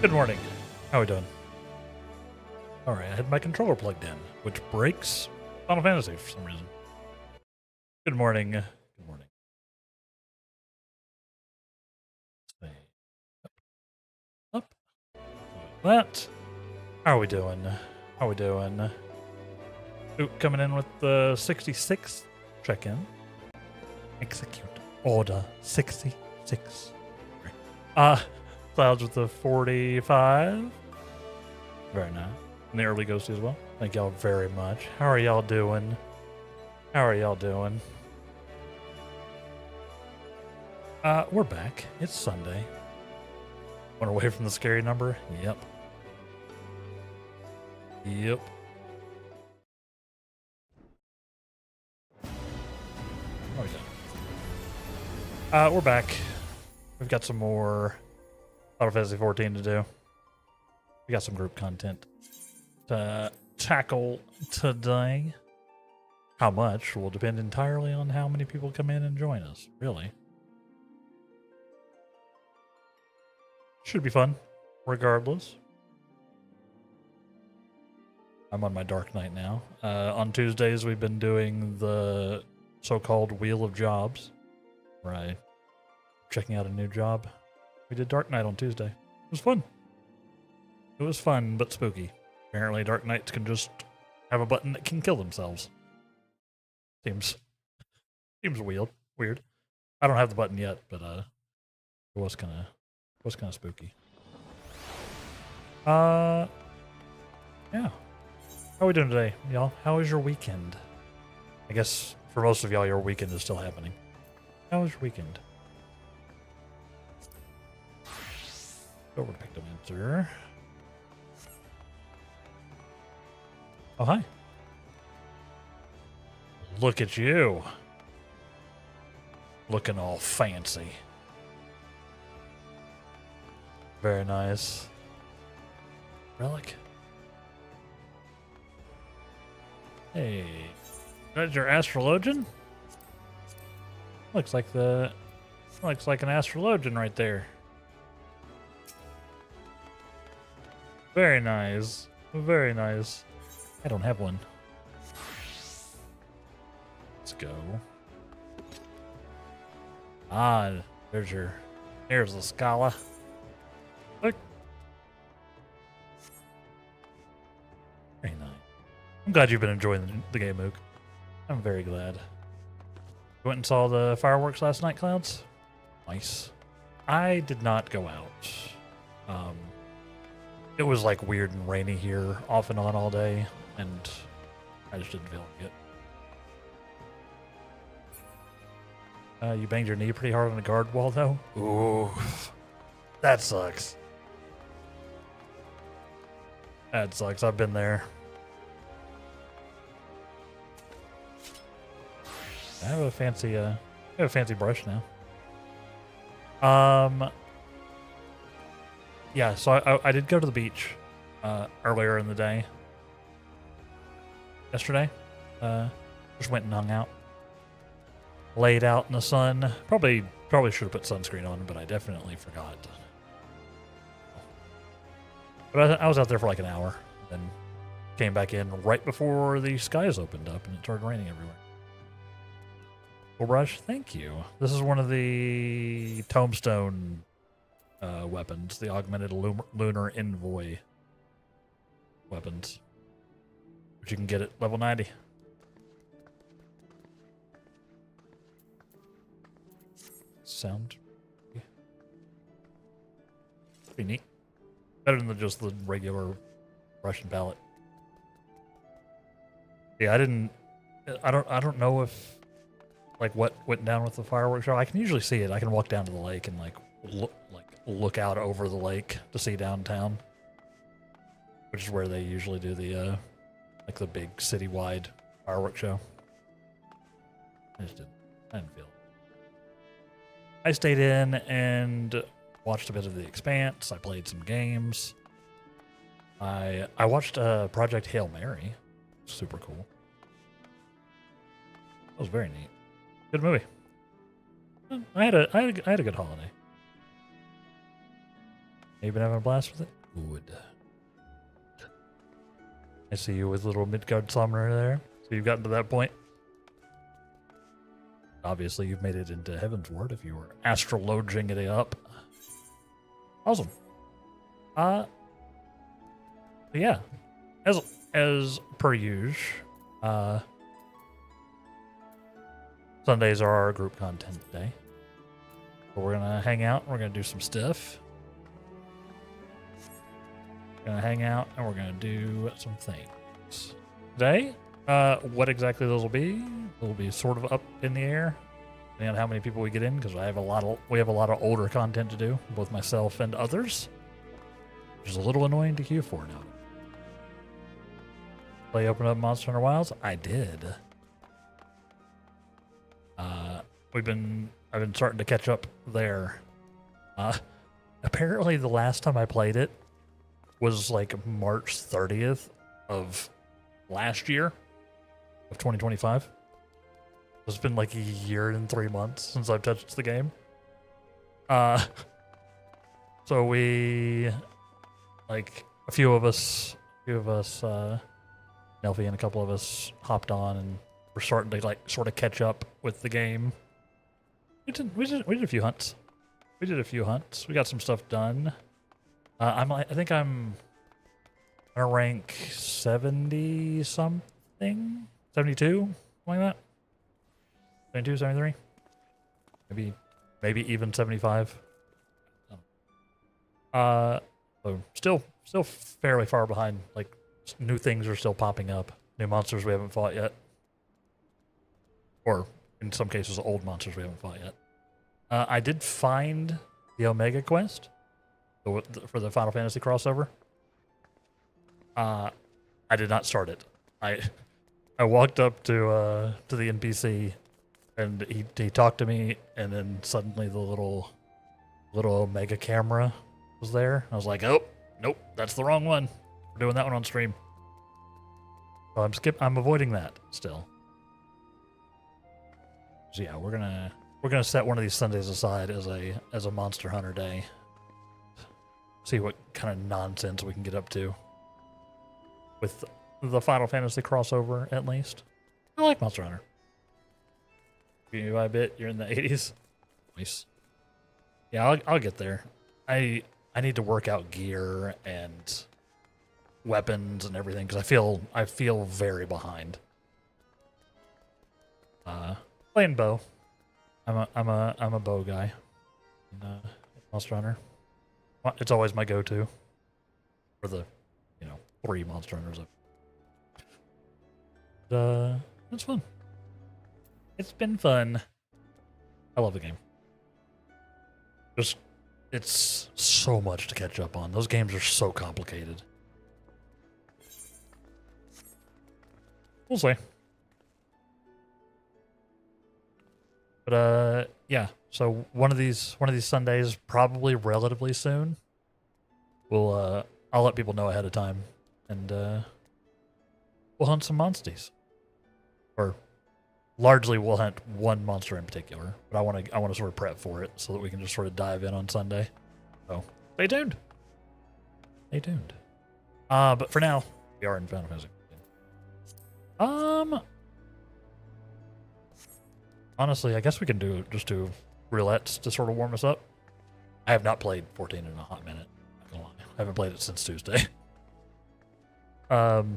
Good morning. How are we doing? Alright, I had my controller plugged in, which breaks Final Fantasy for some reason. Good morning. Good morning. Up. That. How are we doing? How are we doing? Ooh, coming in with the 66 check-in. Execute order 66. Clouds with the 45. Very nice. And the early ghosty as well. Thank y'all very much. How are y'all doing? How are y'all doing? We're back. It's Sunday. Went away from the scary number? Yep. Yep. Oh, yeah. We're back. We've got some more Final Fantasy XIV to do. We got some group content to tackle today. How much will depend entirely on how many people come in and join us, really. Should be fun, regardless. I'm on my Dark Knight now. On Tuesdays, we've been doing the so-called Wheel of Jobs, where I'm checking out a new job. We did Dark Knight on Tuesday. It was fun. It was fun, but spooky. Apparently, Dark Knights can just have a button that can kill themselves. Seems weird. I don't have the button yet, but it was kind of spooky. Yeah. How are we doing today, y'all? How was your weekend? I guess for most of y'all, your weekend is still happening. How was your weekend? Over to pick them answer. Oh, hi. Look at you. Looking all fancy. Very nice. Relic. Hey. That's your astrologian? Looks like an astrologian right there. Very nice. Very nice. I don't have one. Let's go. Ah, here's the Scala. Look. Very nice. I'm glad you've been enjoying the game, Mook. I'm very glad. You went and saw the fireworks last night, Clouds? Nice. I did not go out. It was like weird and rainy here off and on all day, and I just didn't feel like it. You banged your knee pretty hard on the guard wall, though? Ooh, that sucks. That sucks. I've been there. I have a fancy brush now. Yeah, so I did go to the beach earlier in the day. Yesterday. Just went and hung out. Laid out in the sun. Probably should have put sunscreen on, but I definitely forgot. But I was out there for like an hour, then came back in right before the skies opened up and it started raining everywhere. Full brush, thank you. This is one of the tombstone weapons, the augmented lunar envoy weapons, which you can get at level 90. Sound pretty neat. Better than just the regular Russian palette. Yeah, I don't know if like what went down with the fireworks show. I can usually see it. I can walk down to the lake and look out over the lake to see downtown, which is where they usually do the like the big citywide fireworks show. I didn't feel it. I stayed in and watched a bit of The Expanse. I played some games. I watched Project Hail Mary. Super cool. That was very neat. Good movie. I had a good holiday. You been having a blast with it? Good. I see you with little Midgard summoner there. So you've gotten to that point. Obviously, you've made it into Heavensward if you were astrologing it up. Awesome. Yeah. As per usual, Sundays are our group content day. So we're gonna hang out, we're gonna do some stuff. We're gonna hang out and we're gonna do some things. Today, what exactly those will be sort of up in the air, depending on how many people we get in, because we have a lot of older content to do, both myself and others. Which is a little annoying to queue for now. Play Open Up Monster Hunter Wilds? I did. I've been starting to catch up there. Apparently the last time I played it was like March 30th of last year, of 2025. It's been like a year and 3 months since I've touched the game. So we, like a few of us, Nelfie and a couple of us hopped on and we're starting to like sort of catch up with the game. We did a few hunts. We got some stuff done. I think I'm gonna rank 70 something, 72, something like that. 72, 73, maybe even 75. So still fairly far behind. Like new things are still popping up, new monsters we haven't fought yet, or in some cases old monsters we haven't fought yet. I did find the Omega quest for the Final Fantasy crossover. I did not start it. I walked up to the NPC and he talked to me, and then suddenly the little Omega camera was there. I was like, oh nope, that's the wrong one. We're doing that one on stream. So I'm avoiding that still. So yeah, we're gonna set one of these Sundays aside as a Monster Hunter day. See what kind of nonsense we can get up to with the Final Fantasy crossover, at least. I like Monster Hunter. Bit by bit, you're in the 80s. Nice. Yeah, I'll get there. I need to work out gear and weapons and everything because I feel very behind. Playing bow. I'm a bow guy. And, Monster Hunter. It's always my go-to for the 3 Monster Hunters. It's fun. It's been fun. I love the game. It's so much to catch up on. Those games are so complicated. We'll see. But yeah. So one of these Sundays, probably relatively soon. I'll let people know ahead of time, and we'll hunt some monsties. Or largely, we'll hunt one monster in particular. But I want to sort of prep for it so that we can just sort of dive in on Sunday. So stay tuned. Stay tuned. But for now, we are in Final Fantasy. Honestly, I guess we can do roulettes to sort of warm us up. I have not played 14 in a hot minute. Not gonna lie. I haven't played it since Tuesday. I've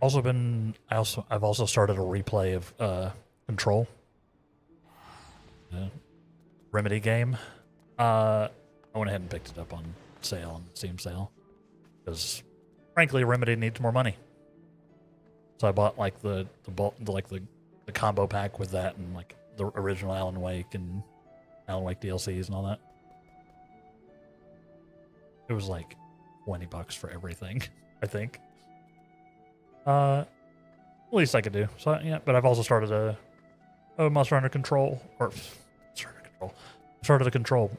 also started a replay of Control. Remedy game. I went ahead and picked it up on sale, on Steam sale, because frankly, Remedy needs more money. So I bought like the combo pack with that and like the original Alan Wake and Alan Wake DLCs and all that. It was like $20 for everything, I think. Least I could do. So yeah, but I've also started a Monster Hunter Control started a Control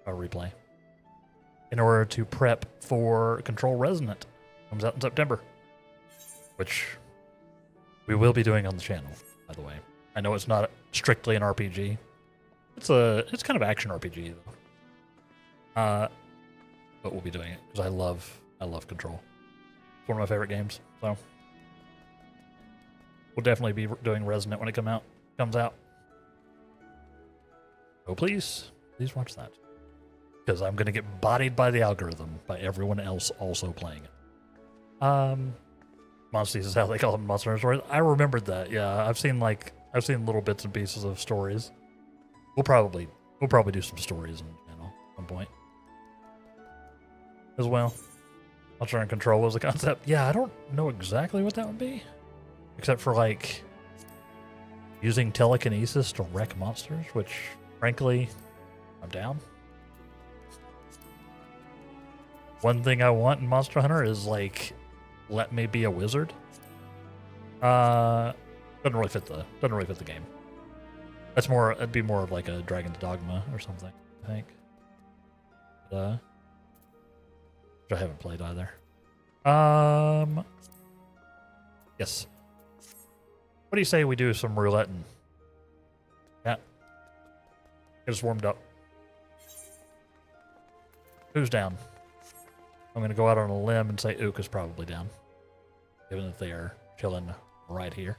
replay in order to prep for Control Resonant. Comes out in September, which we will be doing on the channel, by the way. I know it's not strictly an RPG. It's kind of action RPG though. But we'll be doing it because I love Control. It's one of my favorite games. So we'll definitely be doing Resonant when it comes out. Oh please watch that because I'm gonna get bodied by the algorithm by everyone else also playing it. Monsties is how they call them, Monster Hunter Stories. I remembered that. Yeah, I've seen little bits and pieces of stories. We'll probably do some stories on the channel at some point as well. Monster Hunter Control was a concept. Yeah, I don't know exactly what that would be, except for like using telekinesis to wreck monsters, which frankly, I'm down. One thing I want in Monster Hunter is like, let me be a wizard. Doesn't really fit the game. It'd be more of like a Dragon's Dogma or something, I think. But, which I haven't played either. Yes. What do you say we do some roulette and get us warmed up? Who's down? I'm gonna go out on a limb and say Ook is probably down, given that they are chilling right here.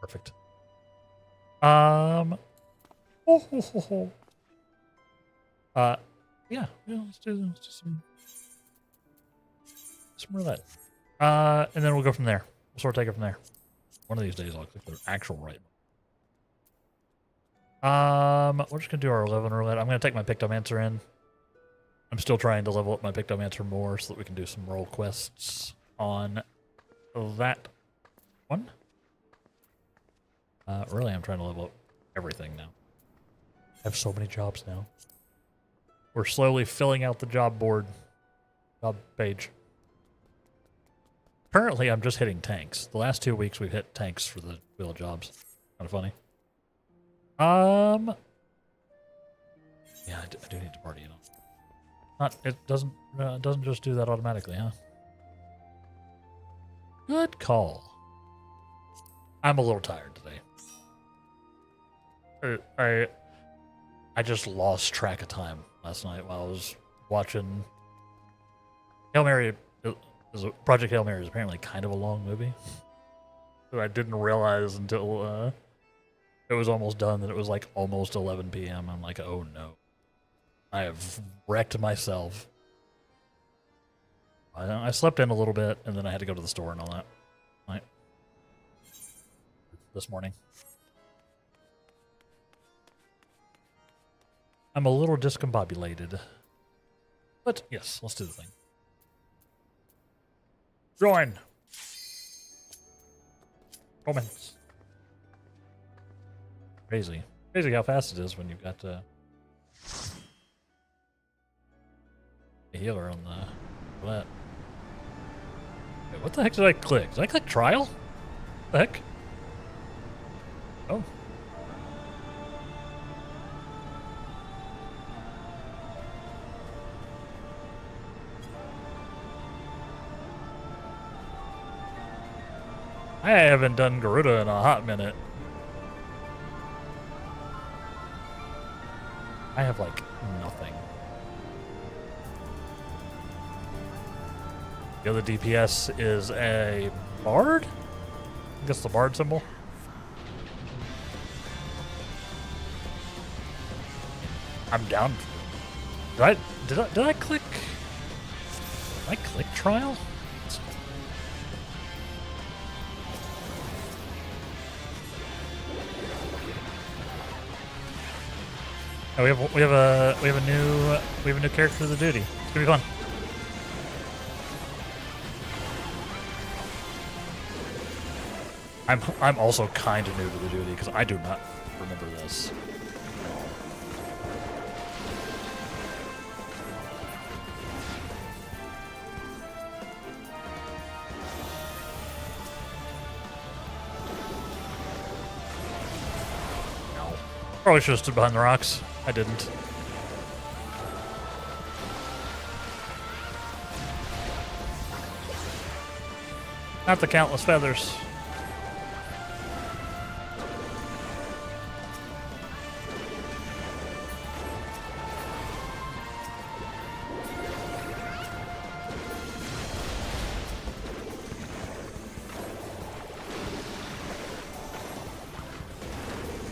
Perfect. Yeah, let's do some roulette. And then we'll go from there. We'll sort of take it from there. One of these days I'll click the actual right. We're just gonna do our 11 roulette. I'm gonna take my Pictomancer in. I'm still trying to level up my Pictomancer more so that we can do some role quests on that one. Really, I'm trying to level up everything now. I have so many jobs now. We're slowly filling out the job page. Currently, I'm just hitting tanks. The last 2 weeks, we've hit tanks for the wheel of jobs. Kind of funny. Yeah, I do need to party, you know. It doesn't just do that automatically, huh? Good call. I'm a little tired today. I just lost track of time last night while I was watching Hail Mary. Project Hail Mary is apparently kind of a long movie. So I didn't realize until it was almost done that it was like almost 11 p.m. I'm like, oh no. I have wrecked myself. I slept in a little bit and then I had to go to the store and all that. Right. This morning. I'm a little discombobulated. But yes, let's do the thing. Join! Romance. Crazy. Crazy how fast it is when you've got a healer on the flat. Wait, what the heck did I click? Did I click trial? What the heck? Oh. I haven't done Garuda in a hot minute. I have like nothing. The other DPS is a bard? I guess the bard symbol. I'm down. Did I click? Did I click trial? Oh, we have a new character for the duty. It's gonna be fun. I'm also kind of new to the duty because I do not remember this. No. Probably should have stood behind the rocks. I didn't. Not the countless feathers.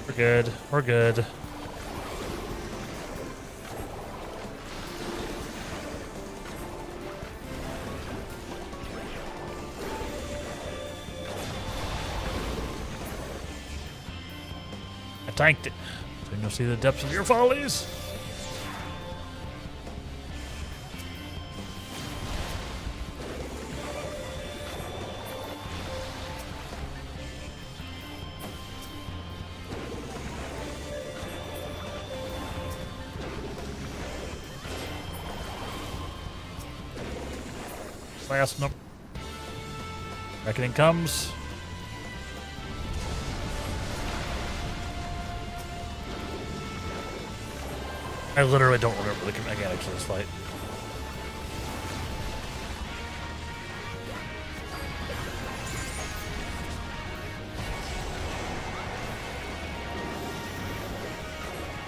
We're good. We're good. I tanked it. So you'll see the depths of your follies. Last number. Reckoning comes. I literally don't remember the mechanics of this fight.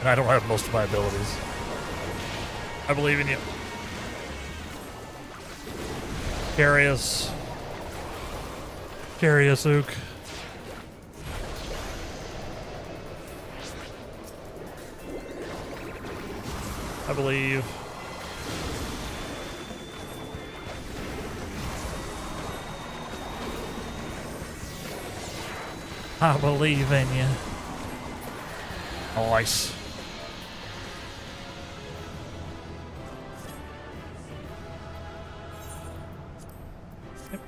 And I don't have most of my abilities. I believe in you. Carry us. Carry us, Ook. I believe. I believe in you. Nice.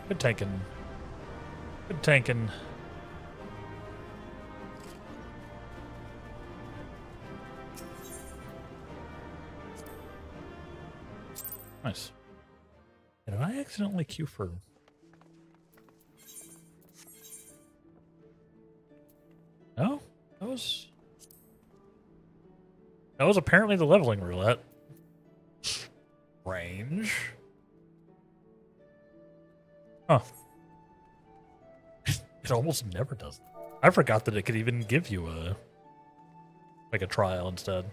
Good tanking. Good tanking. Nice. Did I accidentally queue for... No? That was apparently the leveling roulette. Range. Huh. It almost never does. I forgot that it could even give you a... like a trial instead.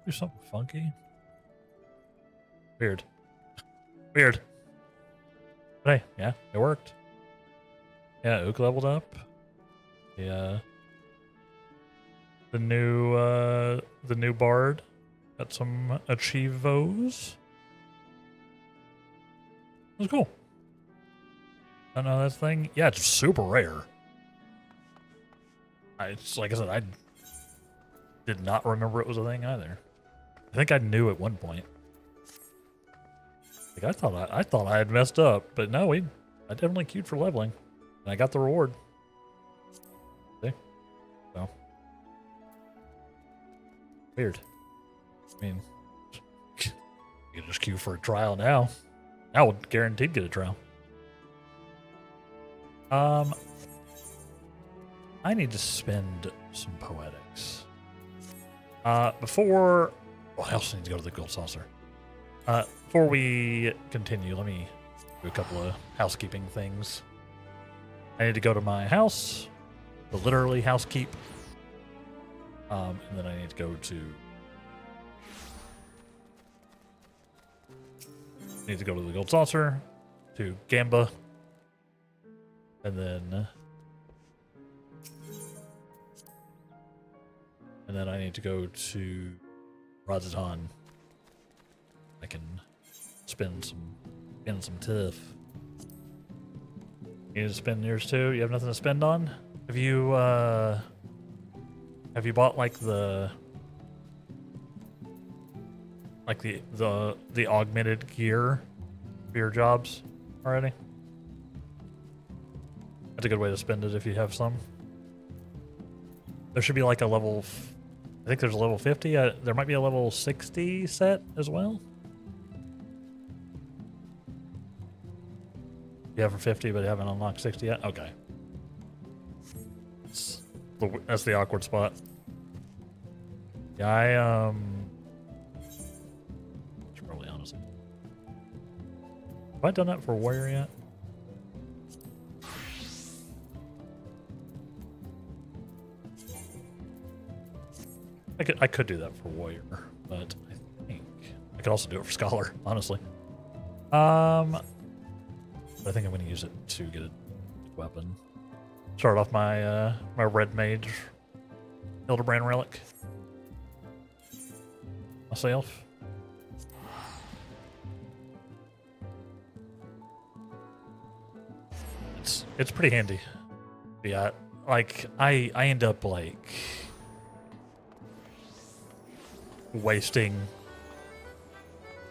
Do something funky. Weird. Weird. But hey, yeah, it worked. Yeah, Ook leveled up. Yeah. The new bard got some achievos. It was cool. I know that thing. Yeah, it's super rare. It's like I said, I did not remember it was a thing either. I think I knew at one point. Like I thought I had messed up, but no, I definitely queued for leveling, and I got the reward. See, so weird. I mean, you can just queue for a trial now. Now we'll guaranteed get a trial. I need to spend some poetics. Before... Well, I also need to go to the gold saucer. Before we continue, let me do a couple of housekeeping things. I need to go to my house, the literally housekeep. And then I need to go to... need to go to the gold saucer, to Gamba, and then I need to go to Rajatan. I can spend some tiff. You need to spend yours too? You have nothing to spend on? Have you bought like the augmented gear for your jobs already? That's a good way to spend it if you have some. There should be like a level... I think there's a level 50. There might be a level 60 set as well. You have for 50, but you haven't unlocked 60 yet? Okay. That's the awkward spot. Yeah, I should probably honestly. Have I done that for warrior yet? I could do that for warrior, but I think I could also do it for scholar, honestly. But I think I'm going to use it to get a weapon. Start off my my red mage Hildebrand relic myself. It's pretty handy. Yeah, like I end up like wasting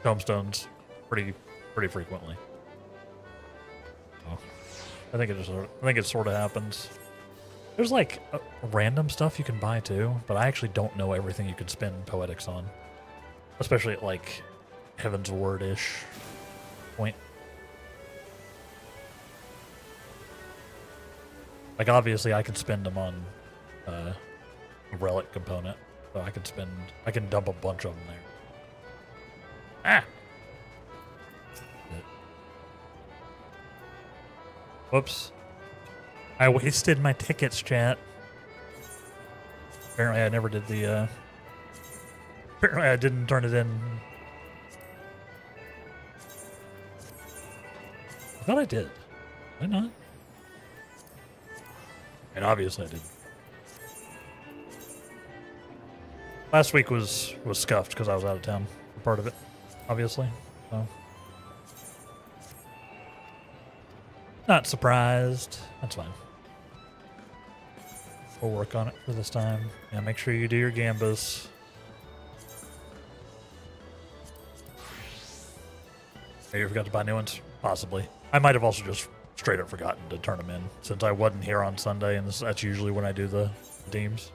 tomestones pretty frequently. Oh, I think it sort of happens. There's like random stuff you can buy too, but I actually don't know everything you can spend poetics on, especially at like Heaven's Word-ish point. Like obviously I can spend them on a relic component, so I can dump a bunch of them there. Ah! Whoops. I wasted my tickets, chat. Apparently I never did the, apparently I didn't turn it in. I thought I did. Did I not? And obviously I did. Last week was scuffed because I was out of town for part of it, obviously. So. Not surprised. That's fine. We'll work on it for this time. Yeah, make sure you do your gambas. Maybe you forgot to buy new ones? Possibly. I might have also just straight up forgotten to turn them in since I wasn't here on Sunday, and that's usually when I do the deems.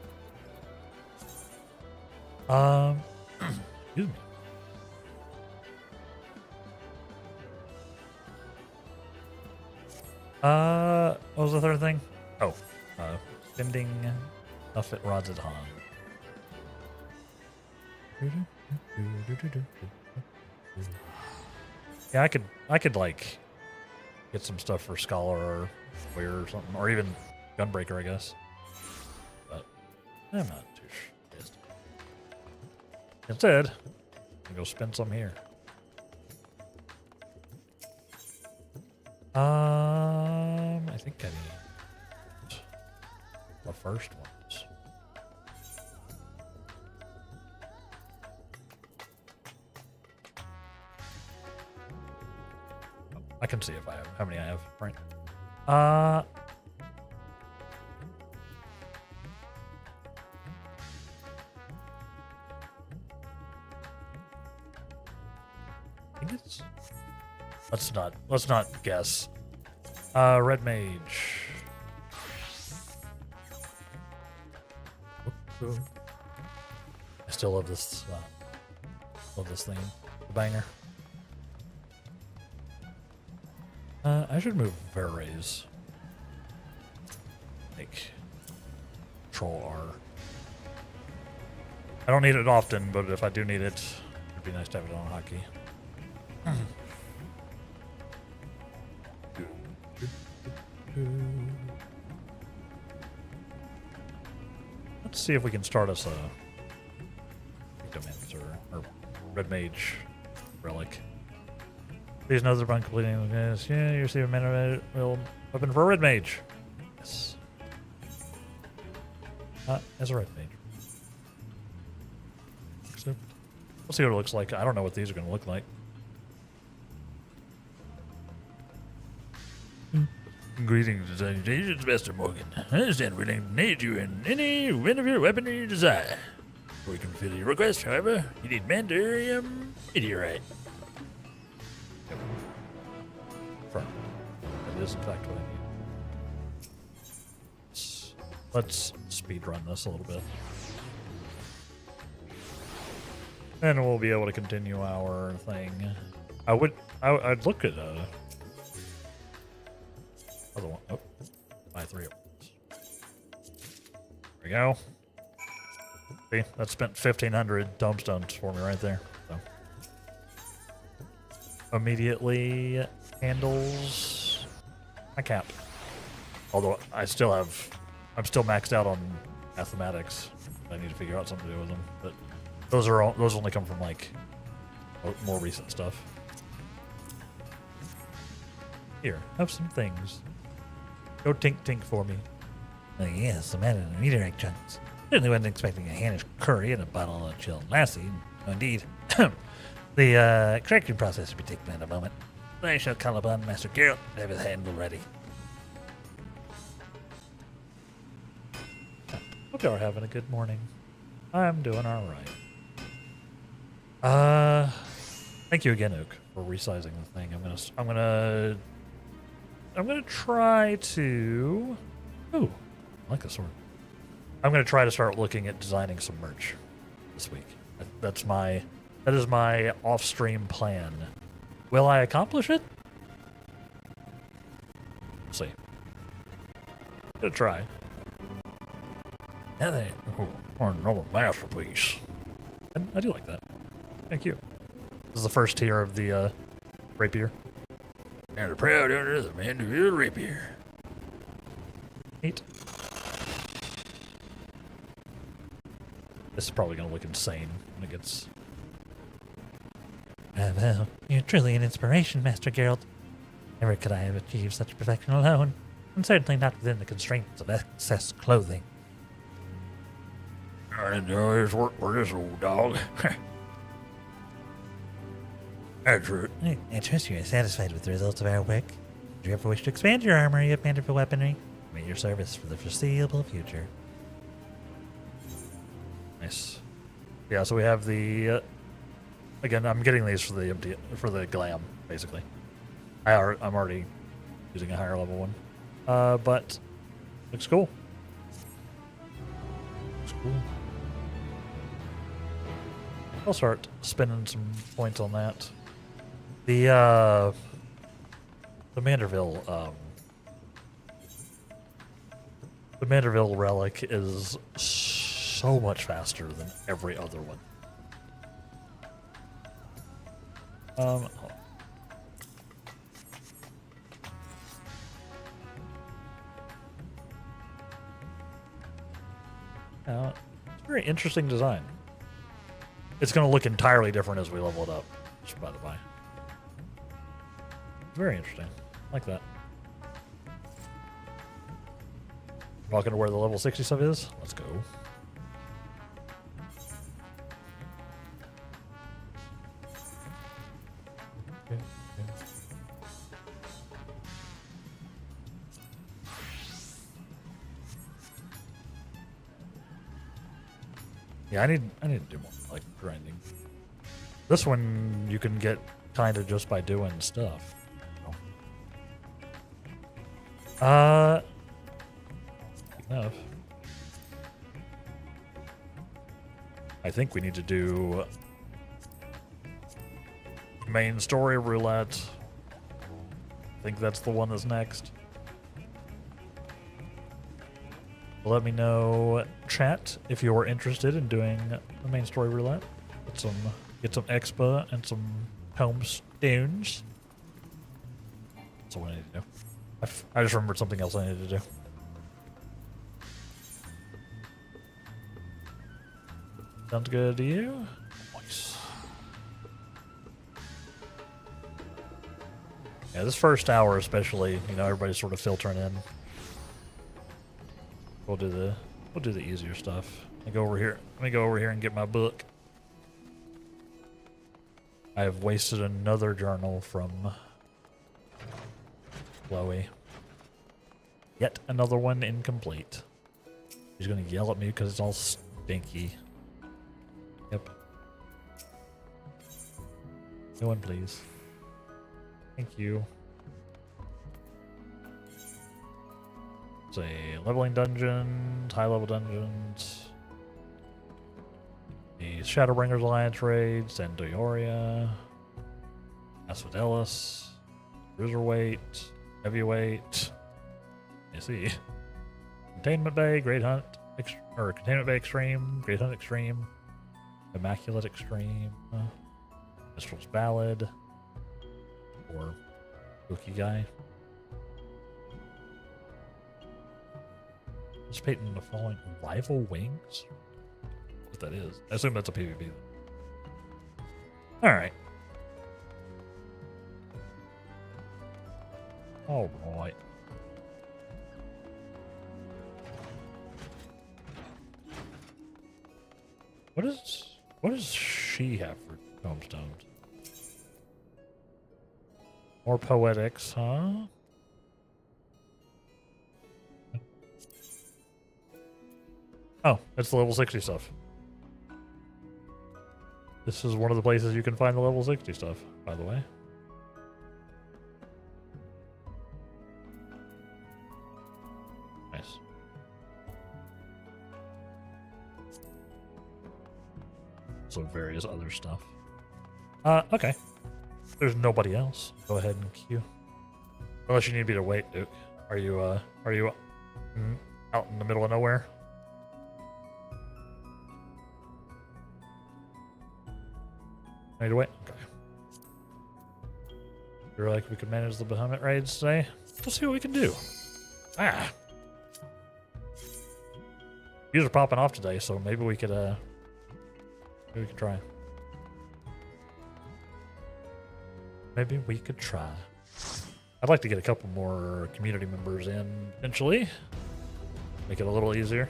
Excuse me. What was the third thing? Oh, spending Buffett rods at Han. Yeah, I could like get some stuff for Scholar or Warrior or something, or even Gunbreaker, I guess. But I'm not too pissed. Instead, I'm gonna go spend some here. I think I need the first ones. I can see if I have how many I have, right? I think it's let's not guess. Red Mage. I still love this thing. Banger. I should move Verrays. Like Control R. I don't need it often, but if I do need it, it'd be nice to have it on hockey. Let's see if we can start us a Victomancer or Red Mage relic. Please note upon completing this. Yeah, you receive a mana weapon for a Red Mage. Yes. As a Red Mage. So, we'll see what it looks like. I don't know what these are going to look like. Greetings and salutations, Master Morgan. I understand we're willing to aid you in any win of your weapon you desire. Before we can fulfill your request, however, you need Mandarium Meteorite. Firm. That is in fact what I need. Let's speed run this a little bit. And we'll be able to continue our thing. I'd look at other one. Oh, buy 3 of those. There we go. See, that spent 1,500 tomestones for me right there. So. Immediately handles my cap. Although I'm still maxed out on mathematics. I need to figure out something to do with them. But those only come from like more recent stuff. Here, have some things. Go tink for me. Oh yes, I'm out of meteorite chunks. Certainly wasn't expecting a Hannish curry and a bottle of chilled lassie. No, indeed. The correction process will be taking in a moment. I shall call upon Master Geralt to have his handle ready. Hope y'all are having a good morning. I'm doing all right. Thank you again, Oak, for resizing the thing. I'm gonna try to. Ooh, I like this one. I'm gonna try to start looking at designing some merch this week. That is my off-stream plan. Will I accomplish it? We'll see. I'm gonna try. Another masterpiece. I do like that. Thank you. This is the first tier of the rapier. And the proud owner of the Mandeville rapier. Neat. This is probably going to look insane when it gets... Well, you're truly an inspiration, Master Geralt. Never could I have achieved such perfection alone, and certainly not within the constraints of excess clothing. I enjoy his work for this old dog. That's it. I trust you are satisfied with the results of our work. Do you ever wish to expand your armory of wonderful weaponry? I'm at your service for the foreseeable future. Nice. Yeah, so we have the... again, I'm getting these for the glam, basically. I'm already using a higher level one. But looks cool. Looks cool. I'll start spending some points on that. The Manderville relic is so much faster than every other one. It's a very interesting design. It's going to look entirely different as we level it up, just by the by. Very interesting. I like that. Walking to where the level 60 stuff is? Let's go. Okay. Yeah, I need to do more like grinding. This one you can get kind of just by doing stuff. Enough. I think we need to do main story roulette. I think that's the one that's next. Let me know, chat, if you're interested in doing the main story roulette. Get some expa and some tomestones. That's what I need to do. I just remembered something else I needed to do. Sounds good to you? Nice. Yeah, this first hour especially, everybody's sort of filtering in. We'll do the easier stuff. Let me go over here and get my book. I have wasted another journal from Chloe. Yet another one incomplete. She's gonna yell at me because it's all stinky. Yep. No one, please. Thank you. It's a leveling dungeon, high level dungeons. The Shadowbringers Alliance raid, Sandioria, Asphodelos, Cruiserweight, Heavyweight. You see. Containment Bay, Great Hunt, or Containment Bay Extreme, Great Hunt Extreme, Immaculate Extreme, Mistral's Ballad, or Spooky Guy. Participating in the following rival wings? What that is? I assume that's a PvP. Alright. Alright. What does she have for tombstones? More poetics, huh? Oh, it's the level 60 stuff. This is one of the places you can find the level 60 stuff, by the way. Nice. So various other stuff. Okay. There's nobody else. Go ahead and queue. Unless you need me to wait, Duke. Are you out in the middle of nowhere? Need to wait? Okay. You're like, we can manage the Bahamut raids today? Let's see what we can do. Ah. These are popping off today, so maybe we could, try. Maybe we could try. I'd like to get a couple more community members in eventually. Make it a little easier.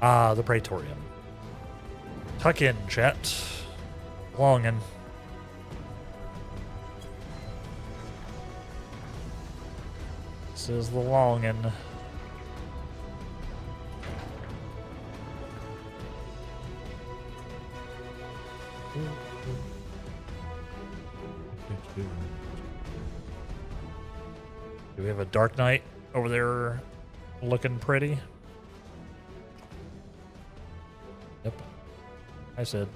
Ah, the Praetorium. Tuck in, chat. Longin'. This is the longin'. Do we have a Dark Knight over there looking pretty? Yep. I said.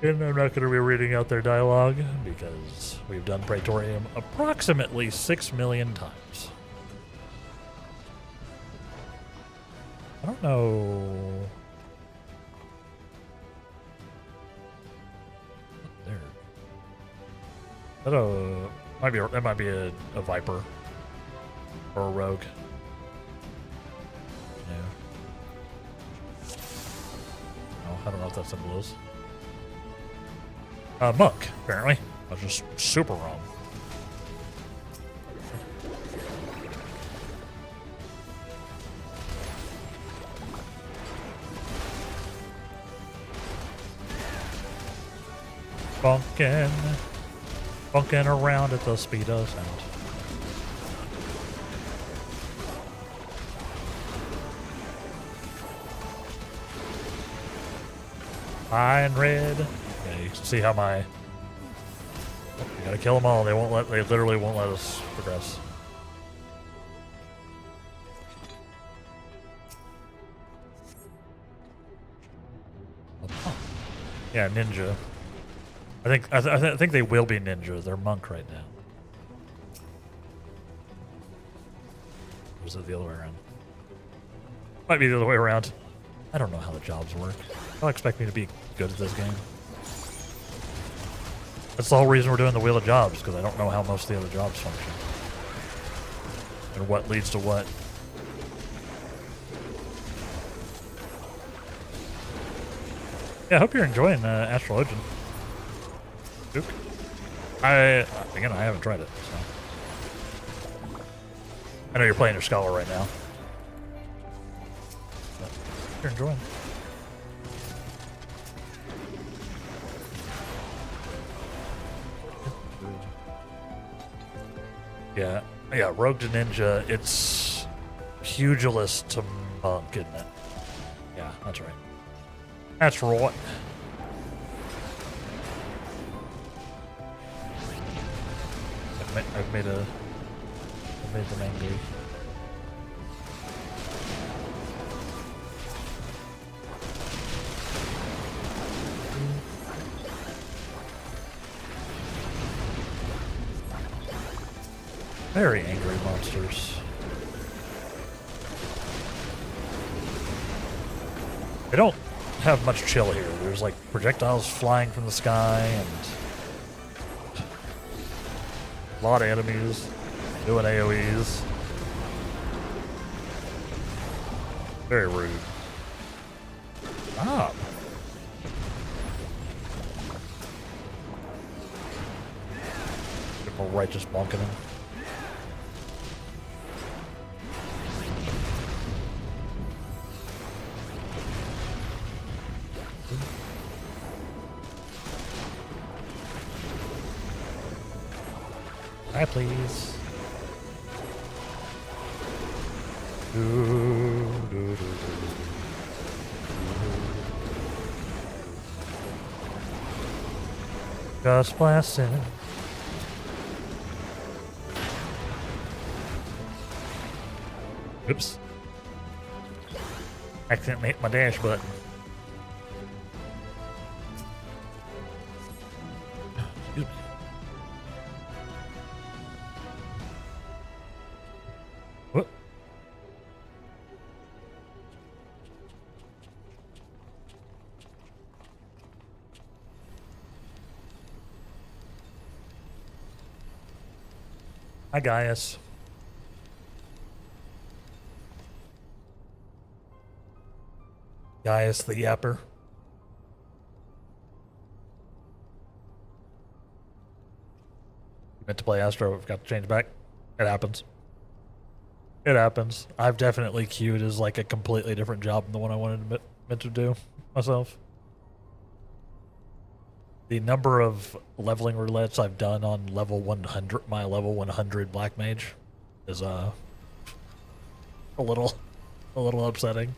And I'm not going to be reading out their dialogue because we've done Praetorium approximately 6 million times. I don't know. There. That might be a Viper or a Rogue. Yeah. Oh, I don't know what that symbol is. Monk, apparently. I was just super wrong. Bunking around at the speed of sound. Fine red. Yeah, you can see how my. You gotta kill them all. They literally won't let us progress. Yeah, ninja. I think they will be ninja. They're monk right now. Or is it the other way around? Might be the other way around. I don't know how the jobs work. Don't expect me to be good at this game. That's the whole reason we're doing the Wheel of Jobs, because I don't know how most of the other jobs function. And what leads to what. Yeah, I hope you're enjoying Astrologian. Duke. Again, I haven't tried it, so. I know you're playing your Scholar right now. But you're enjoying. Yeah, Rogue to Ninja, it's Pugilist to Monk, isn't it? Yeah, that's right. That's right. I've made them angry. Very angry monsters. They don't have much chill here. There's like projectiles flying from the sky and a lot of enemies doing AoEs. Very rude. Stop. Get more righteous bonking him. Hi, please. Just blasting. Oops. Accidentally hit my dash button. Excuse me. Whoop. Hi, Gaius. Gaius the Yapper. Meant to play Astro, forgot to change back. It happens. It happens. I've definitely queued as like a completely different job than the one I meant to do myself. The number of leveling roulettes I've done on level 100, my level 100 Black Mage, is a little upsetting.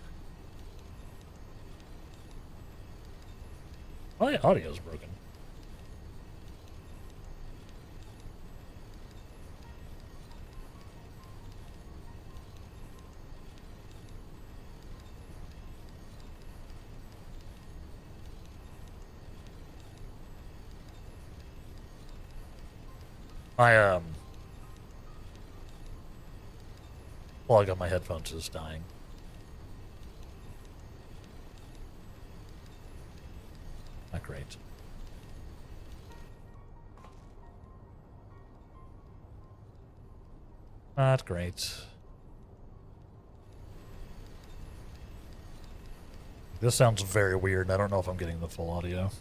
My audio's broken. My plug on my headphones is dying. Not great. Not great. This sounds very weird, and I don't know if I'm getting the full audio.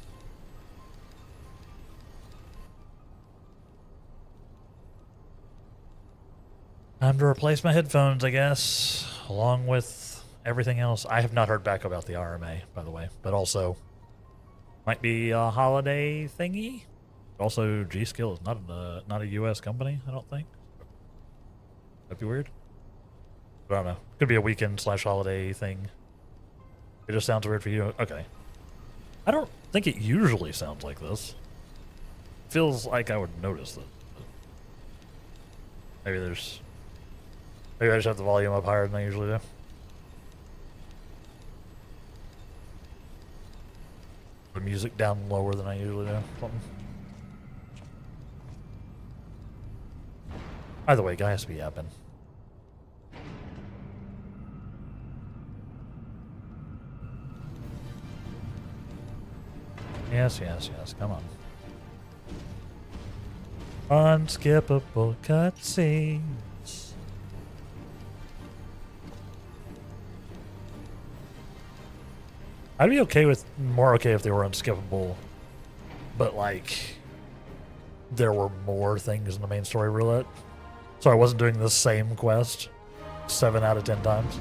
Time to replace my headphones, I guess, along with everything else. I have not heard back about the RMA, by the way, but also might be a holiday thingy. Also, G-Skill is not a U.S. company, I don't think. That'd be weird. I don't know. Could be a weekend/holiday thing. It just sounds weird for you. Okay. I don't think it usually sounds like this. Feels like I would notice it. Maybe I just have the volume up higher than I usually do. The music down lower than I usually do. Something. Either way, guy has to be yapping. Yes, yes, yes. Come on. Unskippable cutscenes. I'd be more okay if they were unskippable, but like there were more things in the main story roulette, so I wasn't doing the same quest 7 out of 10 times.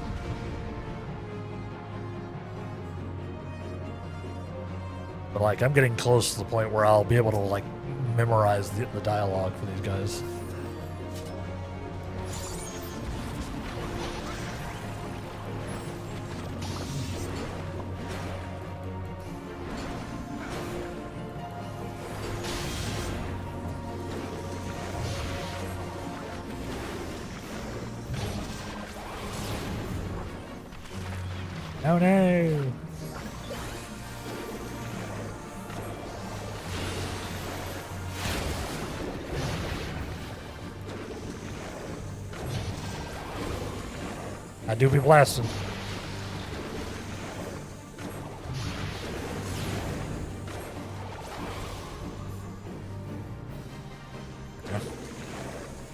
But like I'm getting close to the point where I'll be able to like memorize the dialogue for these guys. Oh no! I do be blasting.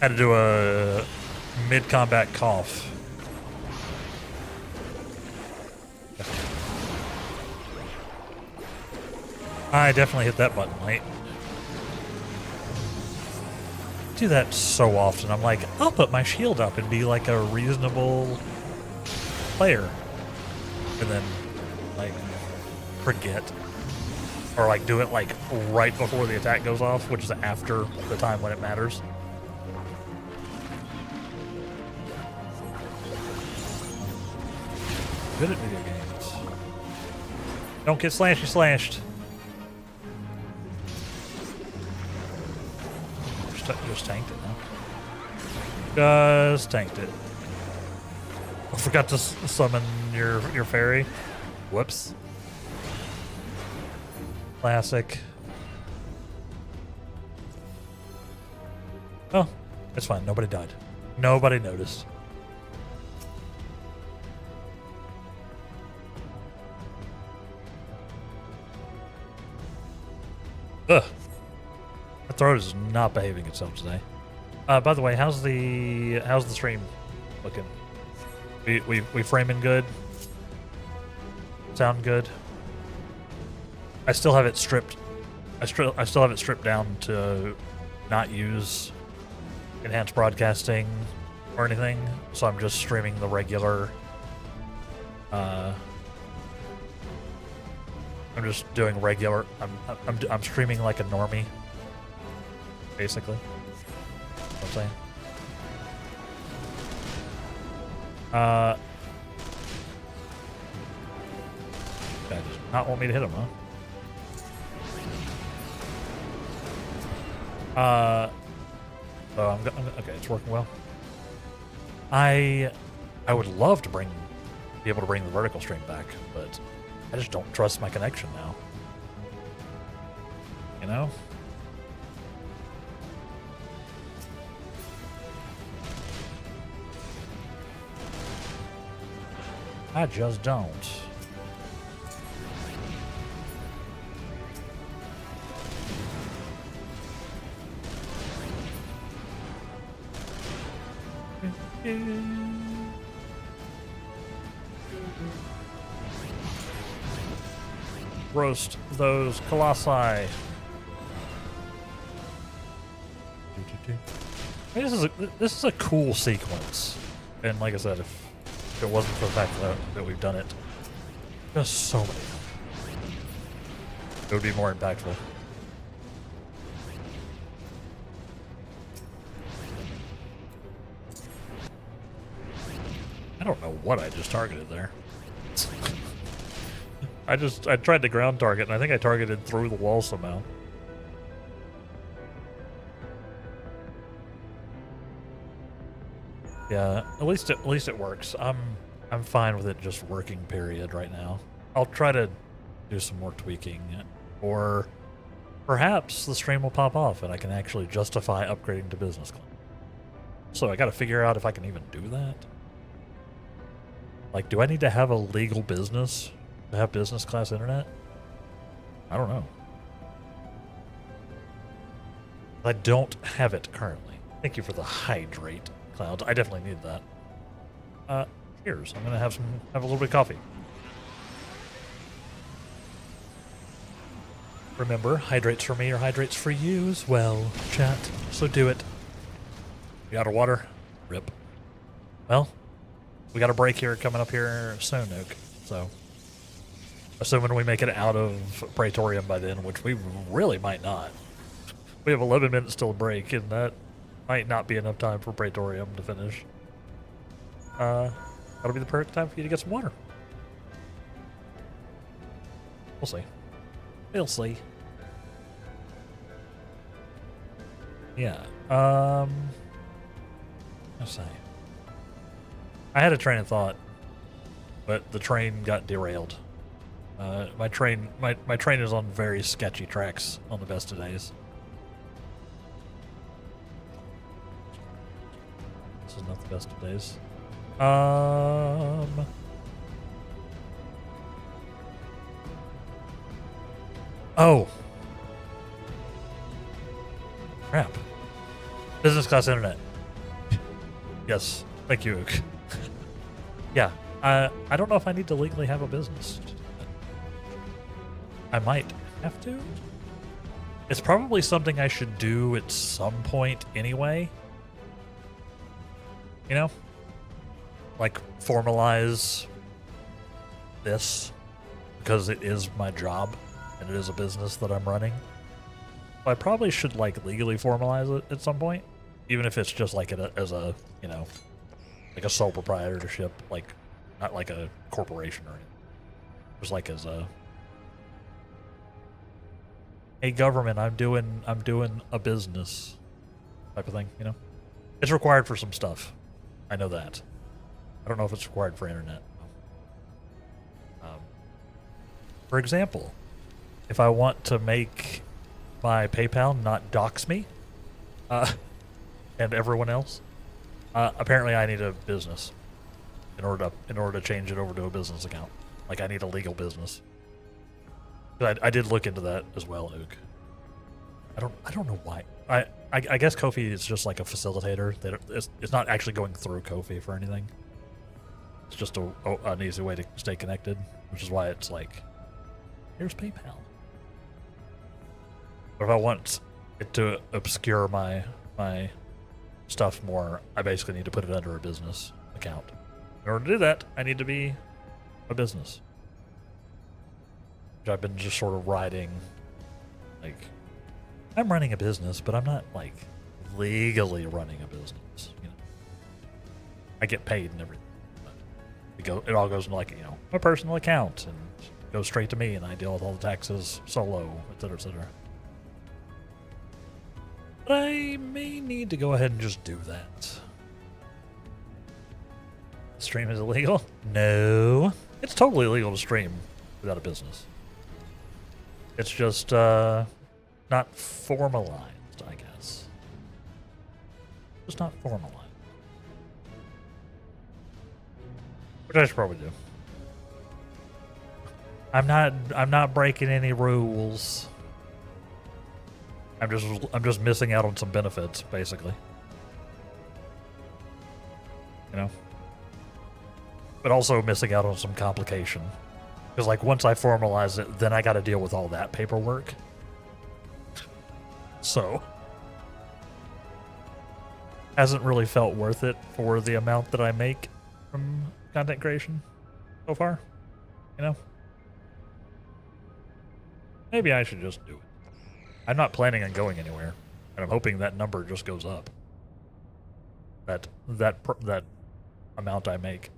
Had to do a mid-combat cough. I definitely hit that button late. Do that so often. I'm like, I'll put my shield up and be like a reasonable player. And then, like, forget. Or, like, do it, like, right before the attack goes off, which is after the time when it matters. Good at video games. Don't get slashy slashed. Just tanked it now. Just tanked it. I forgot to summon your fairy. Whoops. Classic. Oh, it's fine. Nobody died. Nobody noticed. Ugh. My throat is not behaving itself today. By the way, how's the stream looking? We framing good? Sound good? I still have it stripped. I still have it stripped down to not use enhanced broadcasting or anything. So I'm just streaming the regular. I'm just doing regular. I'm streaming like a normie, basically. That's what I'm saying. Guy does not want me to hit him, huh? So I'm okay. It's working well. I would love to be able to bring the vertical stream back, but I just don't trust my connection now. You know? I just don't. Roast those colossi. This is a cool sequence, and like I said, if it wasn't for the fact that we've done it just so many times, it would be more impactful. I don't know what I just targeted there. I tried to ground target, and I think I targeted through the wall somehow. Yeah, at least it works. I'm fine with it just working, period, right now. I'll try to do some more tweaking, or perhaps the stream will pop off and I can actually justify upgrading to business class. So I got to figure out if I can even do that. Like, do I need to have a legal business to have business class internet? I don't know. I don't have it currently. Thank you for the hydrate, Clouds. I definitely need that. Cheers. I'm gonna have a little bit of coffee. Remember, hydrates for me or hydrates for you as well, chat. So do it. You out of water? Rip. Well, we got a break here coming up here soon, Nuke. So, assuming we make it out of Praetorium by then, which we really might not. We have 11 minutes till break, and that might not be enough time for Praetorium to finish. That'll be the perfect time for you to get some water. We'll see. We'll see. Yeah. Let's see. I had a train of thought, but the train got derailed. My train is on very sketchy tracks on the best of days. This is not the best of days. Um. Oh. Crap. Business class internet. Yes. Thank you, Ook. Yeah. I don't know if I need to legally have a business. I might have to. It's probably something I should do at some point anyway. You know? Like, formalize this. Because it is my job. And it is a business that I'm running. So I probably should, like, legally formalize it at some point. Even if it's just, like, as a, you know, like a sole proprietorship. Like, not like a corporation or anything. Just like as a... Hey, government, I'm doing a business type of thing, you know? It's required for some stuff. I know that. I don't know if it's required for internet. For example, if I want to make my PayPal not dox me, and everyone else, apparently I need a business in order to change it over to a business account. Like, I need a legal business. I did look into that as well, Ook. I don't know why. I guess Ko-fi is just like a facilitator. It's not actually going through Ko-fi for anything. It's just an easy way to stay connected, which is why it's like, here's PayPal. But if I want it to obscure my stuff more, I basically need to put it under a business account. In order to do that, I need to be a business. Which I've been just sort of riding, like, I'm running a business, but I'm not, like, legally running a business, you know. I get paid and everything. But it all goes into, like, you know, my personal account, and goes straight to me, and I deal with all the taxes solo, etc., etc. But I may need to go ahead and just do that. Stream is illegal? No. It's totally illegal to stream without a business. It's just not formalized, I guess. Just not formalized. Which I should probably do. I'm not breaking any rules. I'm just missing out on some benefits, basically. You know? But also missing out on some complication. Because, like, once I formalize it, then I gotta deal with all that paperwork. So, hasn't really felt worth it for the amount that I make from content creation so far. You know? Maybe I should just do it. I'm not planning on going anywhere, and I'm hoping that number just goes up. That amount I make.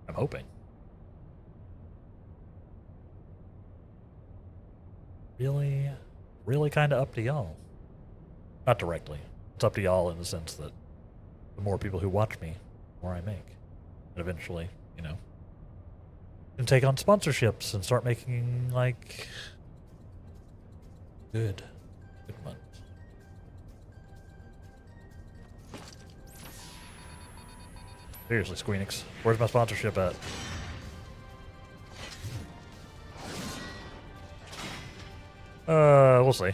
I'm hoping. Really kind of up to y'all. Not directly. It's up to y'all in the sense that the more people who watch me, the more I make. And eventually, you know, can take on sponsorships and start making, like, good money. Seriously, Squeenix, where's my sponsorship at? We'll see.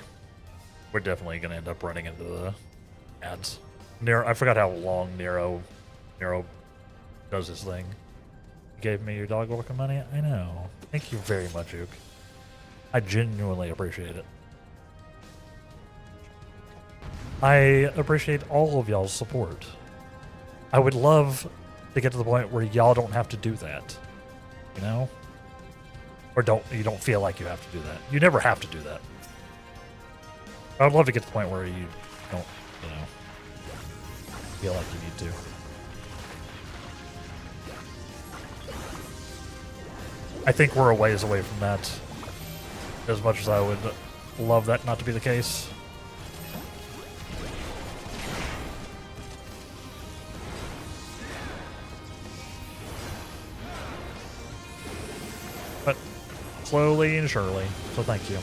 We're definitely gonna end up running into the ads. I forgot how long Nero does his thing. You gave me your dog walking money? I know. Thank you very much, Ook. I genuinely appreciate it. I appreciate all of y'all's support. I would love to get to the point where y'all don't have to do that. You know? Or you don't feel like you have to do that. You never have to do that. I would love to get to the point where you don't, you know, feel like you need to. I think we're a ways away from that. As much as I would love that not to be the case. But slowly and surely. So thank you.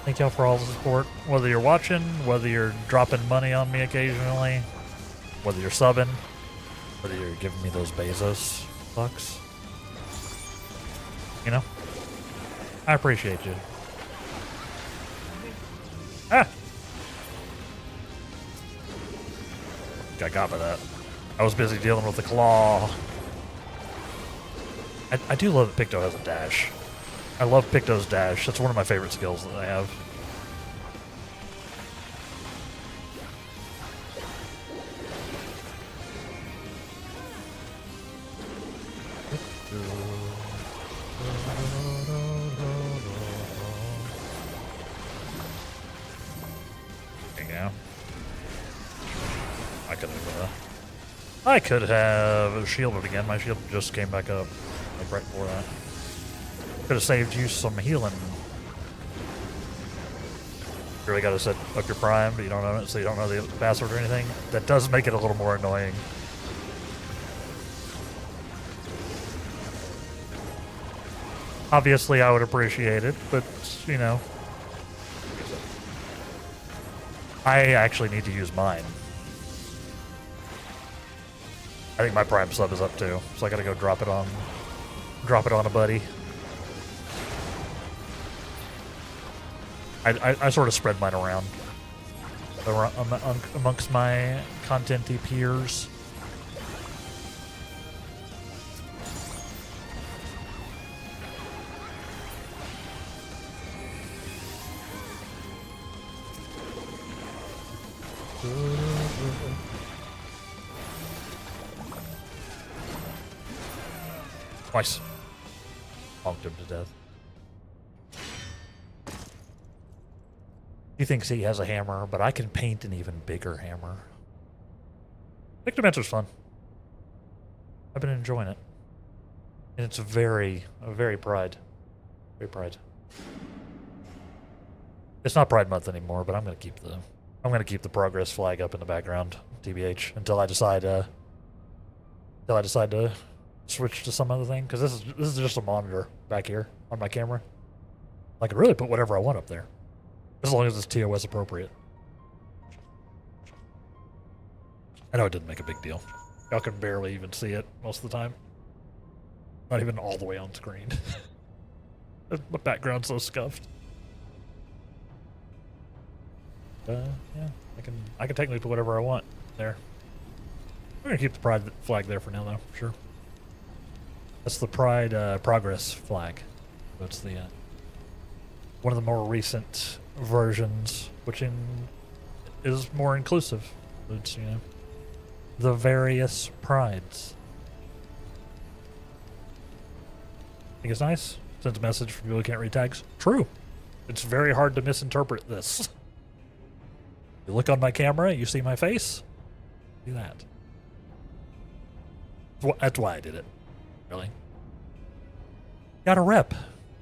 Thank y'all for all the support. Whether you're watching, whether you're dropping money on me occasionally, whether you're subbing. What are you giving me those Bezos bucks? You know? I appreciate you. Ah! Got by that. I was busy dealing with the claw. I do love that Picto has a dash. I love Picto's dash. That's one of my favorite skills that I have. There you go. I could have shielded again. My shield just came back up like right before that. Could have saved you some healing. Really got to set up your prime, but you don't know it, so you don't know the password or anything. That does make it a little more annoying. Obviously, I would appreciate it, but you know, I actually need to use mine. I think my prime sub is up too, so I gotta go drop it on a buddy. I sort of spread mine around amongst my contenty peers. Twice. Honked him to death. He thinks he has a hammer, but I can paint an even bigger hammer. Victomancer's fun. I've been enjoying it. And it's very Pride. Very Pride. It's not Pride Month anymore, but I'm gonna keep the progress flag up in the background, TBH, until I decide to switch to some other thing, because this is just a monitor back here on my camera. I could really put whatever I want up there, as long as it's TOS appropriate. I know it didn't make a big deal. Y'all can barely even see it most of the time. Not even all the way on screen. My background's so scuffed. Yeah, I can technically put whatever I want there. We're gonna keep the Pride flag there for now, though, for sure. That's the Pride Progress flag. That's the one of the more recent versions, which is more inclusive. It's, you know, the various prides. Think it's nice? Sends a message for people who can't read tags. True. It's very hard to misinterpret this. You look on my camera, you see my face. Do that. That's why I did it. Really. Got a rep.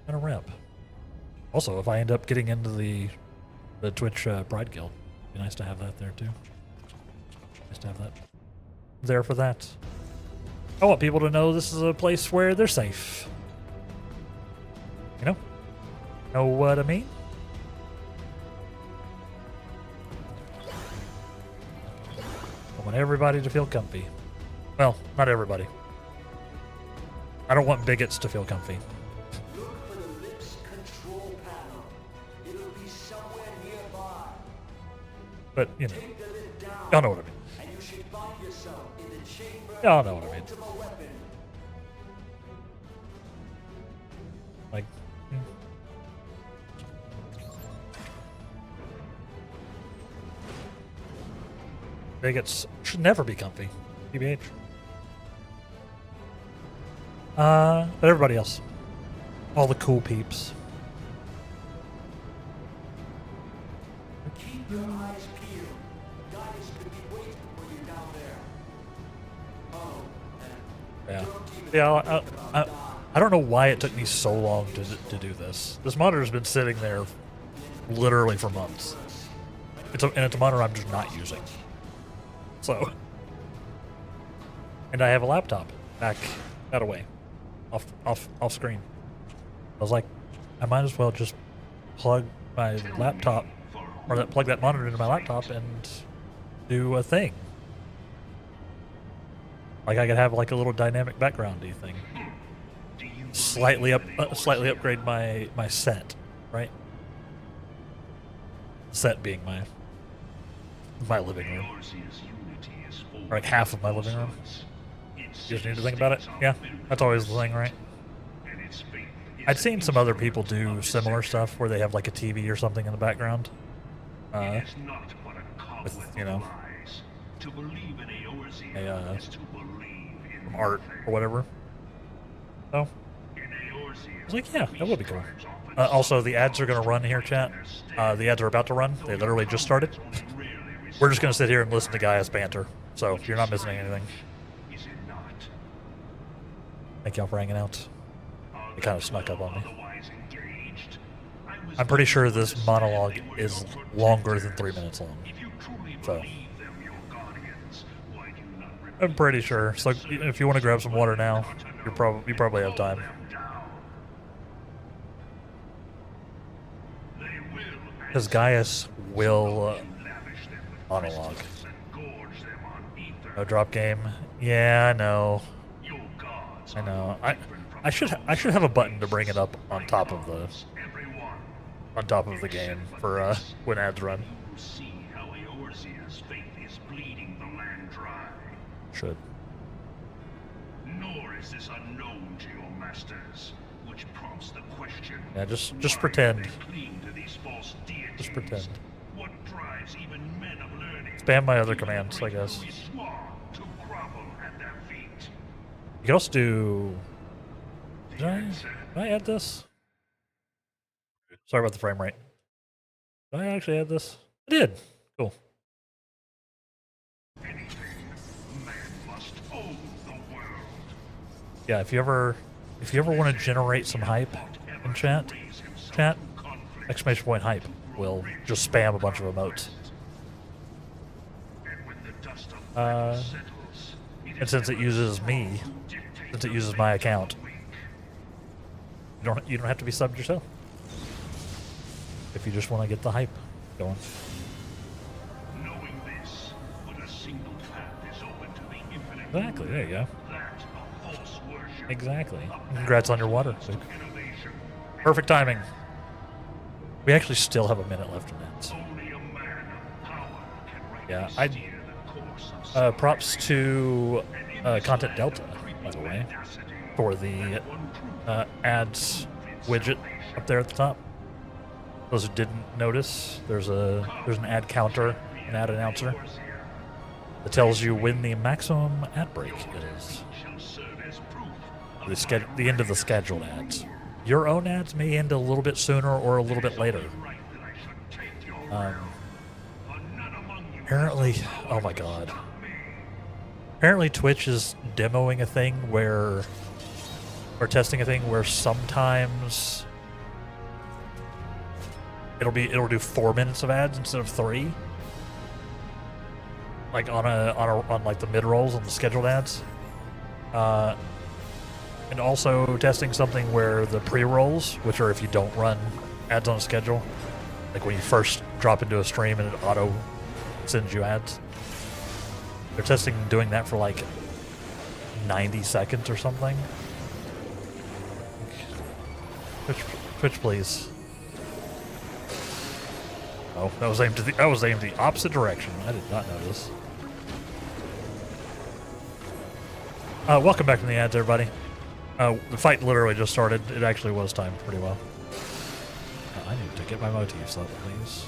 Got a rep. Also, if I end up getting into the Twitch Pride Guild, it'd be nice to have that there too. Nice to have that there for that. I want people to know this is a place where they're safe. You know? Know what I mean? I want everybody to feel comfy. Well, not everybody. I don't want bigots to feel comfy. Look for the lips control panel. It'll be somewhere nearby. But, you know, Take the lid down, y'all know what I mean. and you should find yourself in the chamber Y'all know what I mean. of the ultimate weapon. Like, bigots should never be comfy. TBH. But everybody else. All the cool peeps. Keep your eyes peeled. Guys could be waiting for you down there. Oh, and Yeah. Yeah, I don't know why it took me so long to do this. This monitor's been sitting there literally for months. It's a monitor I'm just not using. So, and I have a laptop back that away, off screen. I was like, I might as well just plug my laptop, or plug that monitor into my laptop and do a thing. Like I could have like a little dynamic backgroundy thing. Slightly upgrade my set, right? Set being my living room, or like half of my living room. You just need to think about it. Yeah, that's always the thing, right? I'd seen some other people do similar stuff where they have like a TV or something in the background, with some art or whatever. So I was like, yeah, that would be cool. Also, the ads are going to run here, chat. The ads are about to run. They literally just started. We're just going to sit here and listen to Gaia's banter. So you're not missing anything. Thank y'all for hanging out. It kind of snuck up on me. I'm pretty sure this monologue is longer than 3 minutes long. So I'm pretty sure. So if you want to grab some water now, you probably have time. Because Gaius will monologue. No drop game. Yeah, I know. I know. I should have a button to bring it up on top of the game for when ads run. Should. Nor is this unknown to your masters, which prompts the question. Yeah, just pretend. Just pretend. What drives even men of learning? Spam my other commands, I guess. To grovel at their feet. You can also do. Did I add this? Sorry about the frame rate. Did I actually add this? I did. Cool. Anything, man must own the world. Yeah, if you ever want to generate some hype in chat, exclamation point hype will just spam a bunch of emotes. And since it uses me, since it uses my account, you don't have to be subbed yourself. If you just want to get the hype going. Knowing this, but a single path is open to the infinite. Exactly, there you go. That of false worship. Exactly. Congrats on your water, Luke. Perfect timing. We actually still have a minute left in that. Only a man of power can Yeah, rightly steer the course of props to Content Delta, by the way, for the ads widget up there at the top. Those who didn't notice, there's an ad counter, an ad announcer that tells you when the maximum ad break is. The end of the scheduled ads. Your own ads may end a little bit sooner or a little bit later. Apparently, oh my god. Apparently Twitch is demoing a thing or testing a thing where sometimes it'll do 4 minutes of ads instead of 3. Like on like the mid rolls and the scheduled ads. And also testing something where the pre-rolls, which are if you don't run ads on a schedule, like when you first drop into a stream and it auto sends you ads. They're testing doing that for like 90 seconds or something. Twitch, please. Oh, that was aimed the opposite direction. I did not notice. Welcome back to the ads, everybody. The fight literally just started. It actually was timed pretty well. I need to get my motifs up, please.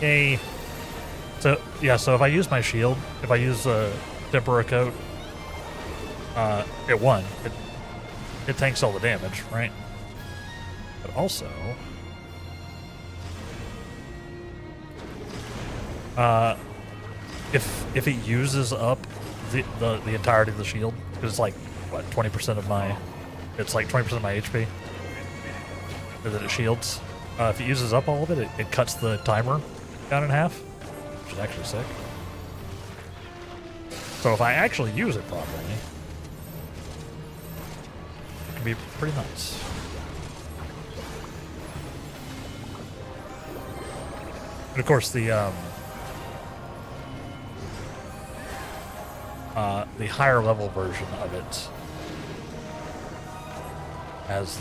Yay. So, yeah, so if I use my shield, if I use Tempera Coat, it won. It tanks all the damage, right? But also, if it uses up the entirety of the shield, because it's like what 20% of my, it's like 20% of my HP that it shields. If it uses up all of it, it cuts the timer down in half, which is actually sick. So if I actually use it properly, it can be pretty nice. And of course, the higher level version of it has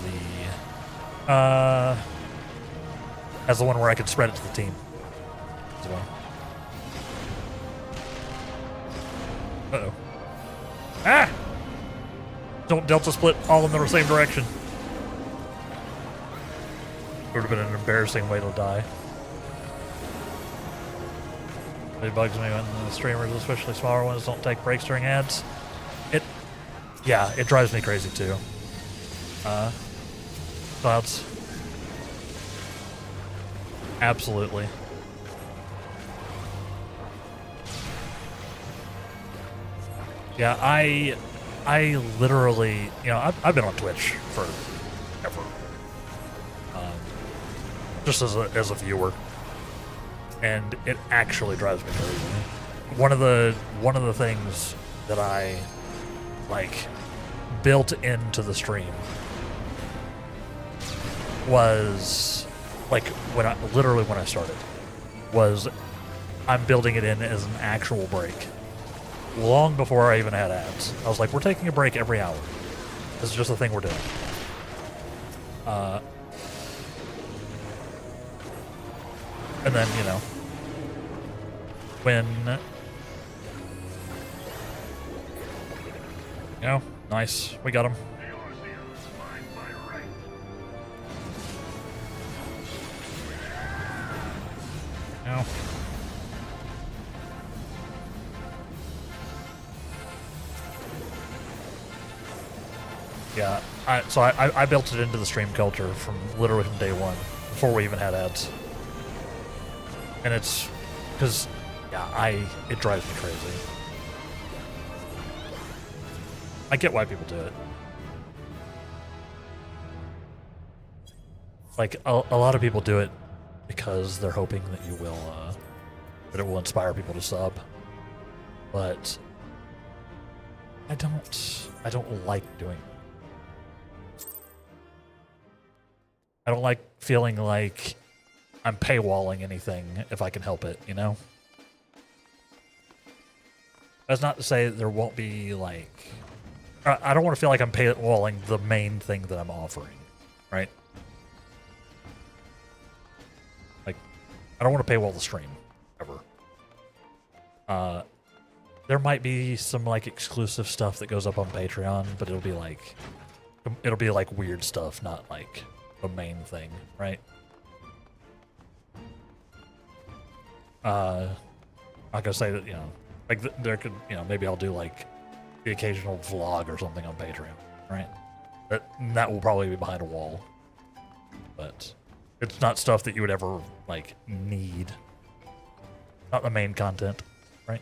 the one where I could spread it to the team as well. Uh-oh. Ah! Don't delta split all in the same direction. Would have been an embarrassing way to die. It bugs me when the streamers, especially smaller ones, don't take breaks during ads. Yeah, it drives me crazy too. Clouds. Absolutely. Yeah, I literally, I've been on Twitch for ever. Just as a viewer. And it actually drives me crazy. One of the things that I built into the stream was when I started was I'm building it in as an actual break. Long before I even had ads. I was like, we're taking a break every hour. This is just a thing we're doing. And then, when... nice. We got him. Yeah, I built it into the stream culture literally from day one, before we even had ads. And it's because, it drives me crazy. I get why people do it. A lot of people do it because they're hoping that that it will inspire people to sub. But I don't like doing it. I don't like feeling like I'm paywalling anything if I can help it, That's not to say that there won't be, I don't want to feel like I'm paywalling the main thing that I'm offering, right? I don't want to paywall the stream, ever. There might be some, exclusive stuff that goes up on Patreon, but it'll be, weird stuff, not, the main thing, right? I'm not gonna say that, there could, maybe I'll do, the occasional vlog or something on Patreon, right? That will probably be behind a wall. But it's not stuff that you would ever, need. Not the main content, right?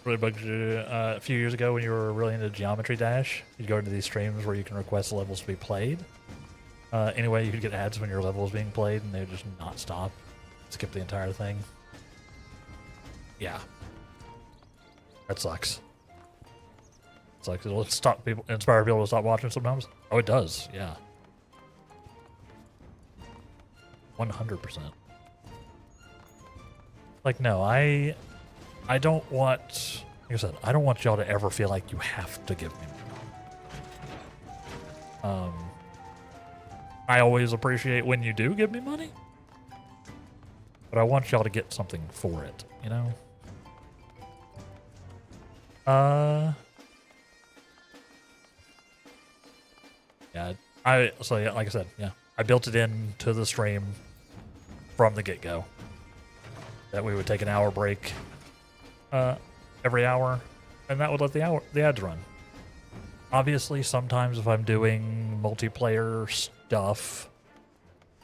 Really bugged you a few years ago when you were really into Geometry Dash. You'd go into these streams where you can request levels to be played. Anyway, you could get ads when your level was being played, and they would just not stop. Skip the entire thing. Yeah. That sucks. It'll inspire people to stop watching sometimes. Oh, it does, yeah. 100%. No, I don't want... Like I said, I don't want y'all to ever feel like you have to give me money. I always appreciate when you do give me money. But I want y'all to get something for it, Yeah, like I said, yeah. I built it into the stream from the get-go. That we would take an hour break every hour, and that would let the ads run. Obviously, sometimes if I'm doing multiplayer stuff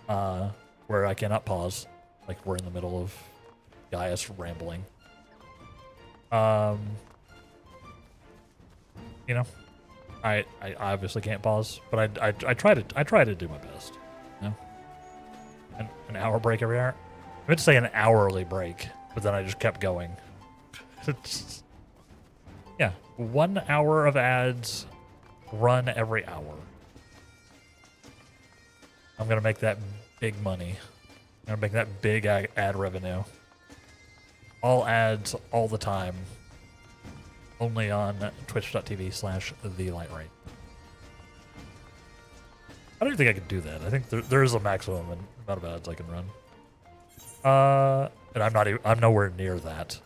where I cannot pause, like we're in the middle of Gaius rambling, I obviously can't pause, but I try to do my best. An hour break every hour. I meant to say an hourly break, but then I just kept going It's, yeah, 1 hour of ads run every hour. I'm gonna make that big money. I'm gonna make that big ad revenue. All ads, all the time. Only on twitch.tv/TheLightRate. I don't think I could do that. I think there is a maximum amount of ads I can run. And I'm nowhere near that.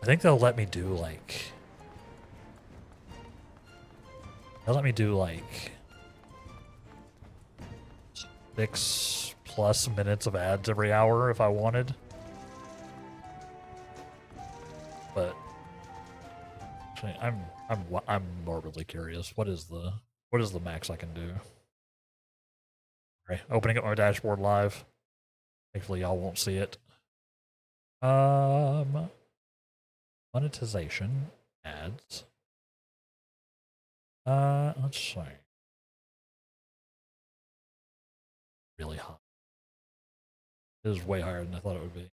I think they'll let me do like... They'll let me do like 6+ minutes of ads every hour if I wanted. But actually, I'm morbidly curious. What is the max I can do? Okay, opening up my dashboard live. Thankfully, y'all won't see it. Monetization ads. Let's see. Really hot. It is way higher than I thought it would be.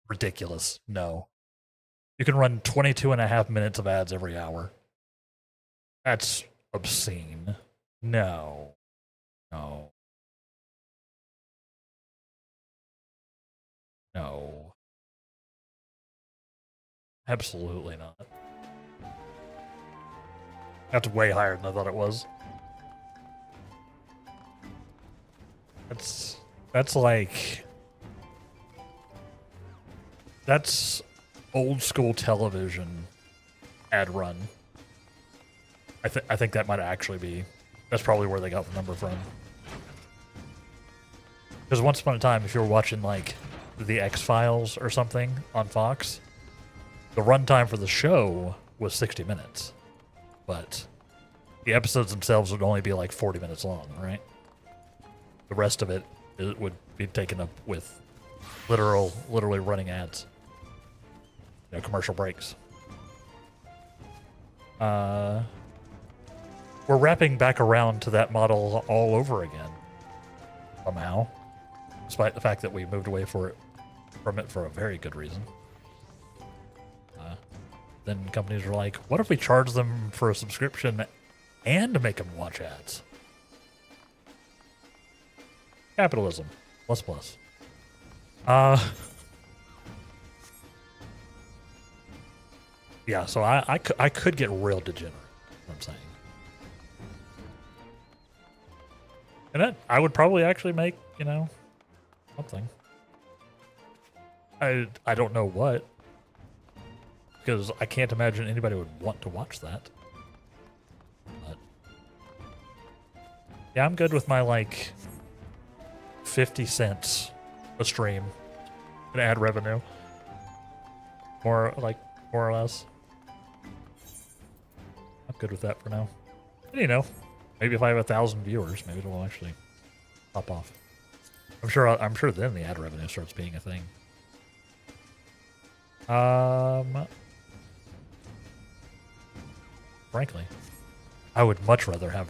Ridiculous. No. You can run 22.5 minutes of ads every hour. That's obscene. No. No. No. Absolutely not. That's way higher than I thought it was. That's like... That's old school television ad run. I think that might actually be... That's probably where they got the number from. Because once upon a time, if you were watching like the X-Files or something on Fox, the runtime for the show was 60 minutes. But the episodes themselves would only be like 40 minutes long, right? The rest of it would be taken up with literally running ads. You know, commercial breaks. We're wrapping back around to that model all over again. Somehow. Despite the fact that we moved away from it for a very good reason. Then companies are like, what if we charge them for a subscription and make them watch ads? Capitalism. Plus. Yeah, so I could get real degenerate, what I'm saying. And then I would probably actually make, you know, something. I don't know what. Because I can't imagine anybody would want to watch that. But yeah, I'm good with my like 50 cents a stream in ad revenue. More or less. I'm good with that for now. And, you know, maybe if I have 1,000 viewers, maybe it'll actually pop off. I'm sure then the ad revenue starts being a thing. Frankly, I would much rather have...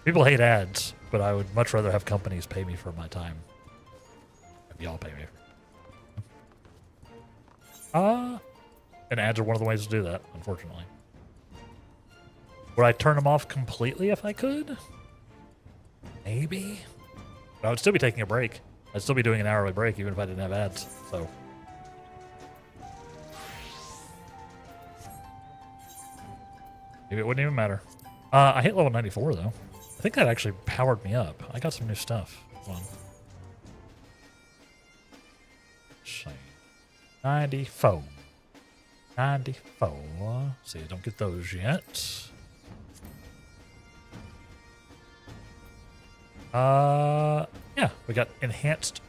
People hate ads, but I would much rather have companies pay me for my time. If y'all pay me. And ads are one of the ways to do that, unfortunately. Would I turn them off completely if I could? Maybe. But I would still be taking a break. I'd still be doing an hourly break even if I didn't have ads, so... Maybe it wouldn't even matter. I hit level 94, though. I think that actually powered me up. I got some new stuff. Hold on. See. 94. 94. See, I don't get those yet. Yeah, we got enhanced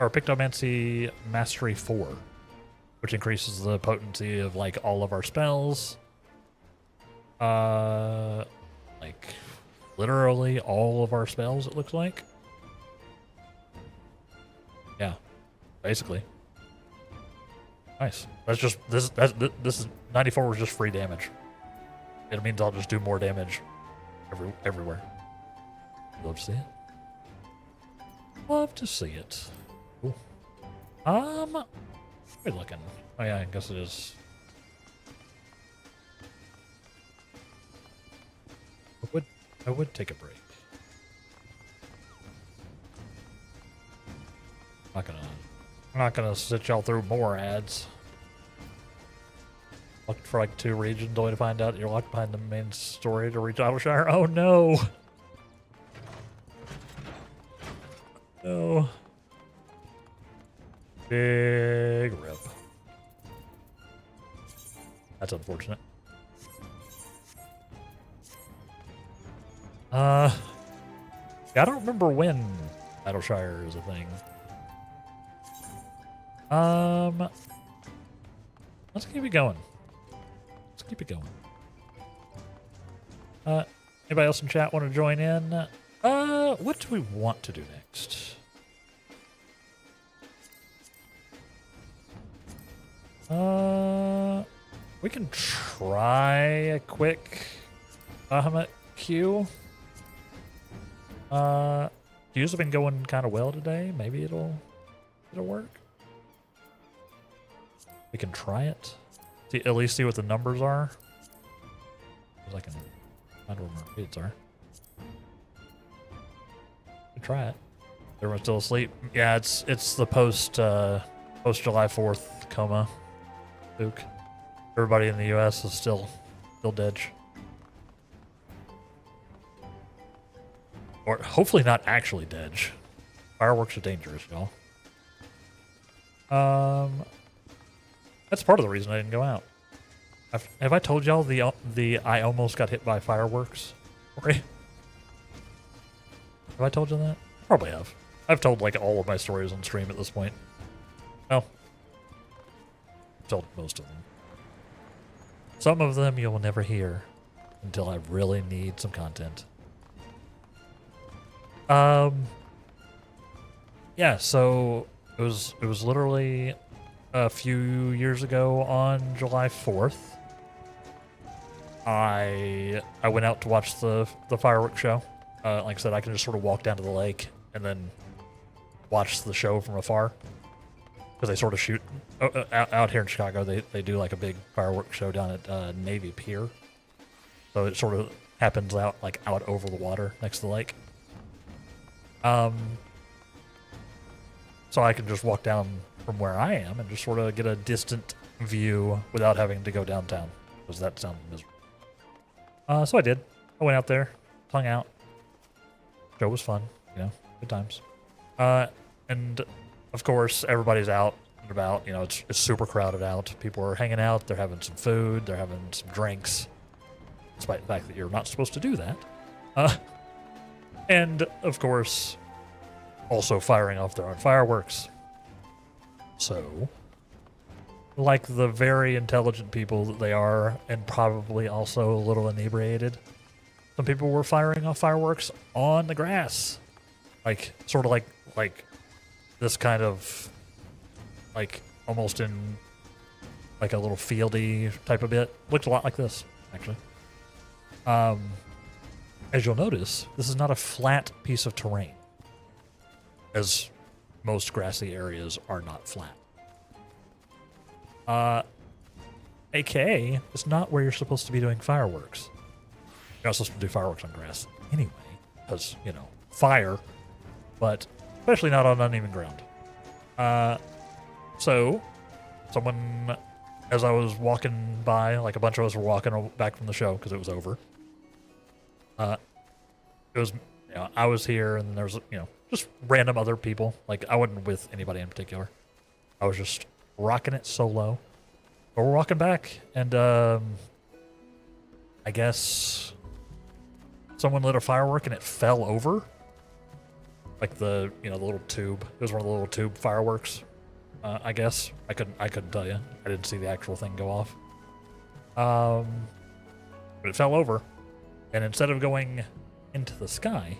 or Pictomancy Mastery 4, which increases the potency of like all of our spells. Like literally all of our spells, it looks like. Yeah, basically. Nice. That's just this is 94 was just free damage. It means I'll just do more damage everywhere. Love to see it. Love to see it. Cool. Good looking. Oh yeah, I guess it is. I would take a break. I'm not gonna sit y'all through more ads. Looked for like 2 regions only to find out you're locked behind the main story to reach Idleshire. Oh no! No. Big rip. That's unfortunate. Yeah, I don't remember when Idleshire is a thing. Let's keep it going. Let's keep it going. Anybody else in chat want to join in? What do we want to do next? We can try a quick Bahamut queue. Queues have been going kind of well today. Maybe it'll work. We can try it. At least see what the numbers are. I can find where my kids are. Try it. Everyone's still asleep. Yeah, it's the post July 4th coma. Luke. Everybody in the U.S. is still dead. Or hopefully not actually dead. Fireworks are dangerous, y'all. That's part of the reason I didn't go out. Have I told y'all the I almost got hit by fireworks story? Have I told you that? Probably have. I've told like all of my stories on stream at this point. Well, I've told most of them. Some of them you will never hear until I really need some content. Yeah, so it was literally a few years ago on July 4th. I went out to watch the fireworks show. Like I said, I can just sort of walk down to the lake and then watch the show from afar. Because they sort of shoot out here in Chicago. They do like a big fireworks show down at Navy Pier. So it sort of happens out over the water next to the lake. So I can just walk down from where I am and just sort of get a distant view without having to go downtown, because that sounds miserable. So I did. I went out there, hung out. Show was fun, good times. And of course, everybody's out and about. It's super crowded out. People are hanging out. They're having some food. They're having some drinks, despite the fact that you're not supposed to do that. And of course, also firing off their own fireworks. So, like the very intelligent people that they are, and probably also a little inebriated, some people were firing off fireworks on the grass. Sort of like this kind of, almost in, a little fieldy type of bit. Looked a lot like this, actually. As you'll notice, this is not a flat piece of terrain, as most grassy areas are not flat. AKA, it's not where you're supposed to be doing fireworks. You're not supposed to do fireworks on grass anyway, because, fire, but especially not on uneven ground. So, someone, as I was walking by, a bunch of us were walking back from the show because it was over. It was, I was here, and there was, just random other people. I wasn't with anybody in particular. I was just rocking it solo. But we're walking back, and I guess someone lit a firework and it fell over. The little tube. It was one of the little tube fireworks. I guess I couldn't tell you. I didn't see the actual thing go off. But it fell over, and instead of going into the sky,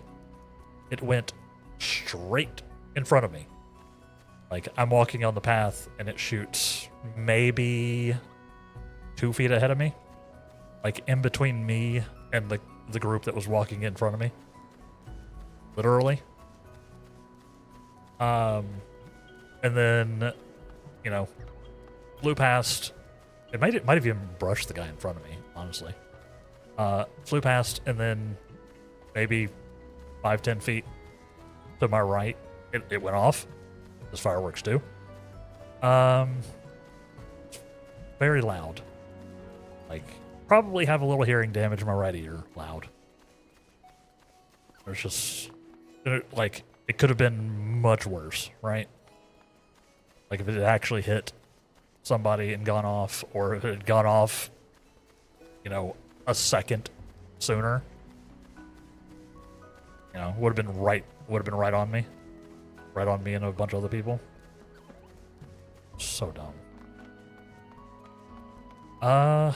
it went straight in front of me. I'm walking on the path, and it shoots maybe 2 feet ahead of me, in between me and the group that was walking in front of me. Literally. and then, you know, flew past. It might have even brushed the guy in front of me, honestly. Flew past, and then maybe 5-10 feet to my right, it went off, as fireworks do. Very loud. Like, probably have a little hearing damage in my right ear. Loud. There's just, like, it could have been much worse, right? Like, if it had actually hit somebody and gone off, or if it had gone off, you know, a second sooner, you know, would have been right on me. Right on me and a bunch of other people. So dumb. But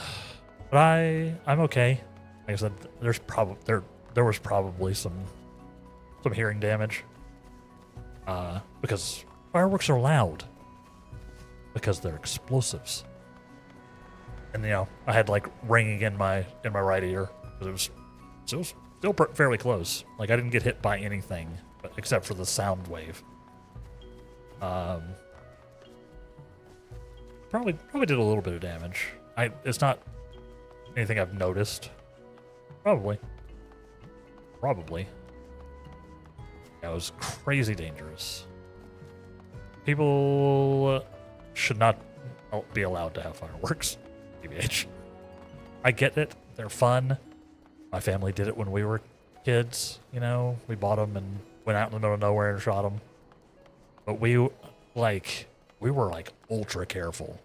I'm okay. Like I said, there was probably some hearing damage. Because fireworks are loud. Because they're explosives. And you know, I had like ringing in my right ear. It was still fairly close. Like I didn't get hit by anything, except for the sound wave. Probably did a little bit of damage. It's not anything I've noticed. Probably. Yeah, it was crazy dangerous. People should not be allowed to have fireworks. TBH. I get it. They're fun. My family did it when we were kids. You know, we bought them and went out in the middle of nowhere and shot them. But we were like ultra careful.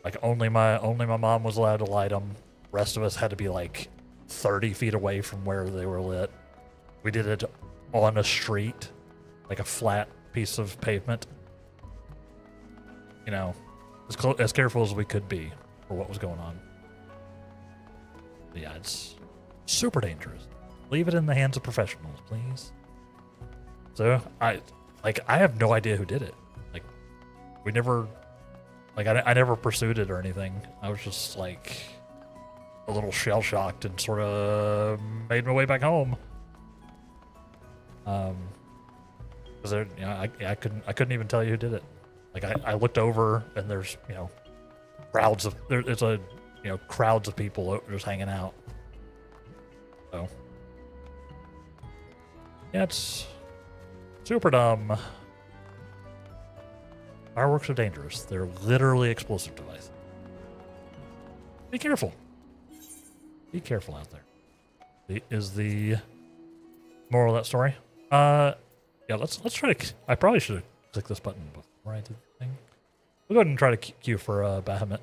Like only my mom was allowed to light them. The rest of us had to be like 30 feet away from where they were lit. We did it on a street, like a flat piece of pavement. You know, as careful as we could be for what was going on. But yeah, it's super dangerous. Leave it in the hands of professionals, please. So I have no idea who did it. Like we never, like I never pursued it or anything. I was just like a little shell shocked and sort of made my way back home. Cause there, you know, I couldn't even tell you who did it. Like I looked over and there's, you know, crowds of people just hanging out. So yeah, it's super dumb. Fireworks are dangerous. They're literally explosive devices. Be careful. Be careful out there. Is the moral of that story? Yeah, let's try to. I probably should have clicked this button before I did the thing. We'll go ahead and try to queue for Bahamut.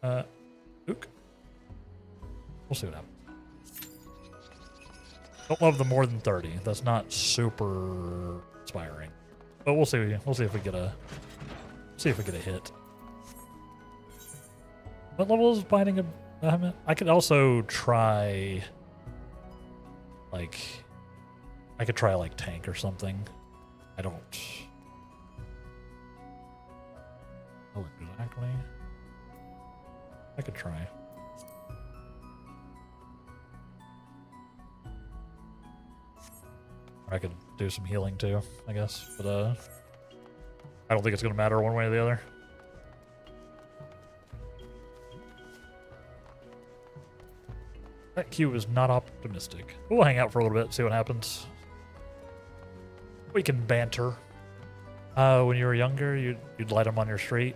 Ook. We'll see what happens. Don't love the more than 30. That's not super inspiring, but we'll see. We'll see if we get a hit. What level is biting a Bahamut? I could also try like tank or something. I don't know exactly. I could try. Or I could do some healing too, I guess. But I don't think it's gonna matter one way or the other. That queue is not optimistic. We'll hang out for a little bit, see what happens. We can banter. When you were younger, you'd light them on your street.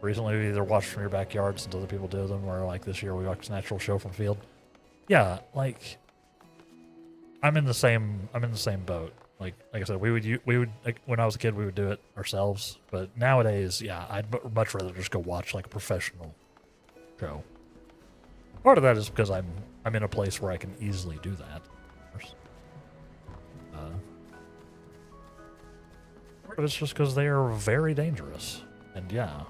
Recently, we either watched from your backyard since other people do them, or like this year, we watched Natural Show from Field. Yeah, like I'm in the same boat. Like I said, we would like, when I was a kid, we would do it ourselves. But nowadays, yeah, I'd much rather just go watch like a professional show. Part of that is because I'm in a place where I can easily do that. Part of it's just because they are very dangerous, and yeah,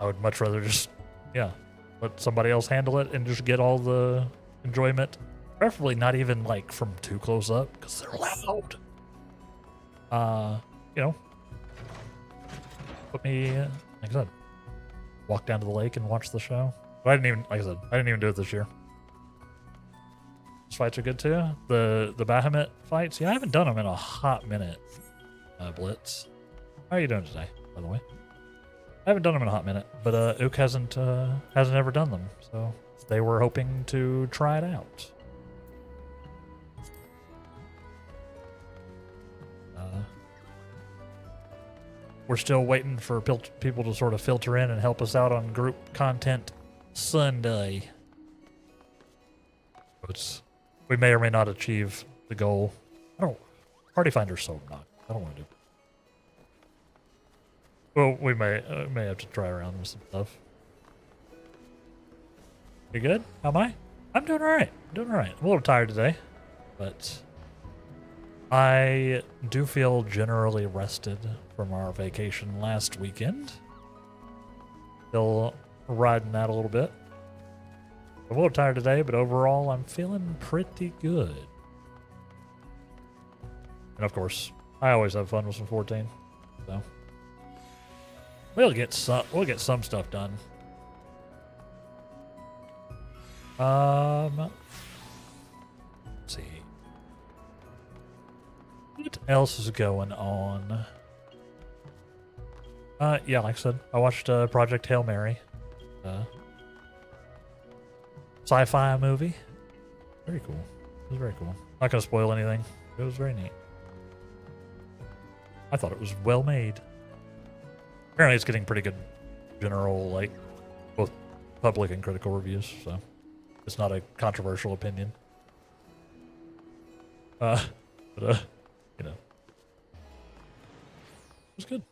I would much rather just let somebody else handle it and just get all the enjoyment. Preferably not even like from too close up because they're loud. You know, put me like I said, walk down to the lake and watch the show. But I didn't even do it this year. These fights are good too. The Bahamut fights, yeah, I haven't done them in a hot minute. Blitz. How are you doing today, by the way? I haven't done them in a hot minute, but Ook hasn't ever done them, so they were hoping to try it out. We're still waiting for people to sort of filter in and help us out on group content Sunday. We may or may not achieve the goal. Party Finder's so not. I don't want to do. Well, we may have to try around with some stuff. You good? How am I? I'm doing all right. I'm doing all right. I'm a little tired today, but I do feel generally rested from our vacation last weekend. Still riding that a little bit. I'm a little tired today, but overall I'm feeling pretty good. And of course, I always have fun with some 14, so we'll get some stuff done. Let's see. What else is going on? Yeah, like I said, I watched Project Hail Mary. Sci-fi movie. Very cool. It was very cool. Not gonna spoil anything. It was very neat. I thought it was well made. Apparently it's getting pretty good general, like, both public and critical reviews, so it's not a controversial opinion. But you know. It was good.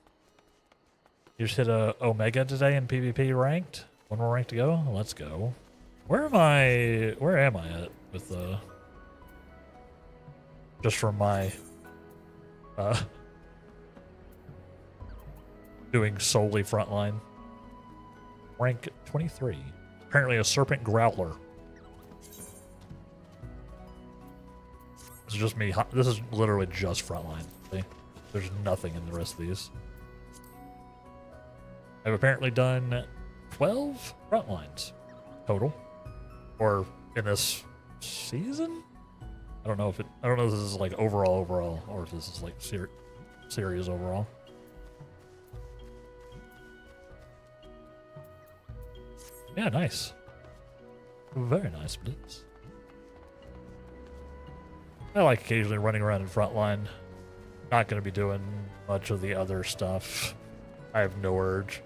You just hit a Omega today in PvP ranked. One more rank to go. Let's go. Where am I at with just from my doing solely frontline? Rank 23. Apparently a serpent growler. This is just me. This is literally just frontline. See? There's nothing in the rest of these. I've apparently done 12 frontlines total. Or in this season? I don't know if this is like overall, or if this is like series overall. Yeah, nice. Very nice, Blitz. I like occasionally running around in frontline. Not going to be doing much of the other stuff. I have no urge.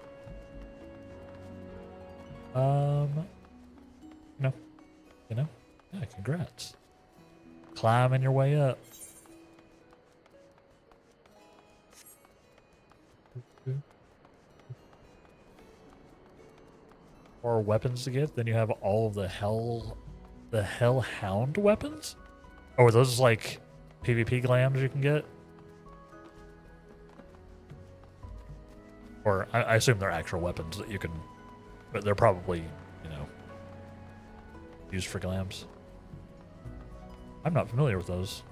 Yeah, congrats. Climbing your way up. More weapons to get, then you have all of the Hellhound weapons? Oh, are those like PvP glams you can get? Or I assume they're actual weapons that you can, but they're probably, you know, used for glams. I'm not familiar with those.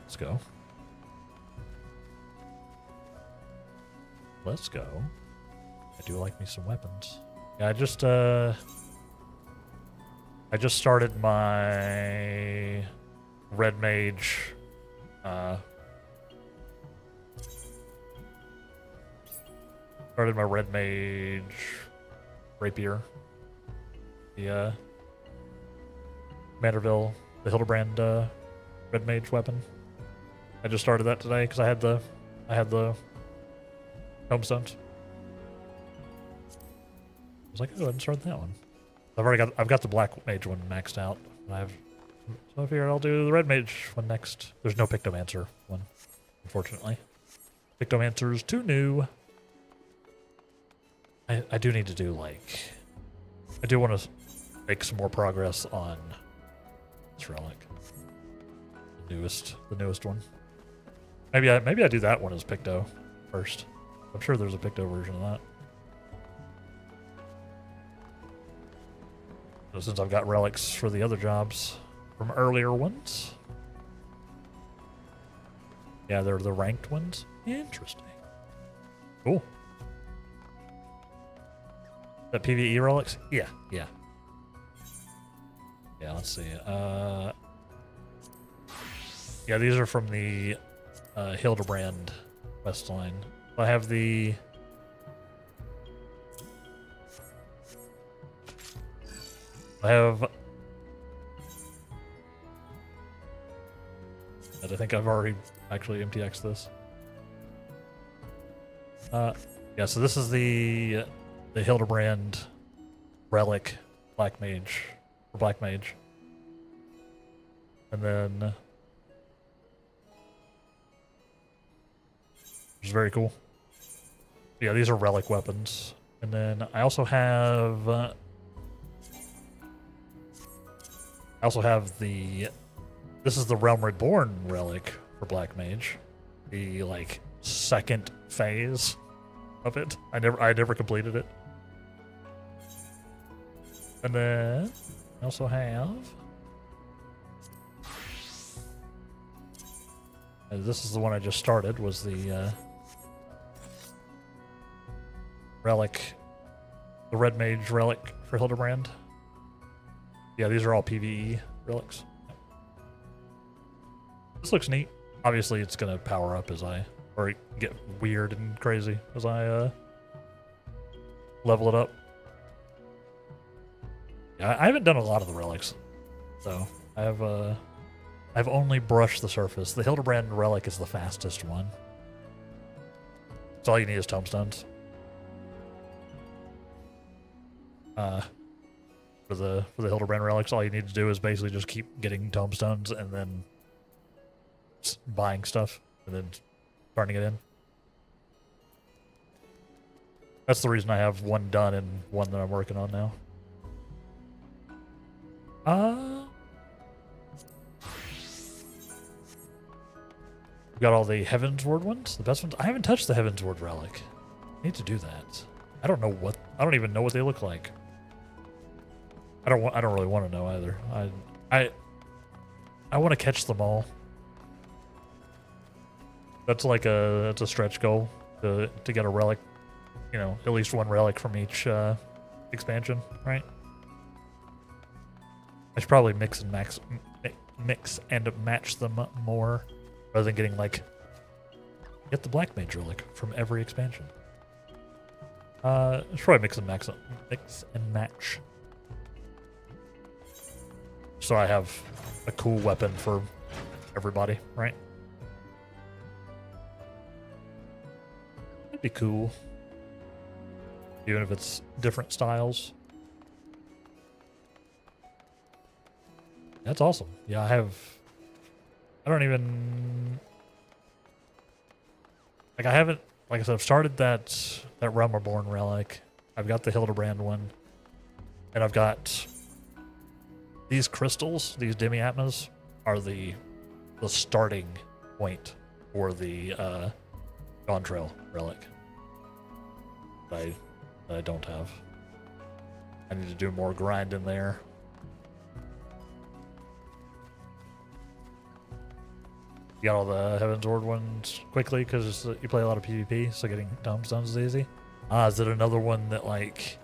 Let's go. Let's go. I do like me some weapons. Yeah, I just started my Red Mage rapier. The Manderville, the Hildebrand Red Mage weapon. I just started that today because I had the tomestones. I was like, oh, go ahead and start that one. I've got the Black Mage one maxed out. So I figured I'll do the Red Mage one next. There's no Pictomancer one, unfortunately. Pictomancer's too new. I do need to do I do want to make some more progress on this relic. The newest one. Maybe I do that one as Picto first. I'm sure there's a Picto version of that. So since I've got relics for the other jobs from earlier ones. Yeah, they're the ranked ones. Interesting. Cool. That PvE relics? Yeah. Yeah, let's see. Yeah, these are from the Hildebrand quest line. I have the... I think I've already actually MTX'd this. Yeah, so this is the Hildebrand relic Black Mage, or Black Mage. And then, which is very cool. Yeah, these are relic weapons. And then I also have the, this is the Realm Reborn relic for Black Mage, the like second phase of it. I never completed it. And then I also have, and this is the one I just started, was the relic, the Red Mage relic for Hildebrand. Yeah, these are all PvE relics. This looks neat. Obviously, it's gonna power up as I, or get weird and crazy as I level it up. Yeah, I haven't done a lot of the relics, so I've only brushed the surface. The Hildebrand relic is the fastest one. So all you need is tombstones. For the Hildebrand relics, all you need to do is basically just keep getting tombstones and then buying stuff and then turning it in. That's the reason I have one done and one that I'm working on now. We got all the Heavensward ones, the best ones. I haven't touched the Heavensward relic. I need to do that. I don't even know what they look like. I don't really want to know either. I want to catch them all. That's a stretch goal to get a relic, you know, at least one relic from each expansion, right? I should probably mix and match them more rather than getting like get the Black Mage relic from every expansion. I should probably mix and match. So I have a cool weapon for everybody, right? That'd be cool. Even if it's different styles. That's awesome. Yeah, I don't even... Like, I haven't... Like I said, I've started that Realm Reborn relic. I've got the Hildebrand one. And I've got... These crystals, these demi-atmas, are the starting point for the Dawn Trail relic. That I don't have. I need to do more grind in there. You got all the Heavensward ones quickly because you play a lot of PvP, so getting tombstones is easy. Is it another one that like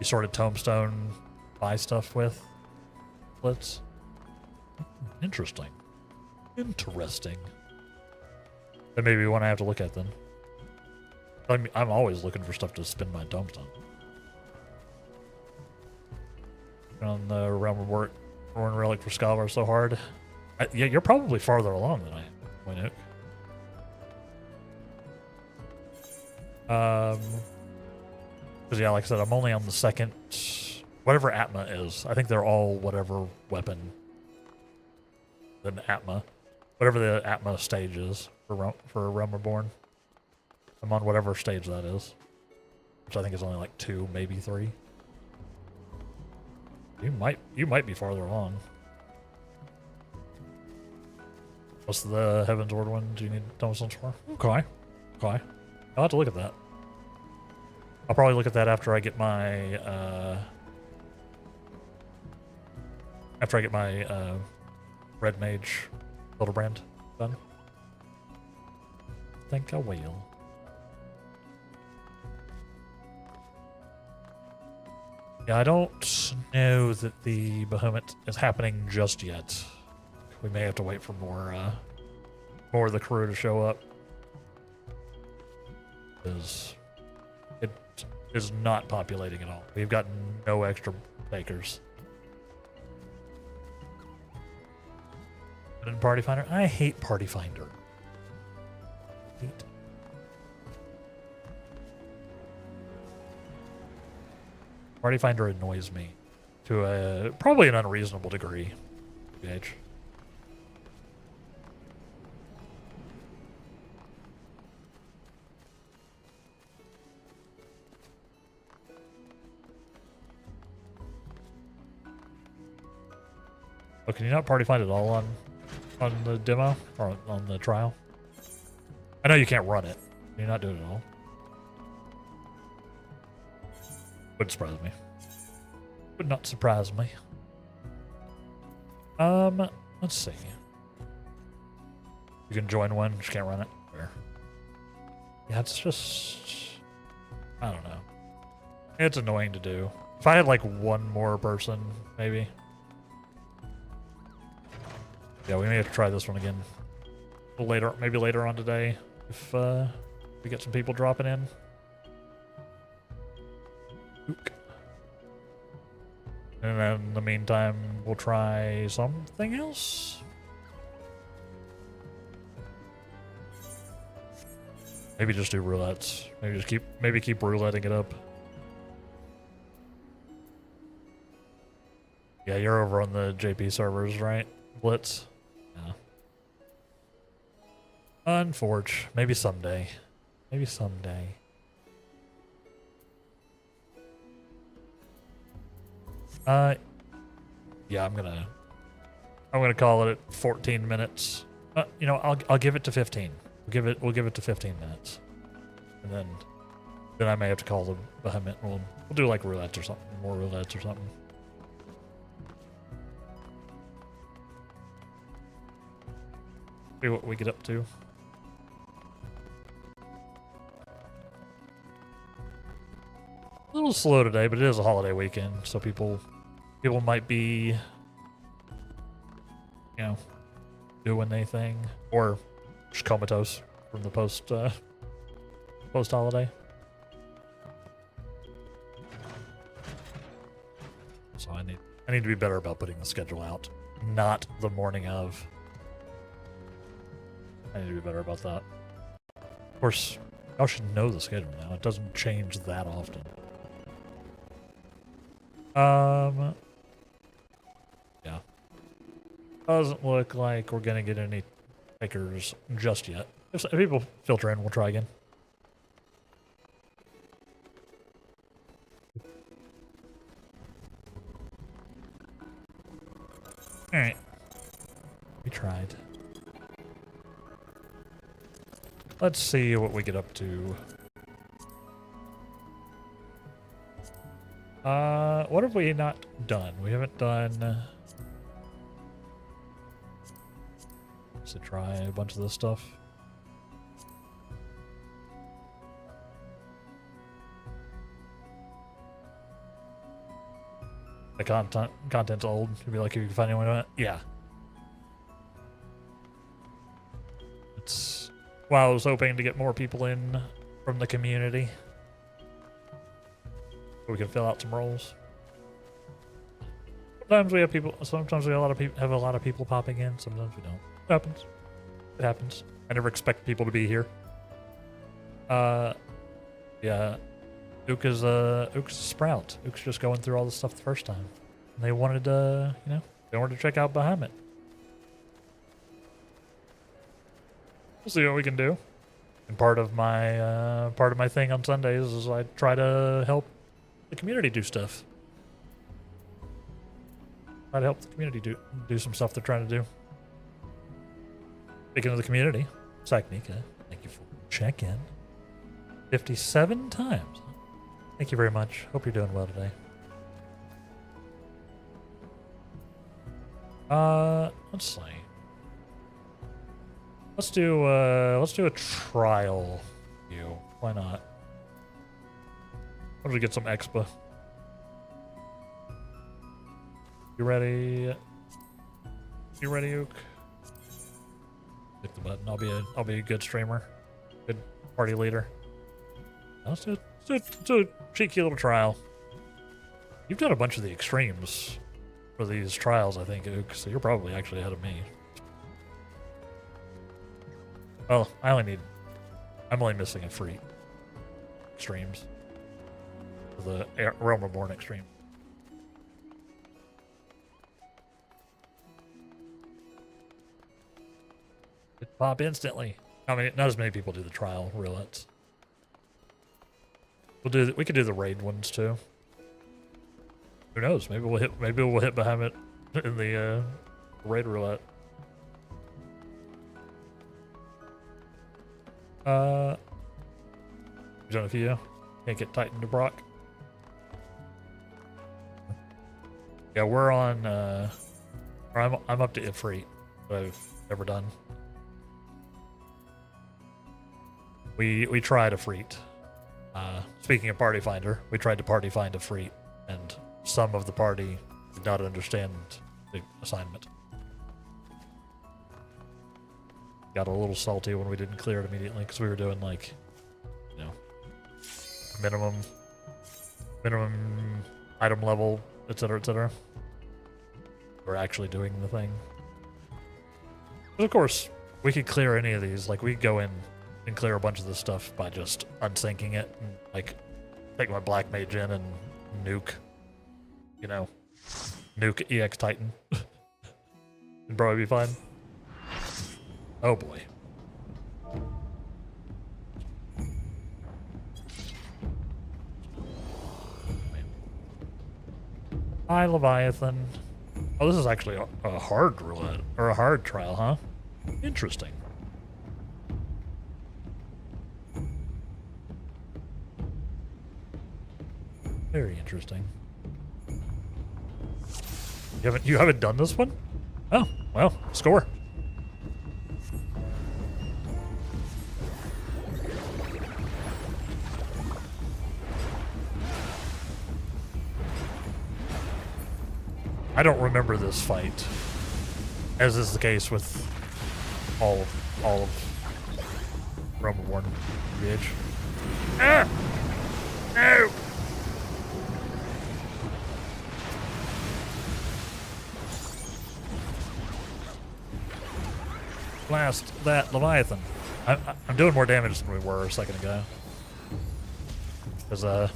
you sort of tombstone buy stuff with? Let's. Interesting. That may be one I have to look at then. I'm always looking for stuff to spin my tombstone. On the Realm Reborn relic for Scholar so hard. Yeah, you're probably farther along than I am, Nuke. Because yeah, like I said, I'm only on the second, whatever Atma is. I think they're all whatever weapon than Atma, whatever the Atma stage is for Realm Reborn. I'm on whatever stage that is, which I think is only like 2, maybe 3. You might be farther along. What's the Heavensward one? Do you need tombstones for? Okay. I'll have to look at that. I'll probably look at that after I get my Red Mage Hildebrand done. I think I will. Yeah, I don't know that the Behemoth is happening just yet. We may have to wait for more of the crew to show up. Because it is not populating at all. We've got no extra bakers. And Party Finder? I hate Party Finder. Hate. Party Finder annoys me to probably an unreasonable degree. BH. Oh, can you not party find it all on the demo or on the trial? I know you can't run it. You're not doing it all. Wouldn't surprise me. Would not surprise me. Let's see. You can join one, just can't run it. Fair. Yeah, it's just, I don't know. It's annoying to do. If I had like one more person, maybe. Yeah, we may have to try this one again later, maybe later on today, if we get some people dropping in. Ook. And then in the meantime, we'll try something else. Maybe just do roulettes. Maybe just keep rouletting it up. Yeah, you're over on the JP servers, right? Blitz. Yeah. Unfortunate. Maybe someday. Maybe someday. Yeah, I'm gonna call it at 14 minutes. You know, I'll give it to 15. We'll give it to 15 minutes, and then I may have to call the behemoth. We'll do like roulettes or something, more roulettes or something. See what we get up to. A little slow today, but it is a holiday weekend, so people might be, you know, doing anything or just comatose from the post holiday. So I need to be better about putting the schedule out, not the morning of. I need to be better about that. Of course, y'all should know the schedule now. It doesn't change that often. Yeah. Doesn't look like we're gonna get any takers just yet. If people filter in, we'll try again. Alright. We tried. Let's see what we get up to. What have we not done? We haven't done... Let's try a bunch of this stuff. The content's old. You'd be like, if you can find anyone, yeah. It's... Well, I was hoping to get more people in from the community. So we can fill out some roles. Sometimes we have people. Sometimes we have a lot of people popping in. Sometimes we don't. It happens. It happens. I never expect people to be here. Yeah. Ook is a sprout. Ook's just going through all this stuff the first time. And they wanted to, you know, they wanted to check out behind it. We'll see what we can do. And part of my thing on Sundays is I try to help the community do stuff. Try to help the community do some stuff they're trying to do. Speaking of the community, Psychnika, thank you for check-in. 57 times. Thank you very much. Hope you're doing well today. Let's see. Let's do a trial view. Why not? Why don't we get some expa? You ready? You ready, Ook? Click the button. I'll be a good streamer, good party leader. It's a cheeky little trial. You've done a bunch of the extremes for these trials, I think, Ook, so you're probably actually ahead of me. Well, I'm only missing a free extremes. The Realm Reborn extreme. It pop instantly. I mean, not as many people do the trial roulettes. We could do the raid ones too. Who knows? Maybe we'll hit behind it in the raid roulette. You've done a few. Can't get Titan to Brock. Yeah, we're on. Or I'm up to Ifrit. That I've ever done. We tried a Ifrit. Speaking of Party Finder, we tried to party find a Ifrit, and some of the party did not understand the assignment. Got a little salty when we didn't clear it immediately because we were doing like, you know, minimum item level, etc., etc. We're actually doing the thing. But of course, we could clear any of these. Like, we could go in and clear a bunch of this stuff by just unsyncing it and, like, take my Black Mage in and nuke, you know, nuke EX Titan. And probably be fine. Oh boy. Hi, Leviathan. Oh, this is actually a hard roulette, or a hard trial, huh? Interesting. Very interesting. You haven't done this one? Oh, well, score. I don't remember this fight, as is the case with all of Realm Reborn, bitch. Ah! No! Blast that Leviathan. I'm doing more damage than we were a second ago. Because,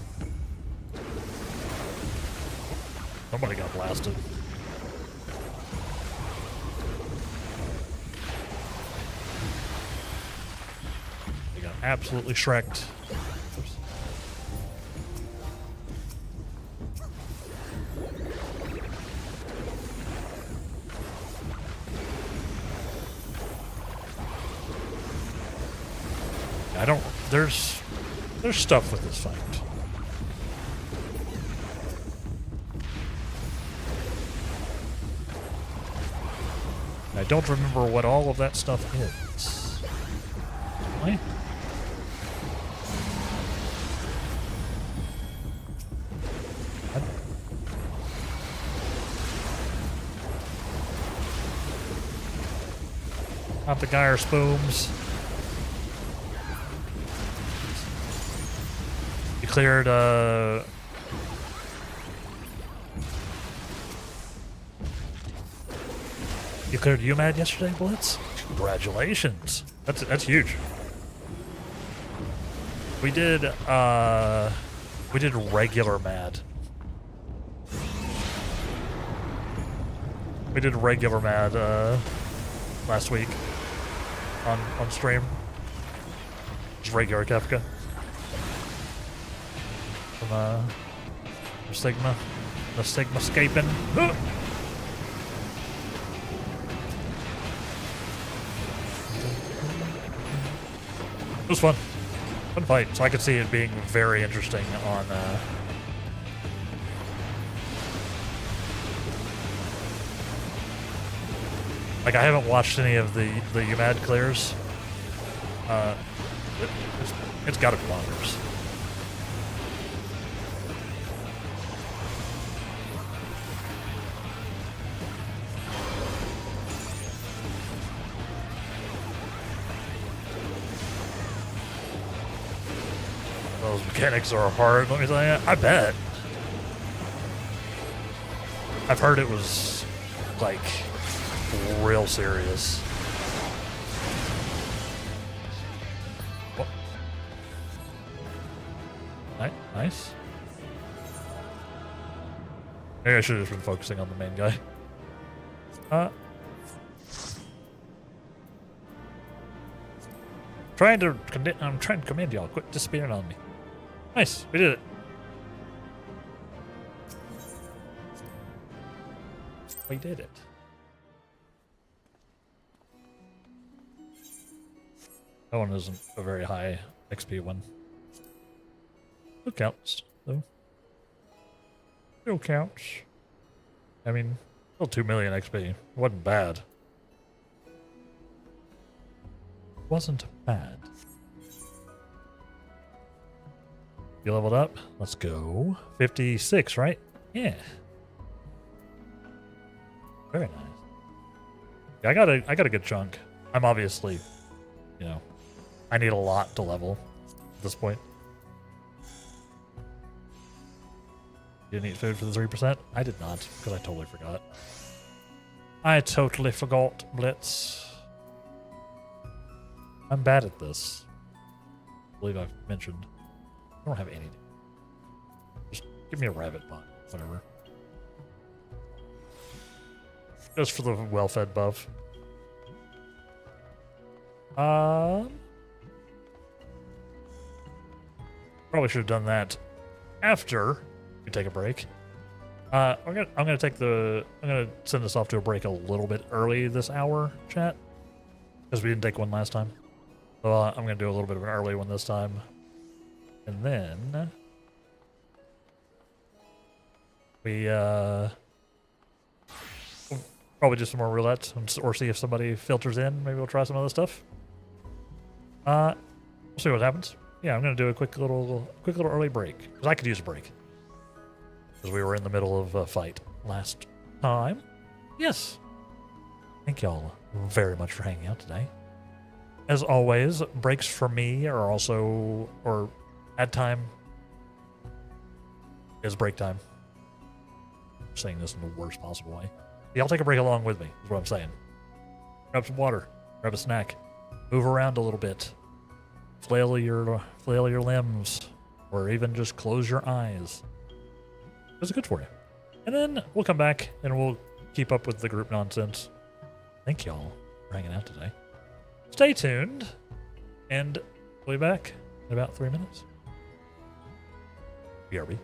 somebody got blasted. They got absolutely shreked. Oops. There's stuff with this fight. I don't remember what all of that stuff is. Really? Not the Geyer Spooms. You cleared, You cleared UMAD yesterday, Blitz? Congratulations. That's huge. We did regular MAD. We did regular MAD last week on stream. Just regular Kefka. From Sigma. The Sigma scaping. It was fun. Fun fight. So I could see it being very interesting on like, I haven't watched any of the UMAD clears. It's gotta be bonkers. those mechanics are hard, let me tell you. I bet. I've heard it was, like, real serious. What? Nice. Maybe I should have just been focusing on the main guy. I'm trying to command y'all. Quit disappearing on me. Nice, we did it. We did it. That one isn't a very high XP one. Still counts, though. Still counts. I mean, still 2 million XP. It wasn't bad. Wasn't bad. You leveled up? Let's go. 56, right? Yeah. Very nice. Yeah, I got a good chunk. I'm obviously, you know, I need a lot to level at this point. You didn't eat food for the 3%? I did not, because I totally forgot. I totally forgot, Blitz. I'm bad at this. I believe I've mentioned. I don't have any. Just give me a rabbit pot, whatever. Just for the well-fed buff. Probably should have done that after we take a break. I'm gonna send us off to a break a little bit early this hour, chat, because we didn't take one last time. So I'm gonna do a little bit of an early one this time, and then we we'll probably do some more roulette or see if somebody filters in. Maybe we'll try some other stuff. We'll see what happens. Yeah, I'm gonna do a quick little early break because I could use a break because we were in the middle of a fight last time. Yes. Thank y'all very much for hanging out today. As always, breaks for me are also, or ad time is break time. I'm saying this in the worst possible way. Y'all take a break along with me, is what I'm saying. Grab some water, grab a snack, move around a little bit, flail your limbs, or even just close your eyes. It's good for you. And then we'll come back and we'll keep up with the group nonsense. Thank y'all for hanging out today. Stay tuned, and we'll be back in about 3 minutes. BRB.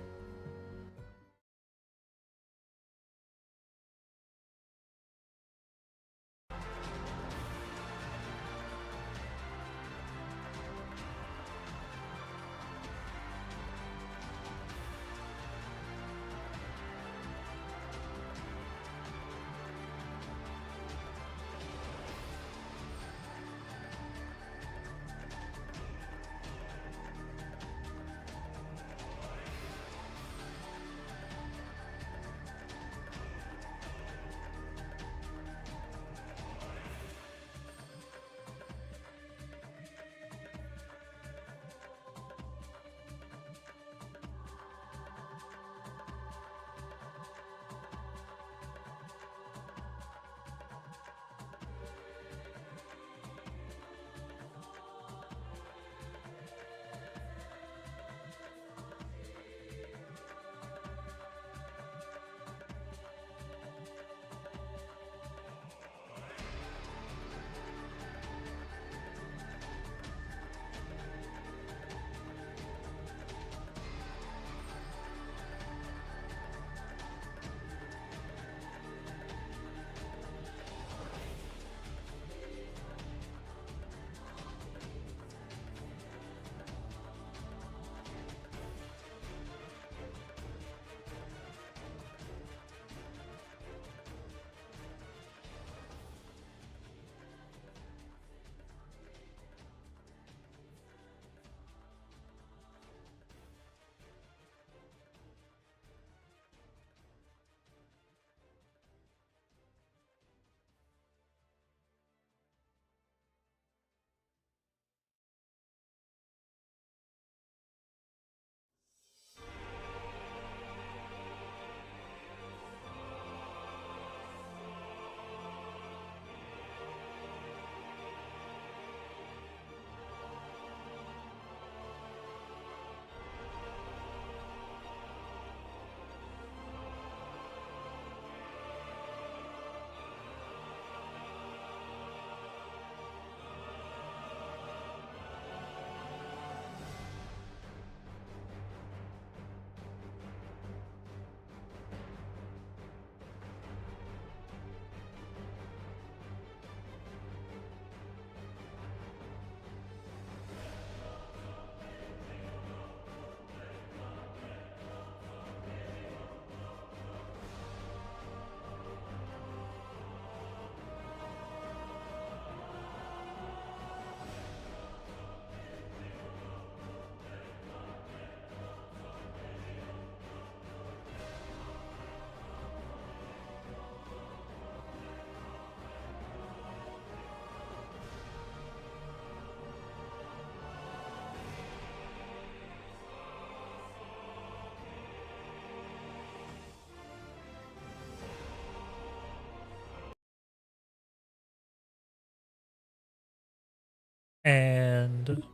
And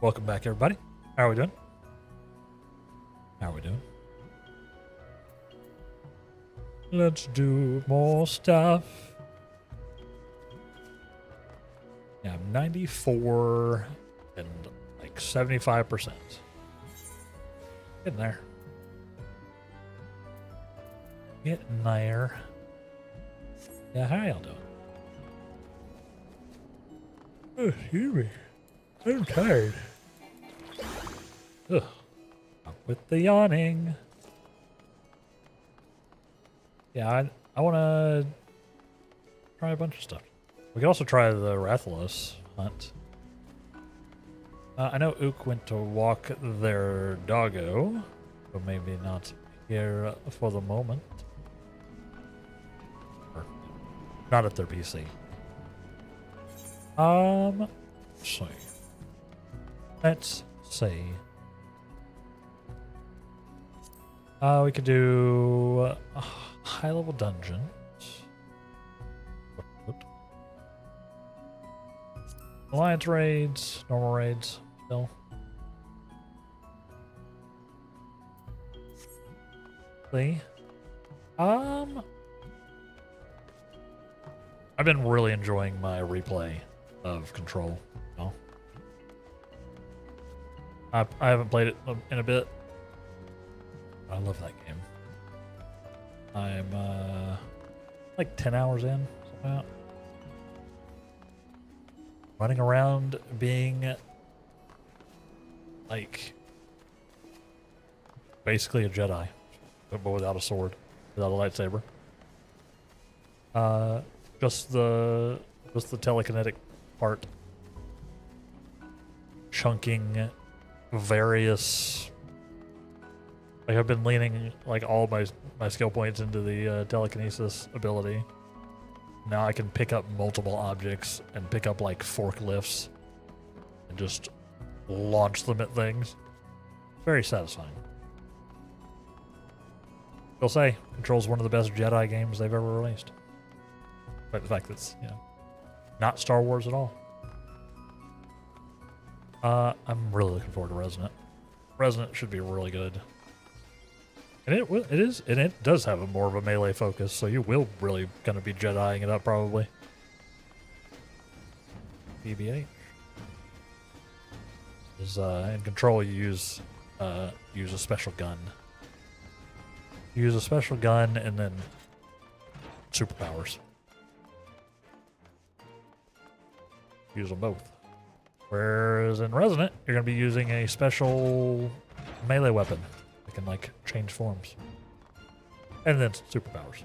welcome back, everybody. How are we doing? How are we doing? Let's do more stuff. Yeah, I'm 94 and like 75%. Getting there. Getting there. Yeah, how y'all doing? Oh, excuse me. I'm tired. Ugh. Up with the yawning. Yeah, I want to try a bunch of stuff. We could also try the Rathalos hunt. I know Ook went to walk their doggo, but maybe not here for the moment. Or not at their PC. See. Let's see. We could do high-level dungeons. Alliance raids, normal raids, still. See. I've been really enjoying my replay of Control. No. I haven't played it in a bit. I love that game. I'm like 10 hours in, something like that. Running around being like basically a Jedi, but without a sword, without a lightsaber. Just the telekinetic part. Chunking various. Like I've been leaning like all my skill points into the telekinesis ability. Now I can pick up multiple objects and pick up like forklifts and just launch them at things. Very satisfying. I'll say, Control's one of the best Jedi games they've ever released. But the fact that it's, not Star Wars at all. I'm really looking forward to Resonant. Resonant should be really good. And it does have more of a melee focus, so you will really gonna be Jediing it up probably. BB-8 is in Control. You use a special gun. You use a special gun and then superpowers. Use them both. Whereas in Resonant, you're gonna be using a special melee weapon. It can like change forms. And then superpowers.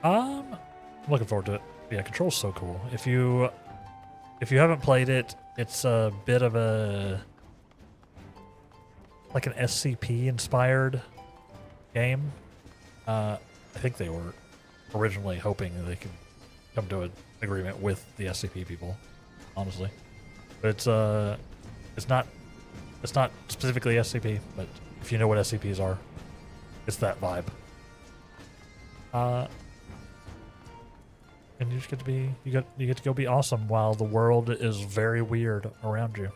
I'm looking forward to it. Yeah, Control's so cool. If you haven't played it, it's a bit of like an SCP inspired game. I think they were originally hoping that they could come to an agreement with the SCP people, honestly. But it's not specifically SCP, but if you know what SCPs are, it's that vibe. And you just get to be you get to go be awesome while the world is very weird around you.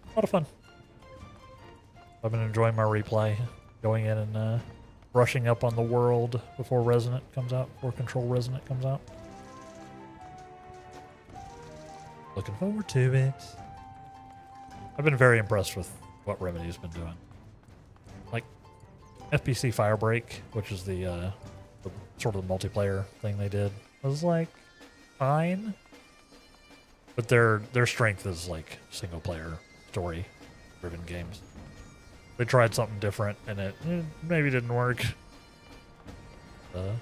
A lot of fun. I've been enjoying my replay, going in and brushing up on the world before Resonant comes out, before Control Resonant comes out. Looking forward to it. I've been very impressed with what Remedy's been doing. Like FPC Firebreak, which is the sort of the multiplayer thing they did, was like fine, but their strength is like single player story driven games. They tried something different and it maybe didn't work. I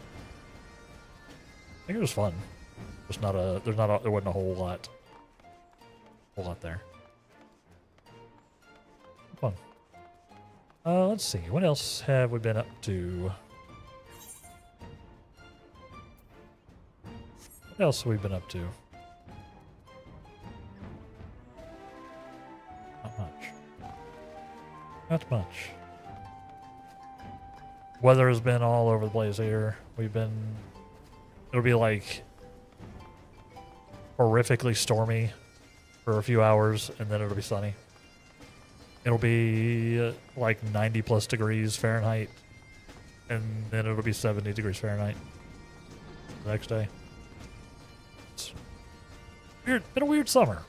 think it was fun. There wasn't a whole lot there. Fun. Let's see. What else have we been up to? What else have we been up to? Not much. Not much. Weather has been all over the place here. We've been It'll be like horrifically stormy for a few hours, and then it'll be sunny. It'll be like 90 plus degrees Fahrenheit, and then it'll be 70 degrees Fahrenheit the next day. It's weird. Been a weird summer.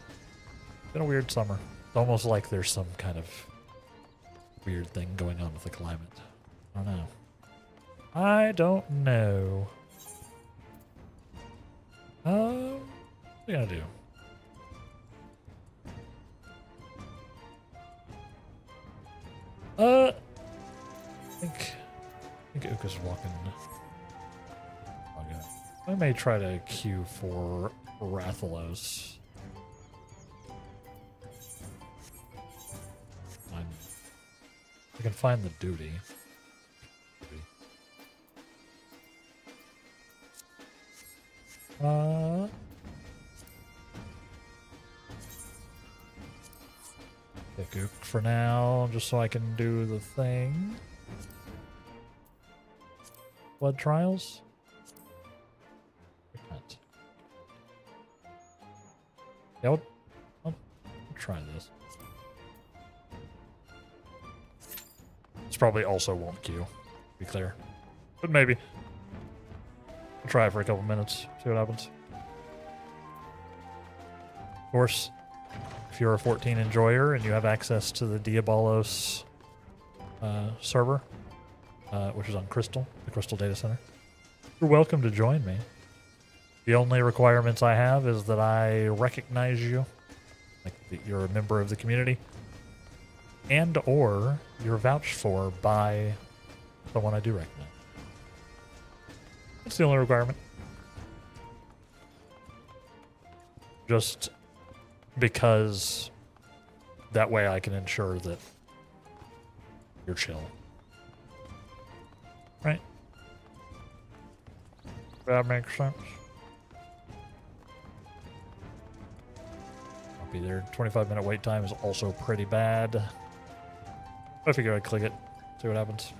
Been a weird summer. It's almost like there's some kind of weird thing going on with the climate. I don't know. I don't know. What are we gonna do? I think Uka's walking. Okay. I may try to queue for Rathalos. I can find the duty. Pick Ook for now, just so I can do the thing. Blood trials? Yeah, I'll try this. This probably also won't queue, to be clear. But maybe. I'll try it for a couple minutes, see what happens. Of course, if you're a 14 enjoyer and you have access to the Diabolos server, which is on Crystal, the Crystal Data Center, you're welcome to join me. The only requirements I have is that I recognize you, like that you're a member of the community, and or you're vouched for by someone I do recognize. That's the only requirement. Just because that way I can ensure that you're chill. Right? That makes sense. I'll be there. 25-minute wait time is also pretty bad. I figure I'd click it, see what happens.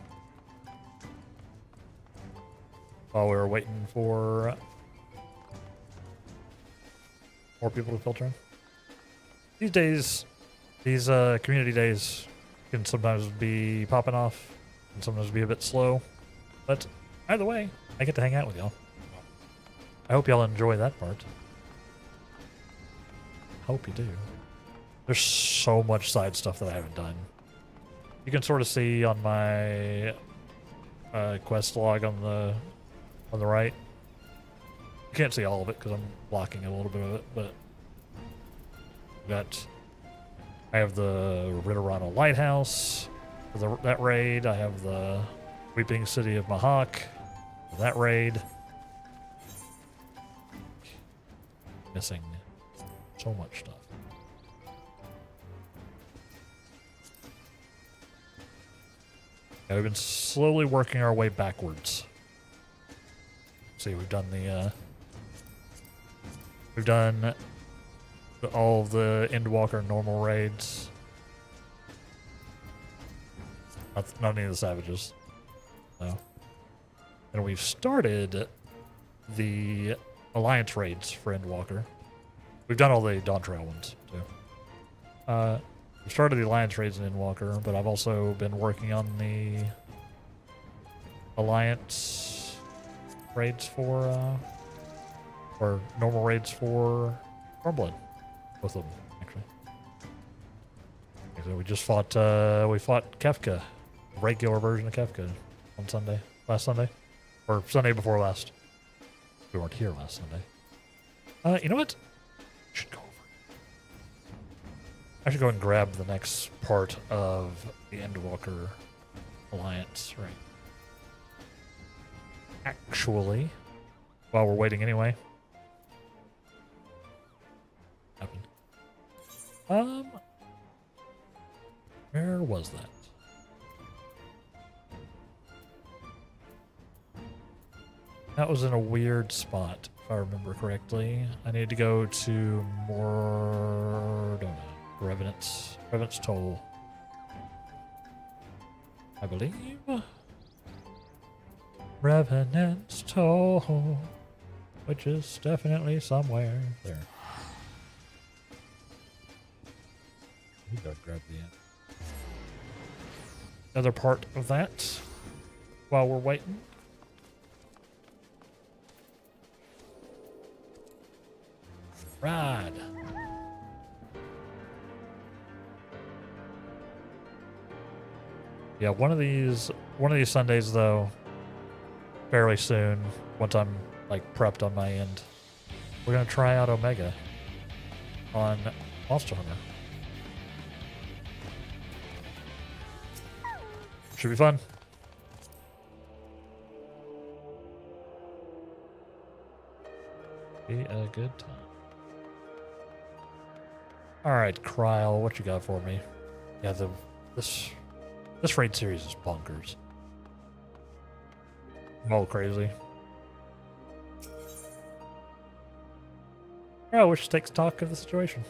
While we were waiting for more people to filter in. These days, these community days can sometimes be popping off and sometimes be a bit slow. But either way, I get to hang out with y'all. I hope y'all enjoy that part. Hope you do. There's so much side stuff that I haven't done. You can sort of see on my quest log on the right. You can't see all of it because I'm blocking a little bit of it, but I have the Ritterano Lighthouse for that raid. I have the Weeping City of Mahawk for that raid. Missing so much stuff. Yeah, we've been slowly working our way backwards. See, we've done all of the Endwalker normal raids. Not any of the savages. No. And we've started the Alliance raids for Endwalker. We've done all the Dawn Trail ones, too. We've started the Alliance raids in Endwalker, but I've also been working on the Alliance raids for, or normal raids for Stormblood. Both of them, actually. So we just fought Kefka, regular version of Kefka on last Sunday, or Sunday before last. We weren't here last Sunday. You know what? I should go over. I should go and grab the next part of the Endwalker Alliance, right? Actually, while we're waiting anyway. Where was that? That was in a weird spot, if I remember correctly. I need to go to Revenant's Toll, I believe. Revenant's Toll. which is definitely somewhere there. We gotta grab the other part of that while we're waiting. Ride. Yeah, one of these Sundays though, fairly soon, once I'm like prepped on my end, we're gonna try out Omega on Monster Hunter. Should be fun. Be a good time. All right, Kryl, what you got for me? Yeah, this raid series is bonkers. I'm all crazy. Oh, which takes stock of the situation.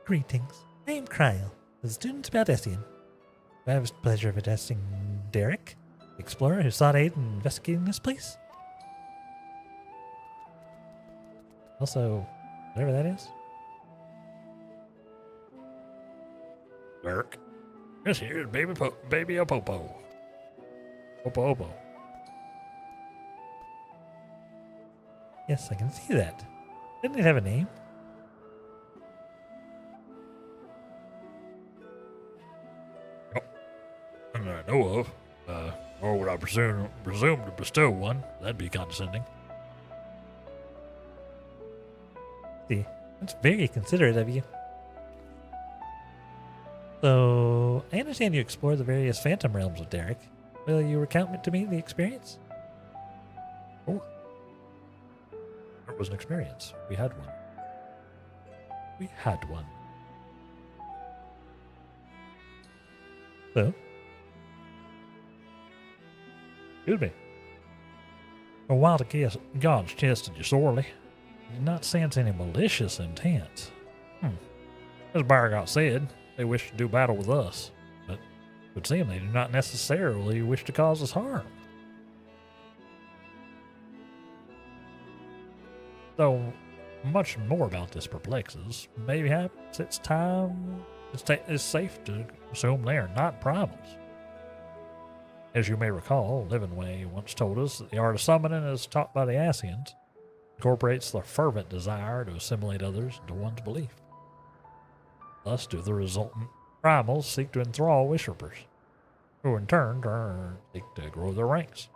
Greetings. I am Kryl, the student of Baldesion. I have the pleasure of addressing Derek, the explorer who sought aid in investigating this place. Also, whatever that is. Dirk. This here is baby Opopo. Opo. Yes, I can see that. Didn't it have a name? None that I know of. Or would I presume to bestow one? That'd be condescending. See, that's very considerate of you. So, I understand you explored the various phantom realms with Derek. Will you recount to me the experience? Oh. It was an experience. We had one. So? Excuse me. For a while the gods tested you sorely. I did not sense any malicious intent. As Bargot said, they wish to do battle with us, but it would seem they do not necessarily wish to cause us harm. Though much more about this perplexes, maybe it's time it's safe to assume they are not primals. As you may recall, Livingway once told us that the art of summoning as taught by the Ascians incorporates the fervent desire to assimilate others into one's belief. Thus do the resultant primals seek to enthrall wishers, who in turn seek to grow their ranks.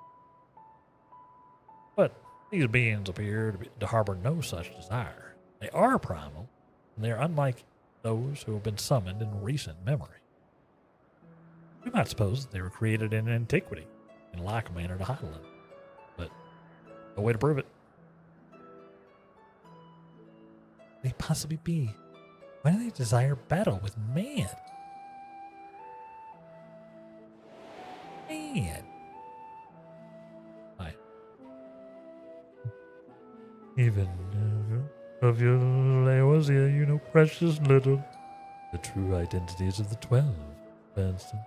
But these beings appear to harbor no such desire. They are primal, and they are unlike those who have been summoned in recent memory. We might suppose that they were created in antiquity, in like manner to Highland, but no way to prove it. They possibly be. Why do they desire battle with man? Man. Aye. Even of your was here, you know precious little. The true identities of the 12, for instance.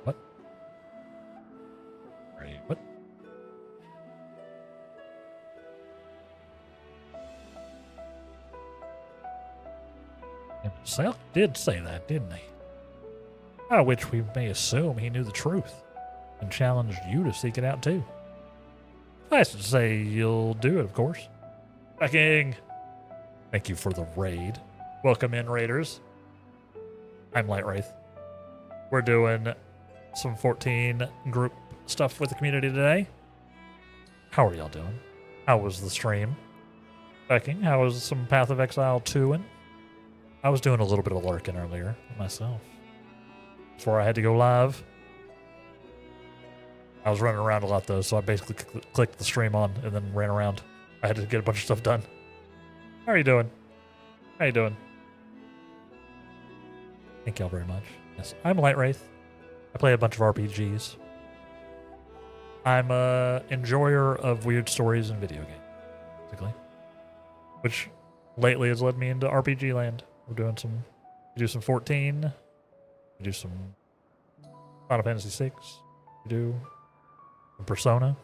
What? Right, what? Himself did say that, didn't he? By which we may assume he knew the truth and challenged you to seek it out too. Suffice it to say, you'll do it, of course. Backing! Thank you for the raid. Welcome in, raiders. I'm Light Wraith. We're doing some 14 group stuff with the community today. How are y'all doing? How was the stream? Backing, how was some Path of Exile 2-ing? I was doing a little bit of lurking earlier myself. Before I had to go live. I was running around a lot though, so I basically clicked the stream on and then ran around. I had to get a bunch of stuff done. How are you doing? How you doing? Thank y'all very much. Yes, I'm Light Wraith. I play a bunch of RPGs. I'm a enjoyer of weird stories in video games, basically. Which lately has led me into RPG land. We're doing some We do some 14. We do some Final Fantasy VI. We do some Persona.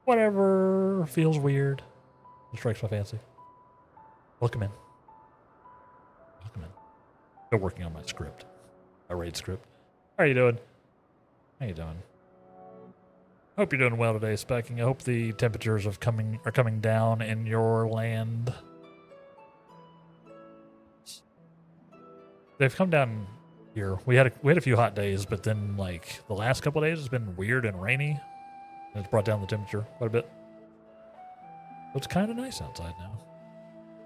Whatever feels weird. Strikes my fancy. Welcome in. Welcome in. Still working on my script. My raid script. How are you doing? How you doing? Hope you're doing well today, Specking. I hope the temperatures are coming down in your land. They've come down here. We had a few hot days, but then like the last couple of days has been weird and rainy. And it's brought down the temperature quite a bit. So it's kind of nice outside now.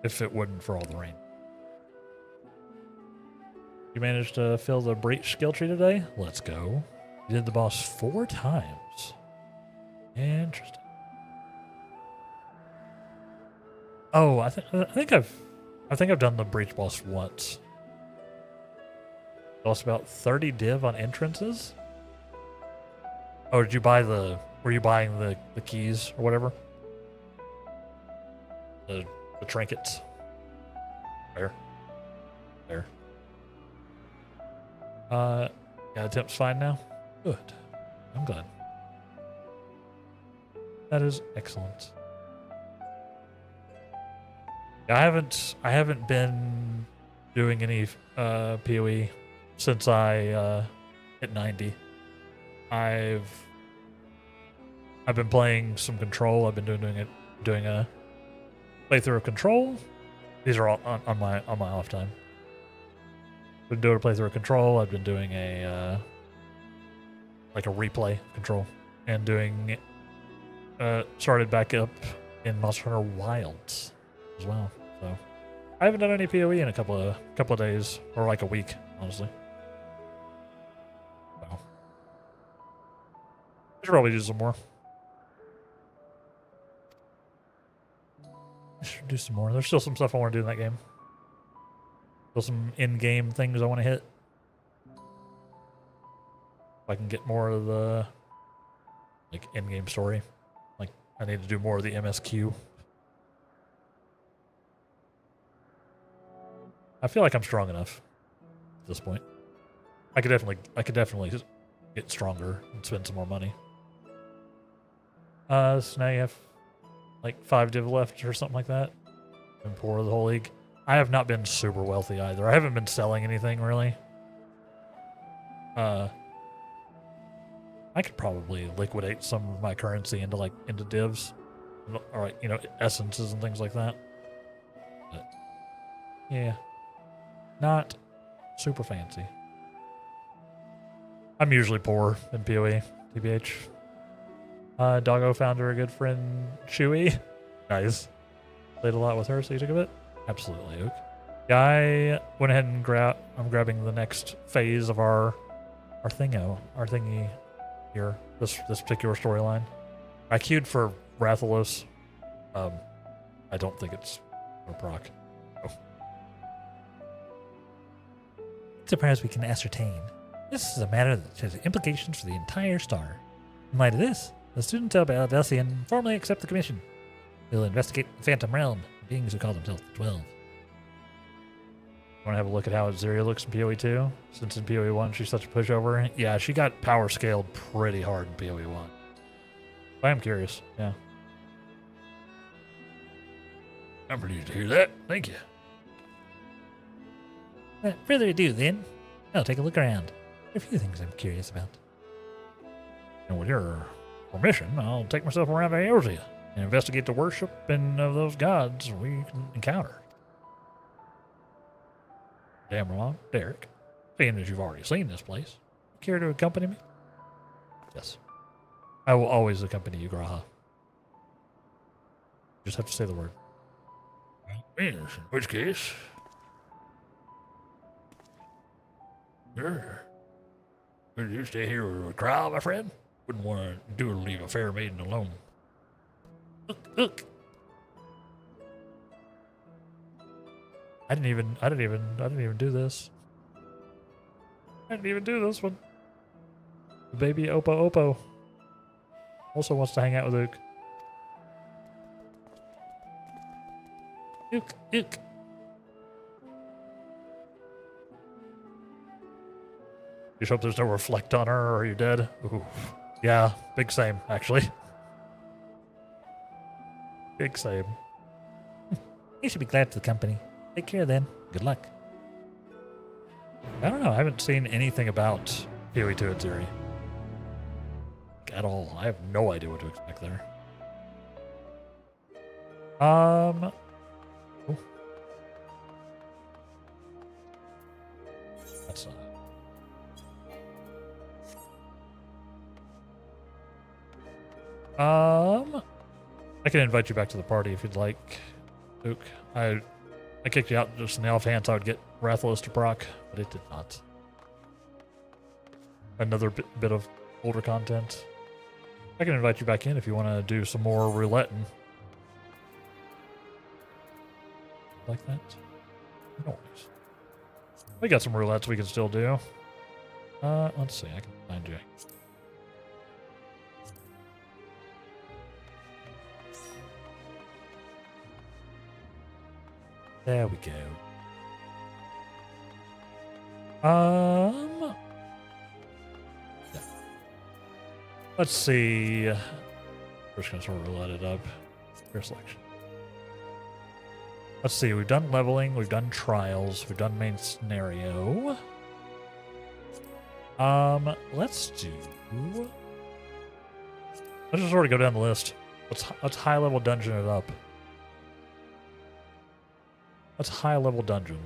If it wasn't for all the rain. You managed to fill the breach skill tree today? Let's go. You did the boss 4 times. Interesting. Oh, I think I've done the breach boss once. Lost about 30 div on entrances. Oh, did you buy were you buying the keys or whatever? The trinkets. There. Yeah, attempt's fine now. Good. I'm glad. That is excellent. Yeah, I haven't been doing any PoE since I hit 90. I've been playing some Control. I've been doing a playthrough of Control. These are all on my off time. Been doing a playthrough of Control. I've been doing a like a replay of Control, and doing started back up in Monster Hunter Wilds as well. So I haven't done any PoE in a couple of days, or like a week, honestly. So I should probably do some more. I should do some more. There's still some stuff I want to do in that game. Still some in-game things I want to hit. If I can get more of the like in-game story. Like I need to do more of the MSQ. I feel like I'm strong enough at this point. I could definitely get stronger and spend some more money. So now you have like 5 div left or something like that. Been poor the whole league. I have not been super wealthy either. I haven't been selling anything really. I could probably liquidate some of my currency into divs, or like, you know, essences and things like that. But yeah, not super fancy. I'm usually poor in PoE, TBH. Doggo found her a good friend, Chewy. Nice. Played a lot with her, so you took a bit? Absolutely, Oak. Yeah, I went ahead and I'm grabbing the next phase of our thingy here, this particular storyline. I queued for Rathalos. I don't think it's gonna proc. Oh. Surprised we can ascertain. This is a matter that has implications for the entire star. In light of this, the students of Aldelsian formally accept the commission. We'll investigate the Phantom Realm, beings who call themselves the 12. Want to have a look at how Azuria looks in PoE 2? Since in PoE 1 she's such a pushover. Yeah, she got power scaled pretty hard in PoE 1. I am curious, yeah. I'm pleased to hear that. Thank you. Without further ado, then, I'll take a look around. There are a few things I'm curious about. And with your permission, I'll take myself around to Eorzea and investigate the worship of those gods we encounter. Damrelon, Derek, seeing as you've already seen this place, care to accompany me? Yes. I will always accompany you, Graha. Just have to say the word. Yes, in which case... Sure. Will you stay here with Kral, my friend? Wouldn't want to do or leave a fair maiden alone. Look. I didn't even do this. I didn't even do this one. The baby Oppo also wants to hang out with Ook. Look. You hope there's no reflect on her or you're dead. Ooh. Yeah, big same, actually. Big same. You should be glad for the company. Take care then. Good luck. I don't know. I haven't seen anything about PoE2 at Zeri. At all. I have no idea what to expect there. Oh. That's I can invite you back to the party if you'd like, Luke. I kicked you out just in the offhand so I would get Rathalos to proc, but it did not. Another bit of older content. I can invite you back in if you want to do some more rouletting. Like that? No worries. We got some roulettes we can still do. Let's see. I can find you. There we go. Yeah. Let's see. We're just gonna sort of roulette it up. Your selection. Let's see. We've done leveling. We've done trials. We've done main scenario. Let's do. Let's just sort of go down the list. Let's high level dungeon it up. Let's high level dungeon.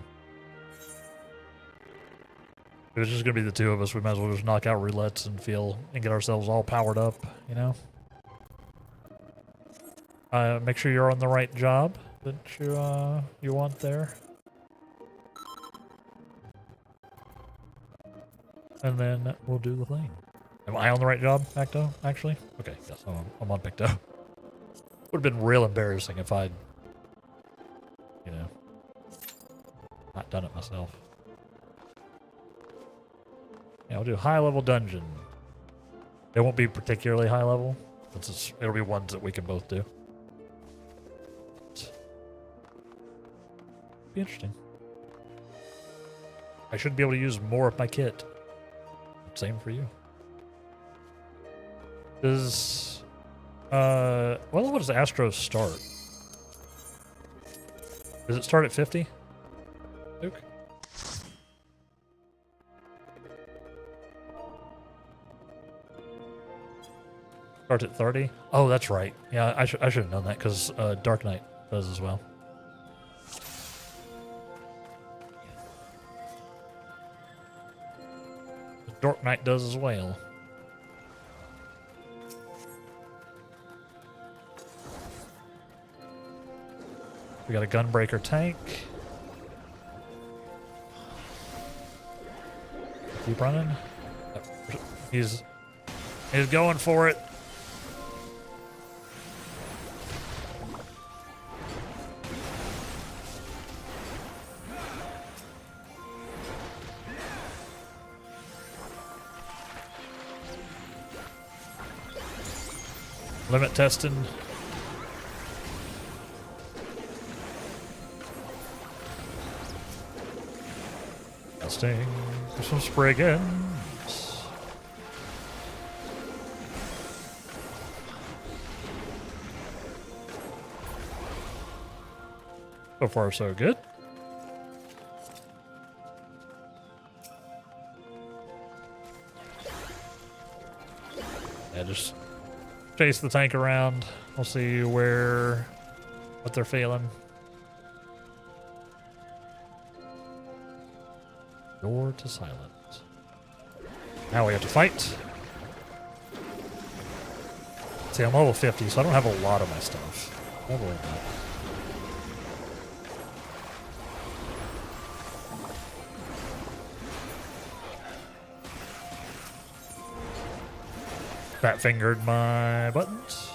If it's just gonna be the two of us, we might as well just knock out roulettes and get ourselves all powered up, you know? Make sure you're on the right job that you want there. And then we'll do the thing. Am I on the right job, Pacto, actually? Okay, yes, I'm on Pacto. Would have been real embarrassing if I'd, you know, not done it myself. Yeah, we'll do high level dungeon. It won't be particularly high level, since it'll be ones that we can both do. Be interesting. I should be able to use more of my kit. Same for you. Does what does Astro start? Does it start at 50? Luke? Starts at 30? Oh, that's right. Yeah, I should have known that because Dark Knight does as well. Dark Knight does as well. We got a Gunbreaker tank. Keep running. He's going for it. Limit testing. Testing for some Spriggans. So far, so good. Yeah, just chase the tank around. We'll see what they're feeling. Door to silence. Now we have to fight. See, I'm level 50, so I don't have a lot of my stuff. Don't worry about it. Fat fingered my buttons.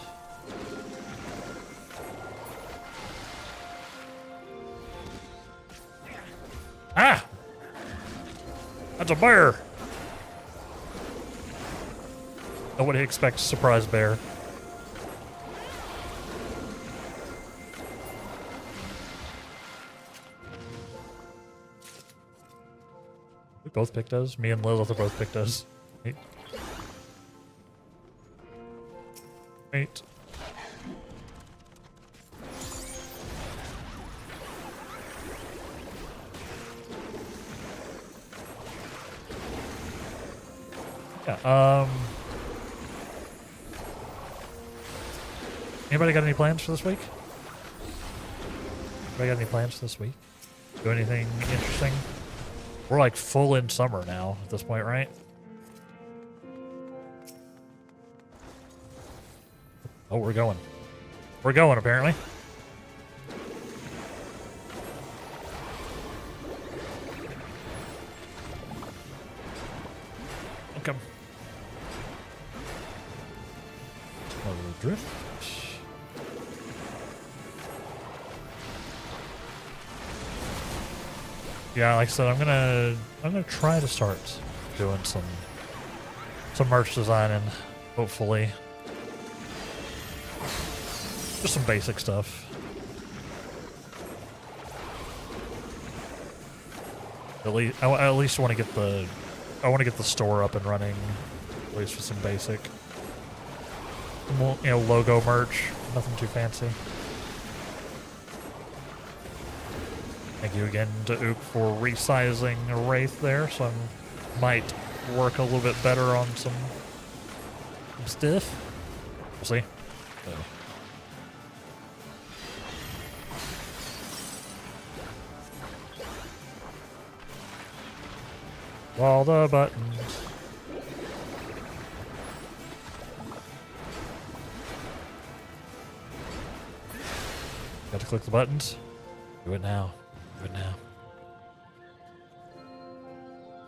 Ah! That's a bear! Nobody expects a surprise bear. We both picked those. Me and Lilith have both picked those. Wait. Wait. Yeah, anybody got any plans for this week? Anybody got any plans this week? Do anything interesting? We're like full in summer now at this point, right? Oh, we're going. We're going, apparently. Okay. Oh, drift. Yeah, like I said, I'm gonna try to start doing some merch designing, hopefully. Just some basic stuff. I at least want to get the store up and running, at least with some basic, logo merch. Nothing too fancy. Thank you again to Ook for resizing a Wraith there, so I might work a little bit better on some stuff. We'll see. All the buttons. Got to click the buttons. Do it now. Do it now.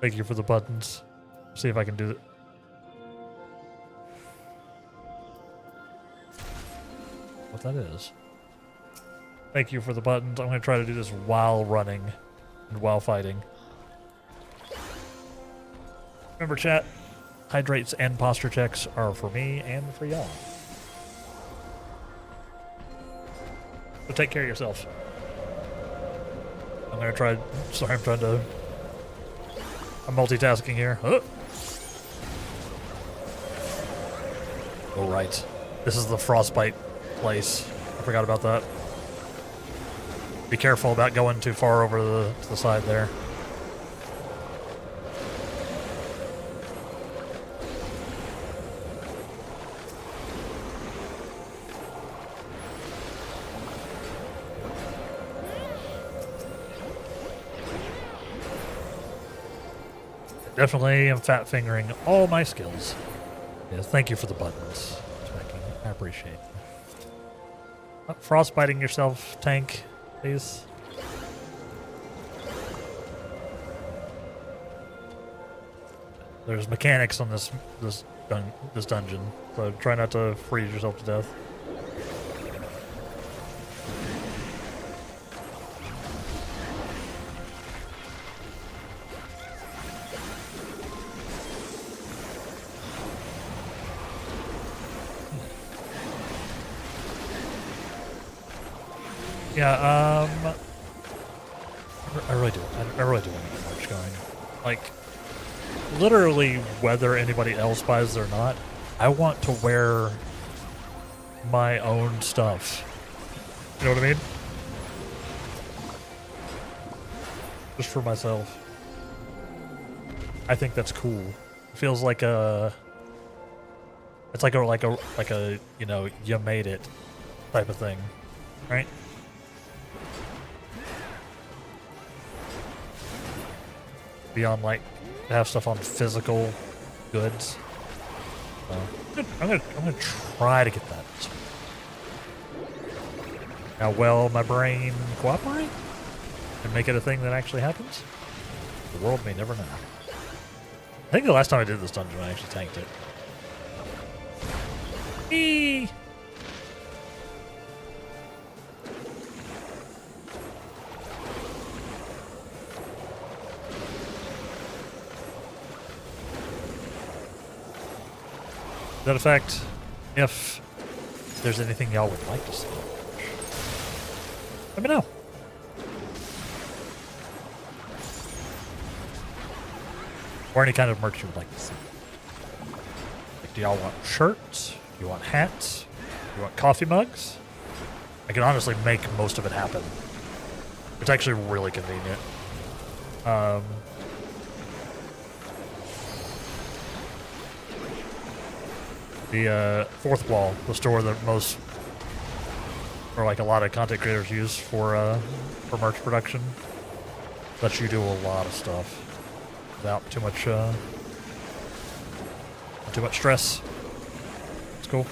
Thank you for the buttons. See if I can do it. What that is. Thank you for the buttons. I'm going to try to do this while running and while fighting. Remember, chat, hydrates and posture checks are for me and for y'all. So take care of yourself. I'm gonna try. Sorry, I'm multitasking here. Oh, right. This is the frostbite place. I forgot about that. Be careful about going too far over to the side there. Definitely am fat fingering all my skills. Yes, thank you for the buttons. I appreciate it. Not frostbiting yourself, tank, please. There's mechanics on this dungeon, so try not to freeze yourself to death. Yeah, I really do. I really do want to get merch going. Like, literally, whether anybody else buys it or not, I want to wear my own stuff. You know what I mean? Just for myself. I think that's cool. It feels like a. It's like a you made it type of thing, right? Beyond like to have stuff on physical goods. I'm gonna try to get that. Now, will my brain cooperate and make it a thing that actually happens? The world may never know. I think the last time I did this dungeon, I actually tanked it. Eee! That effect, if there's anything y'all would like to see, let me know. or any kind of merch you would like to see. Like, do y'all want shirts? Do you want hats? Do you want coffee mugs? I can honestly make most of it happen. It's actually really convenient. The Fourth Wall, the store that most, or like a lot of content creators use for merch production, lets you do a lot of stuff without too much stress. It's cool.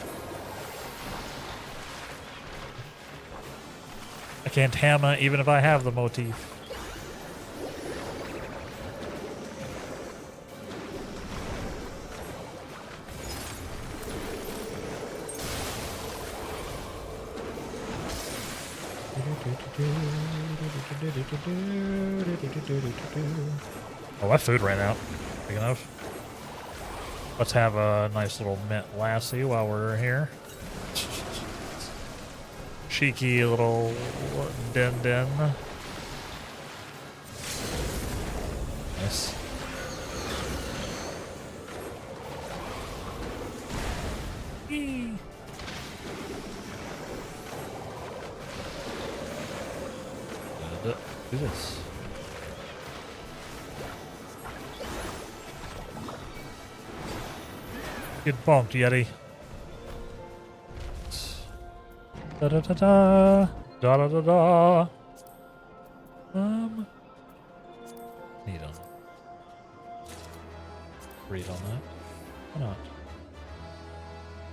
I can't hammer even if I have the motif. Oh, my food ran out. Speaking of, let's have a nice little mint lassie while we're here. Cheeky little den. Nice. Eee. Do this. Get bonked, Yeti. Da da da da da da da da. Need on. Read on that. Why not?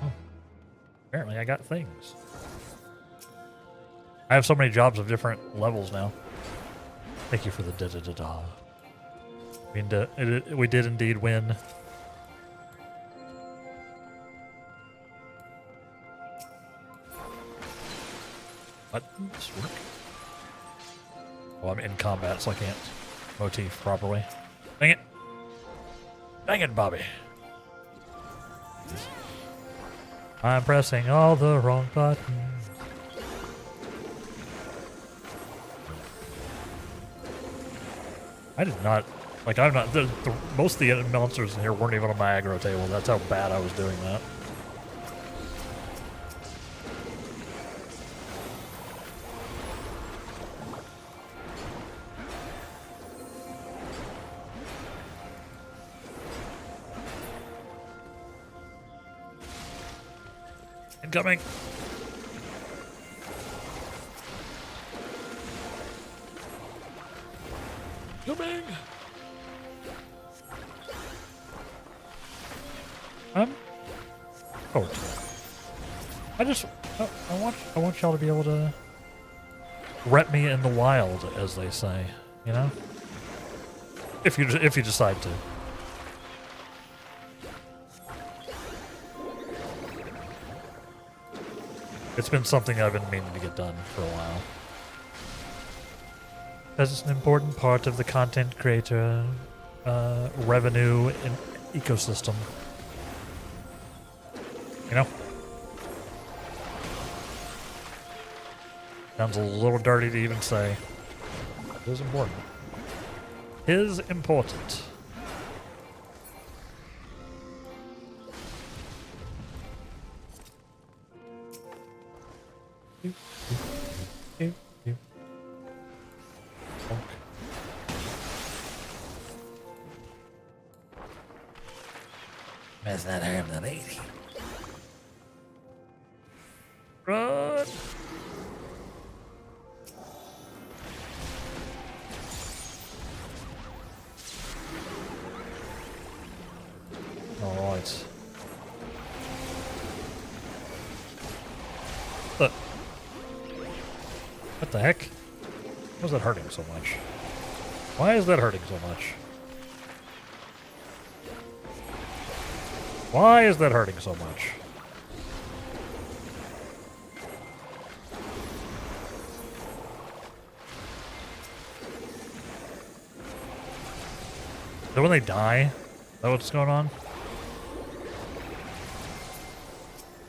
Oh. Apparently I got things. I have so many jobs of different levels now. Thank you for the da-da-da-da. I mean, we did indeed win. What? This work? Oh, I'm in combat, so I can't motif properly. Dang it. Dang it, Bobby. I'm pressing all the wrong buttons. I did not, like, I'm not, most of the monsters in here weren't even on my aggro table. That's how bad I was doing that. Incoming! Coming! Oh. I want y'all to be able to rep me in the wild, as they say, you know? If you decide to. It's been something I've been meaning to get done for a while. Because it's an important part of the content creator revenue and ecosystem. You know? Sounds a little dirty to even say. It is important. It is important. That's not harm the lady. Run! All right. Look. What the heck? Why is that hurting so much? Why is that hurting so much? Why is that hurting so much? Is that when they die? Is that what's going on?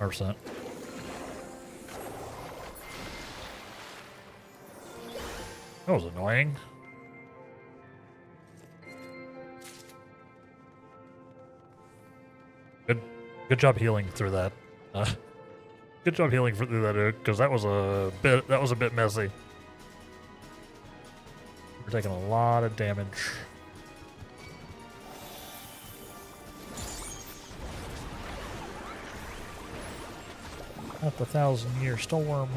100%. That was annoying. Good job healing through that. Good job healing through that, dude, because that was a bit messy. We're taking a lot of damage. Not the 1,000-year storm.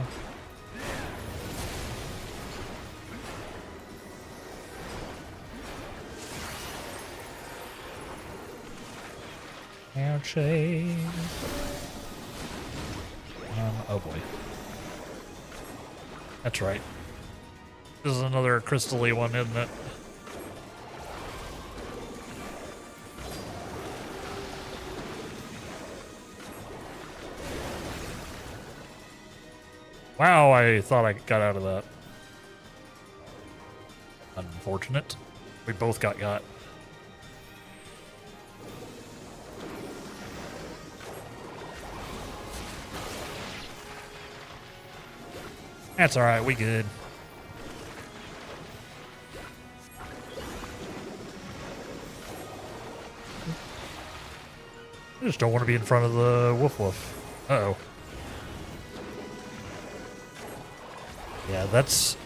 Ouchie. Oh boy. That's right. This is another crystal-y one, isn't it? Wow, I thought I got out of that. Unfortunate. We both got. That's alright, we good. I just don't want to be in front of the woof woof. Uh-oh. Yeah, that's...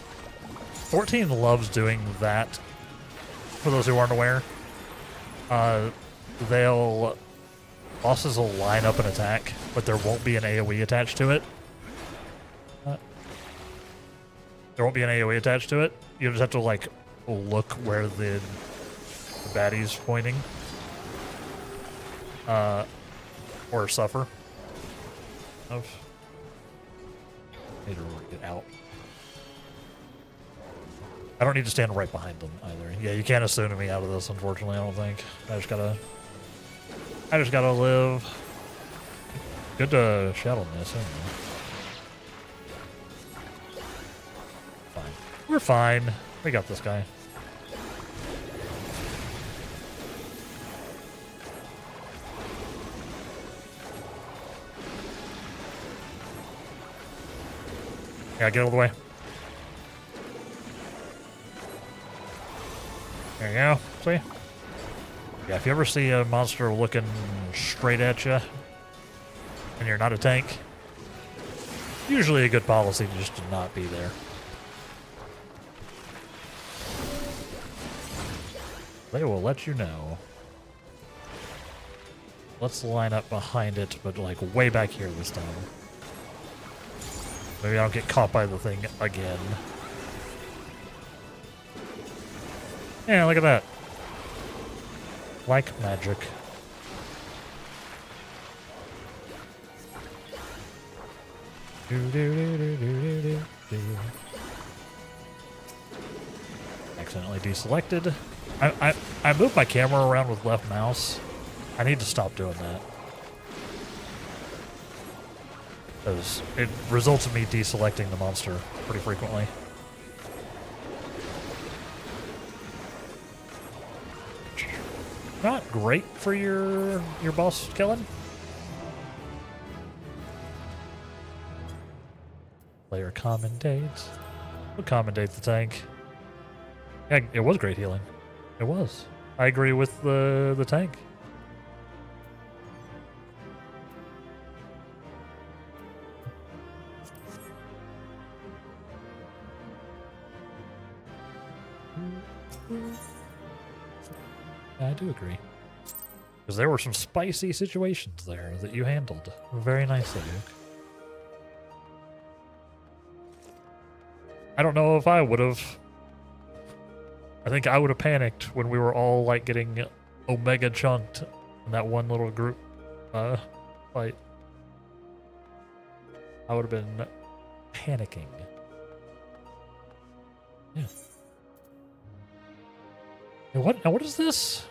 14 loves doing that. For those who aren't aware. Bosses will line up an attack, but there won't be an AoE attached to it. There won't be an AoE attached to it. You just have to, like, look where the baddie's pointing. Or suffer. Need to get out. I don't need to stand right behind them either. Yeah, you can't assume me out of this, unfortunately, I don't think. I just gotta live. Good to shadow miss, anyway. Fine. We're fine. We got this guy. Yeah, get out of the way. There you go. See? Yeah, if you ever see a monster looking straight at you and you're not a tank, usually a good policy just to not be there. They will let you know. Let's line up behind it, but like way back here this time. Maybe I don't get caught by the thing again. Yeah, look at that. Like magic. Accidentally deselected. I moved my camera around with left mouse. I need to stop doing that. Because it results in me deselecting the monster pretty frequently. Not great for your boss killing. Player commentates. We'll commentate the tank. Yeah, it was great healing. It was. I agree with the tank. I do agree. Because there were some spicy situations there that you handled very nicely, Duke. I don't know if I would have. I think I would have panicked when we were all like getting omega chunked in that one little group fight. I would have been panicking. Yeah. Hey, what is this?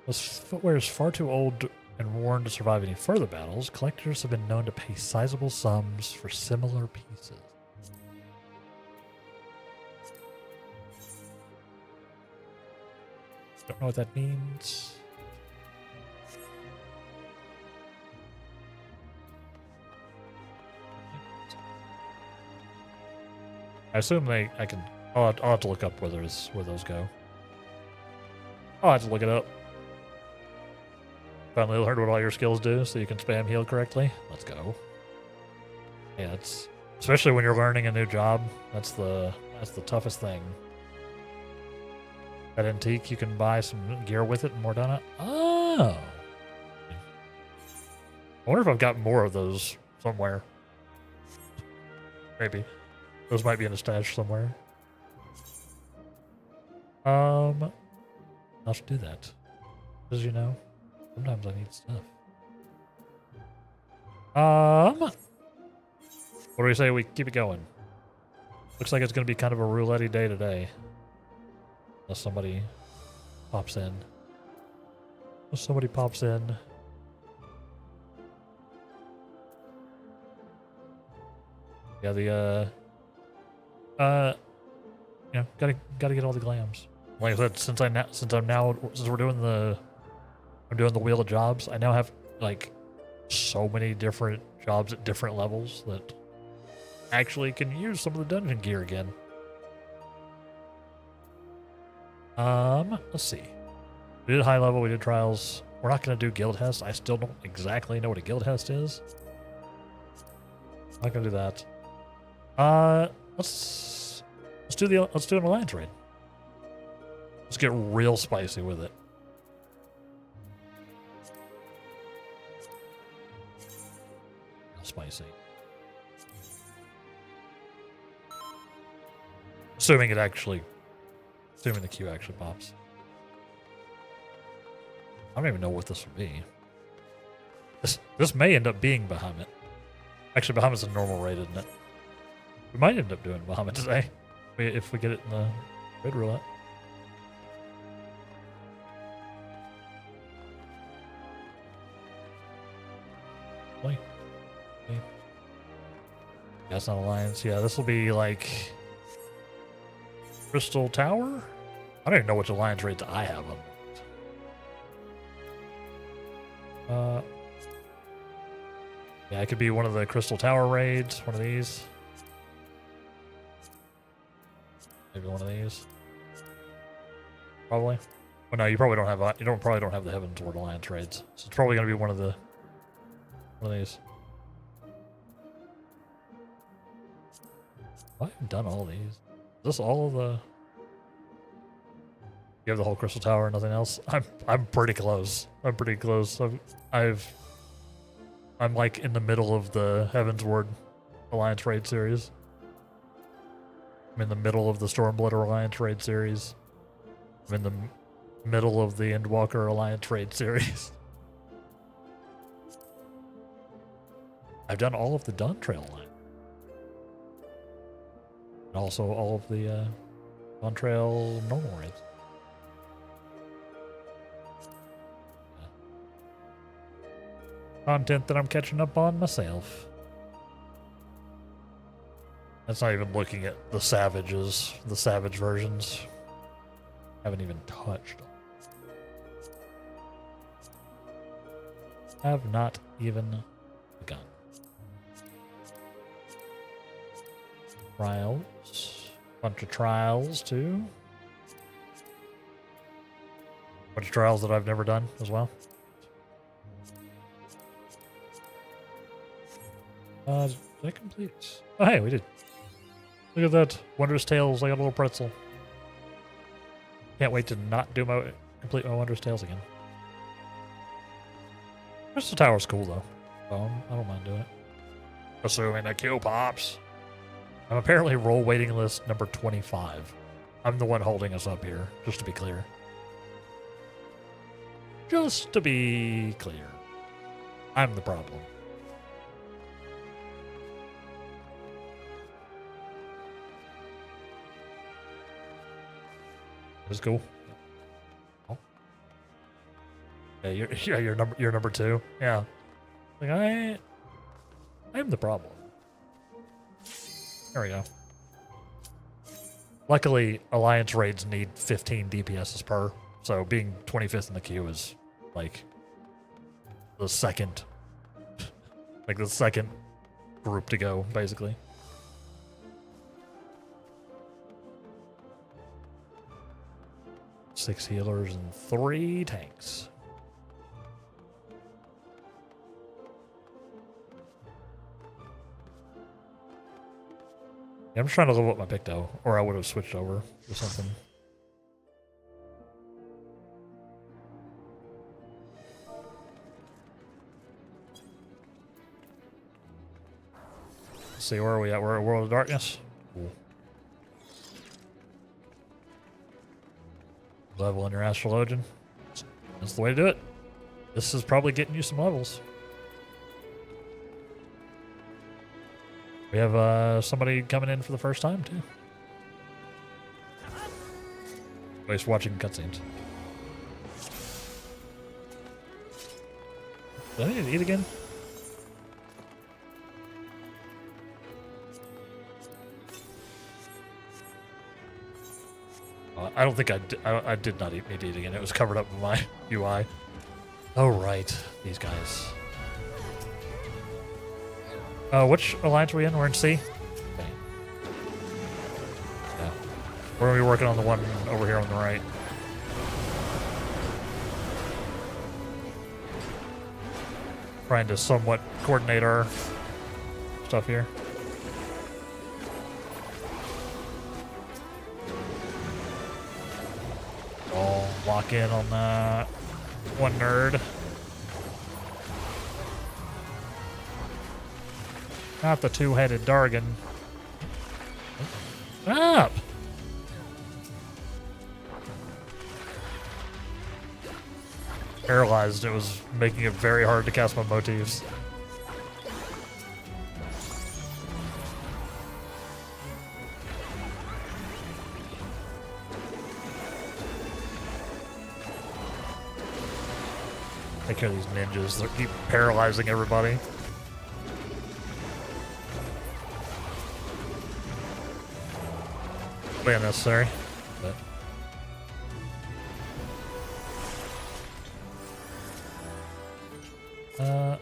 This footwear is far too old and worn to survive any further battles. Collectors have been known to pay sizable sums for similar pieces. Don't know what that means. I assume I'll have to look up where those go. I'll have to look it up. Finally learned what all your skills do so you can spam heal correctly. Let's go. Yeah, it's especially when you're learning a new job. That's the toughest thing. At Antique, you can buy some gear with it and more done it. Oh. I wonder if I've got more of those somewhere. Maybe. Those might be in a stash somewhere. I should do that. Because, you know, sometimes I need stuff. What do we say we keep it going? Looks like it's going to be kind of a roulette-y day today. Unless somebody pops in. Unless somebody pops in. Yeah, you know, gotta get all the glams. Like I said, since we're doing I'm doing the wheel of jobs, I now have like so many different jobs at different levels that actually can use some of the dungeon gear again. Let's see. We did high level, we did trials. We're not gonna do guild test. I still don't exactly know what a guild test is. I'm not gonna do that. Let's do an alliance raid. Let's get real spicy with it. Real spicy. Assuming the queue actually pops. I don't even know what this would be. This may end up being Bahamut. Actually, Bahamut's a normal raid, isn't it? We might end up doing Bahamut today if we get it in the raid roulette. Play. Yeah, it's not Alliance. Yeah, this will be like Crystal Tower? I don't even know which Alliance raids I have on. Yeah, it could be one of the Crystal Tower raids, one of these. Maybe one of these. Probably. Well, no, you probably don't have the Heavensward Alliance raids. So it's probably gonna be one of these. I haven't done all these. Is this all of the? You have the whole Crystal Tower and nothing else? I'm pretty close. I'm like in the middle of the Heavensward Alliance raid series. I'm in the middle of the Stormblood Alliance raid series. I'm in the middle of the Endwalker Alliance raid series. I've done all of the Dawn Trail line. And also all of the Dawn Trail normal raids. Content that I'm catching up on myself. That's not even looking at the savages, the savage versions. Haven't even touched them. Have not even begun. Trials. Bunch of trials too. Bunch of trials that I've never done as well. Did I complete? Oh, hey, we did. Look at that. Wondrous Tales. I got a little pretzel. Can't wait to not complete my Wondrous Tales again. Crystal Tower's cool, though. So I don't mind doing it. Assuming the queue pops. I'm apparently roll waiting list number 25. I'm the one holding us up here, just to be clear. Just to be clear. I'm the problem. It's cool. Oh. Yeah, you're number 2. Yeah. Like I'm the problem. There we go. Luckily, Alliance raids need 15 DPSs per, so being 25th in the queue is like the second group to go, basically. Six healers and 3 tanks. Yeah, I'm just trying to level up my Picto, or I would have switched over to something. Let's see, where are we at? We're at World of Darkness. Cool. Leveling your astrologian. That's the way to do it. This is probably getting you some levels. We have somebody coming in for the first time, too. At least watching cutscenes. Do I need to eat again? I don't think I did not need to eat again. It was covered up in my UI. Oh, right. These guys. Which alliance are we in? We're in C? Okay. Yeah. We're going to be working on the one over here on the right. Trying to somewhat coordinate our stuff here. I'll lock in on that one nerd. Not the two-headed Dargon. Stop! Paralyzed, it was making it very hard to cast my motifs. Take care of these ninjas. They keep paralyzing everybody. Completely unnecessary. But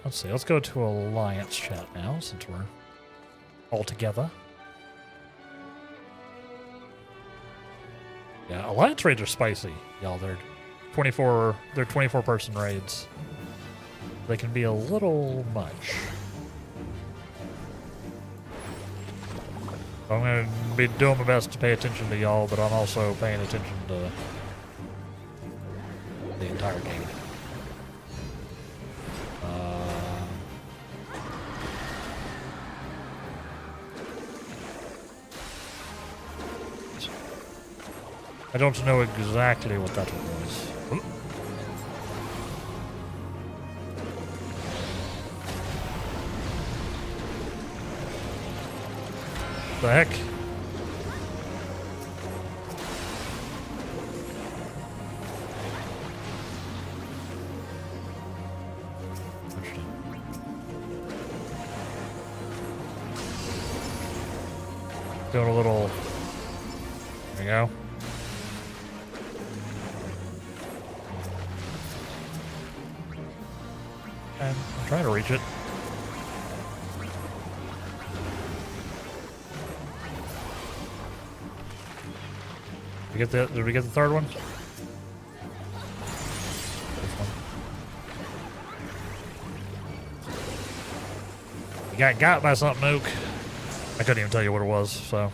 let's see. Let's go to Alliance chat now, since we're all together. Yeah, Alliance raids are spicy, y'all. They're 24 person raids. They can be a little much. I'm going to be doing my best to pay attention to y'all, but I'm also paying attention to the entire game. I don't know exactly what that was. Ooh. The heck? Doing a little. There we go. And I'm trying to reach it. Did we get the third one? This one. You got by something, Nuke. I couldn't even tell you what it was, so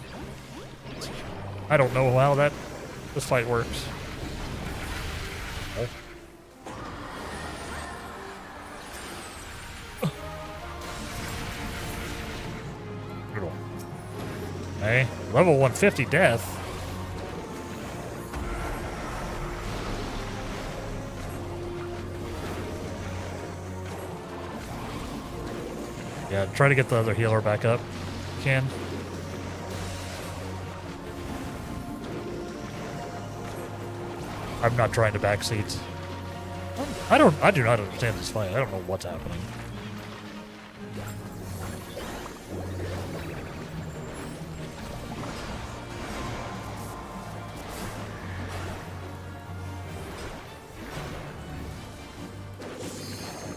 I don't know how this fight works. Oh. Okay, level 150 death. Yeah, try to get the other healer back up. Can. I'm not trying to backseat. I do not understand this fight. I don't know what's happening.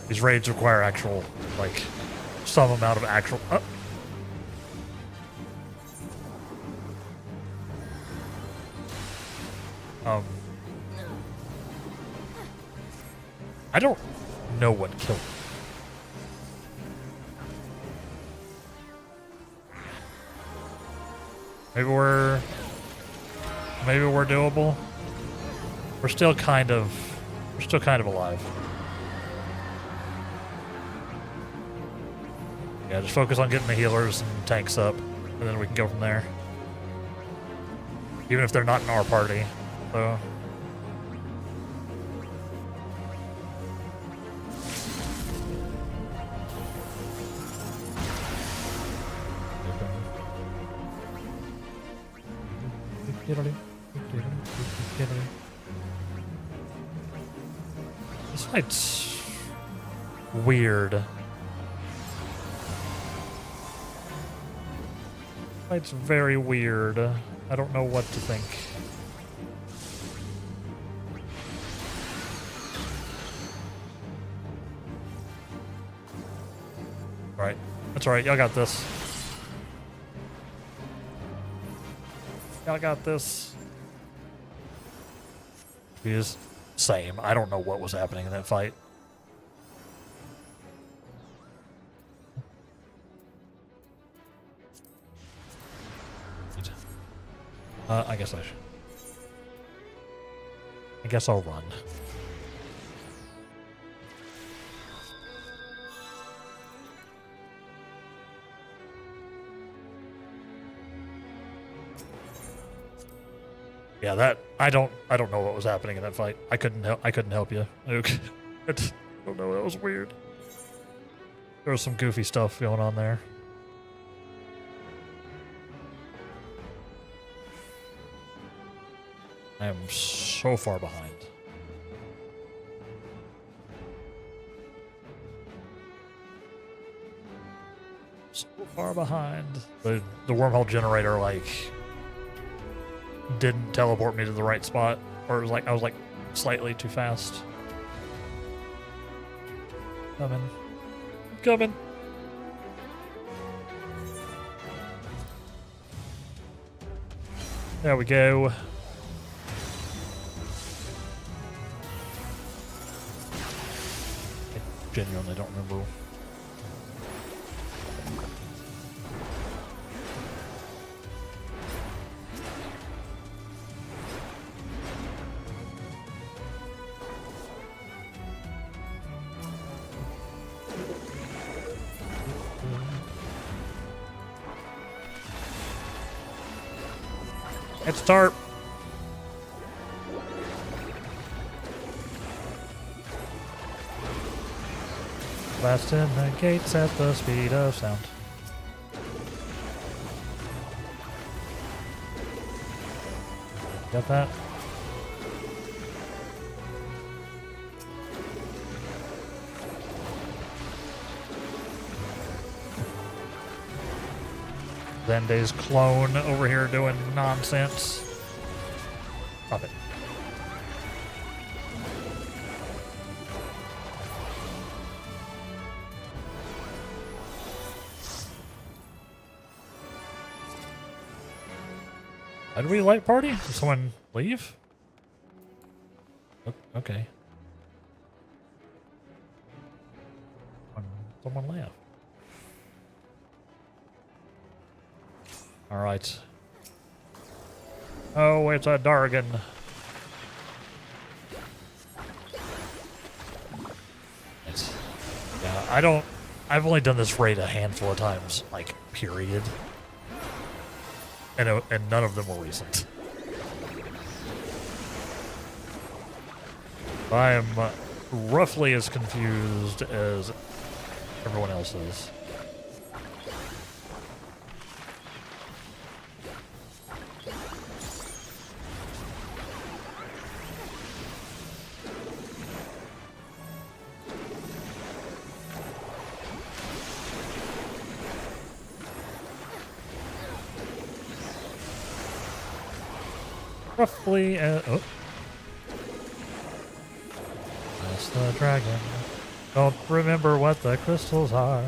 These raids require actual, like, some amount of actual... I don't know what killed me. Maybe we're doable. We're still kind of alive. Yeah, just focus on getting the healers and tanks up, and then we can go from there. Even if they're not in our party. So this fight's weird. Fight's very weird. I don't know what to think. Alright. That's alright. Y'all got this. Y'all got this. Is same. I don't know what was happening in that fight. I guess I'll run. Yeah, that I don't know what was happening in that fight. I couldn't help you, Luke. I don't know. That was weird. There was some goofy stuff going on there. I am so far behind. So far behind. The wormhole generator, like, didn't teleport me to the right spot. Or it was like, I was like slightly too fast. Coming. There we go. I genuinely don't remember. Let's start. Blasting the gates at the speed of sound. Got that? Zenday's clone over here doing nonsense. Stop it. Did we light party? Did someone leave? Okay. Someone left. All right. Oh, it's a Dargan. Yeah, I've only done this raid a handful of times, like, period. And none of them were recent. I am roughly as confused as everyone else is. Roughly, oh. That's the dragon. Don't remember what the crystals are.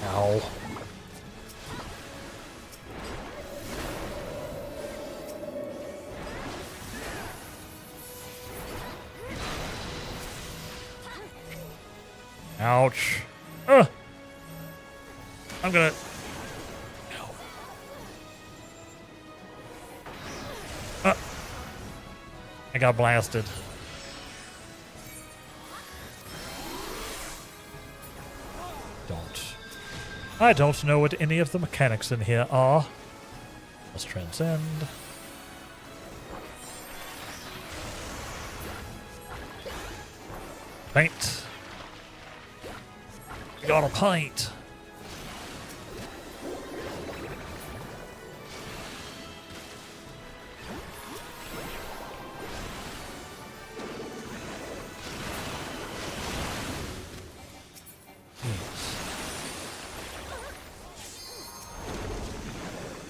Ow. Ouch. Ugh. I'm gonna. I got blasted. I don't know what any of the mechanics in here are. Let's transcend. Paint. We got a paint.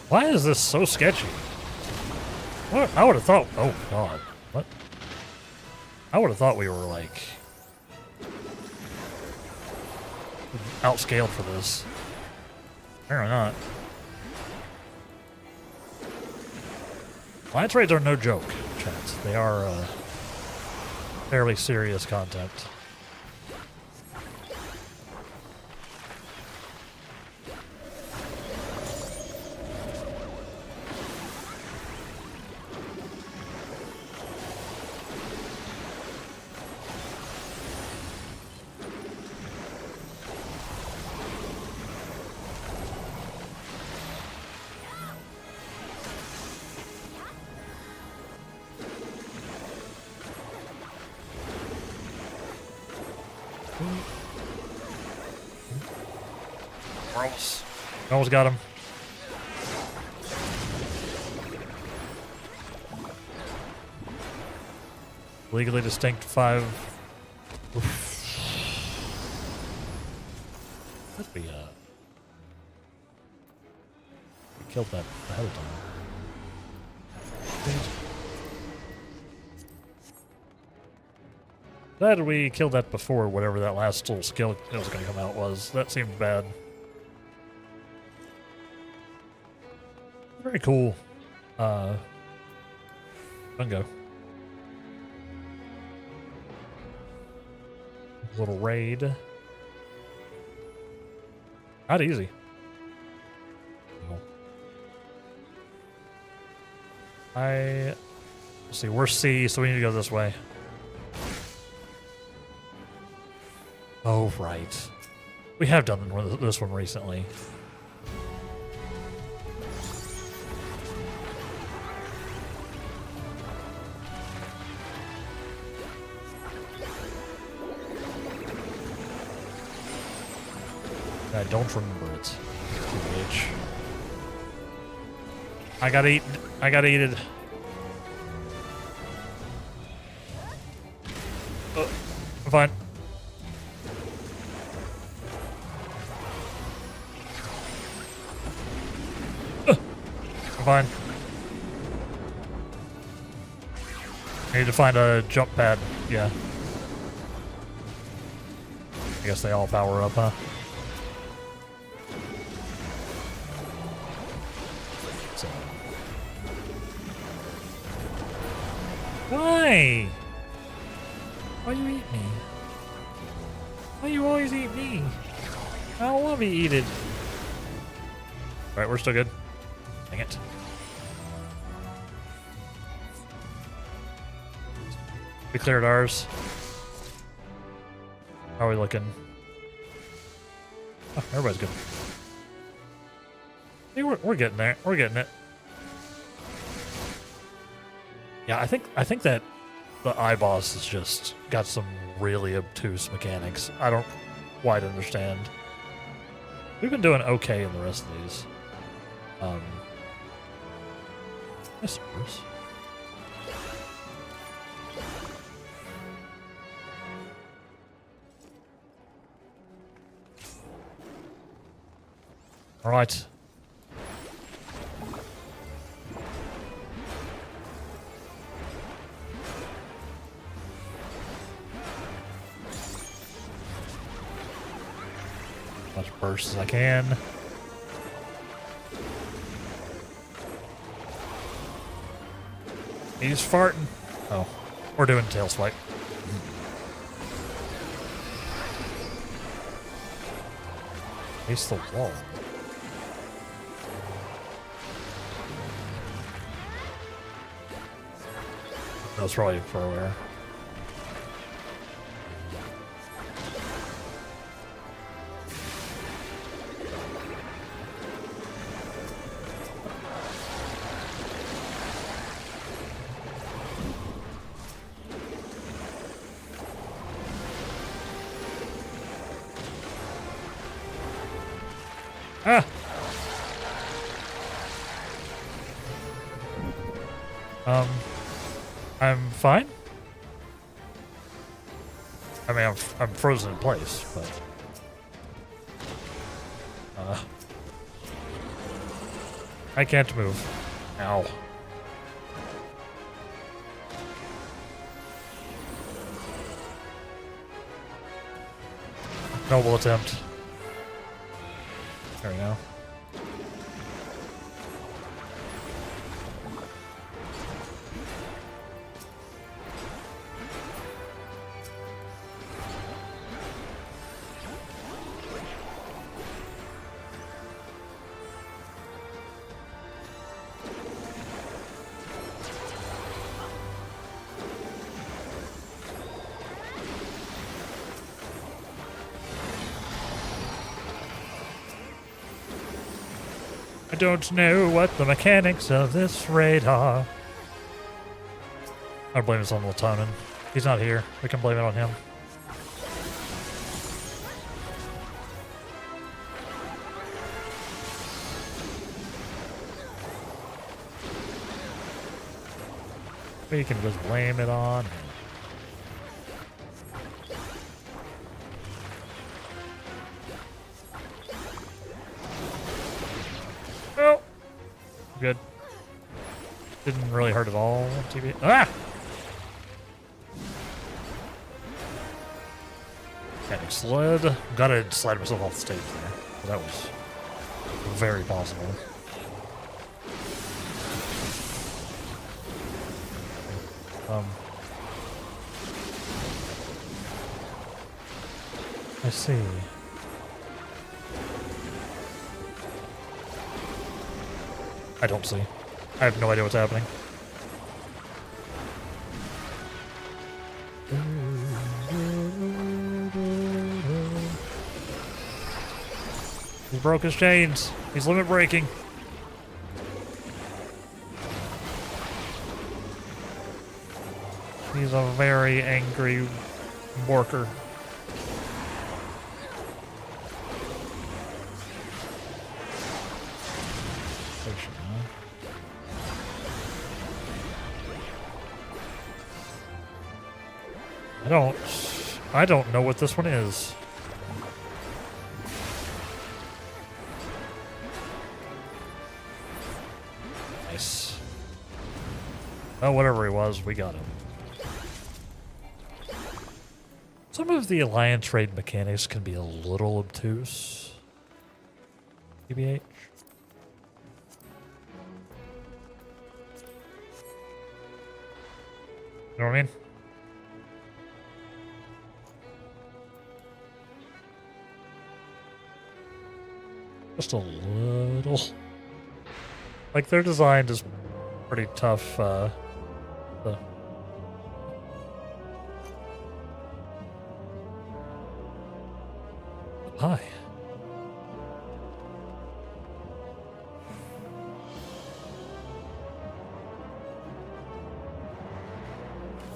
Why is this so sketchy? What? I would have thought. Oh God! What? I would have thought we were like outscaled for this. Apparently not. Lance raids are no joke, chat. They are fairly serious content. Almost got him. Legally distinct 5. That'd be we killed that ahead of time. Glad we killed that before whatever that last little skill that was going to come out was. That seemed bad. Very cool. Fungo. Little raid. Not easy. No. Let's see, we're C, so we need to go this way. Oh, right. We have done this one recently. I don't remember it. Bitch. I got eaten. I'm fine. I'm fine. I need to find a jump pad. Yeah. I guess they all power up, huh? Why? Why you eat me? Why you always eat me? I don't want to be eaten. Alright, we're still good. Dang it. We cleared ours. How are we looking? Oh, everybody's good. See, we're getting there. We're getting it. Yeah, I think that the boss has just got some really obtuse mechanics. I don't quite understand. We've been doing okay in the rest of these. I suppose. All right. Much burst as I can. He's farting. Oh, we're doing tail swipe. Face the wall. That was probably for where. Ah! I'm fine. I mean, I'm frozen in place, but I can't move. Ow. Noble attempt. There we go. I don't know what the mechanics of this raid are. I blame this on Latonin. He's not here. We can blame it on him. We can just blame it on him. Oh, good. Didn't really hurt at all. TV. Ah! Getting slid. Gotta slide myself off the stage there. That was very possible. I see. I don't see. I have no idea what's happening. He broke his chains. He's limit breaking. He's a very angry worker. I don't know what this one is. Nice. Well, whatever he was, we got him. Some of the alliance raid mechanics can be a little obtuse. TBH. You know what I mean? Just a little. Like, their design is pretty tough. Hi.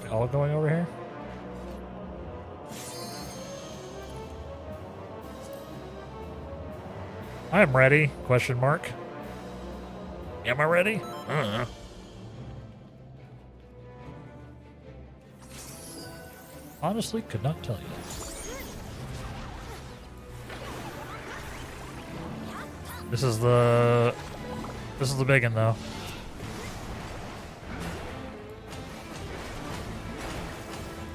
We all going over here? I'm ready, question mark. Am I ready? I don't know. Honestly, could not tell you. This is the big one though.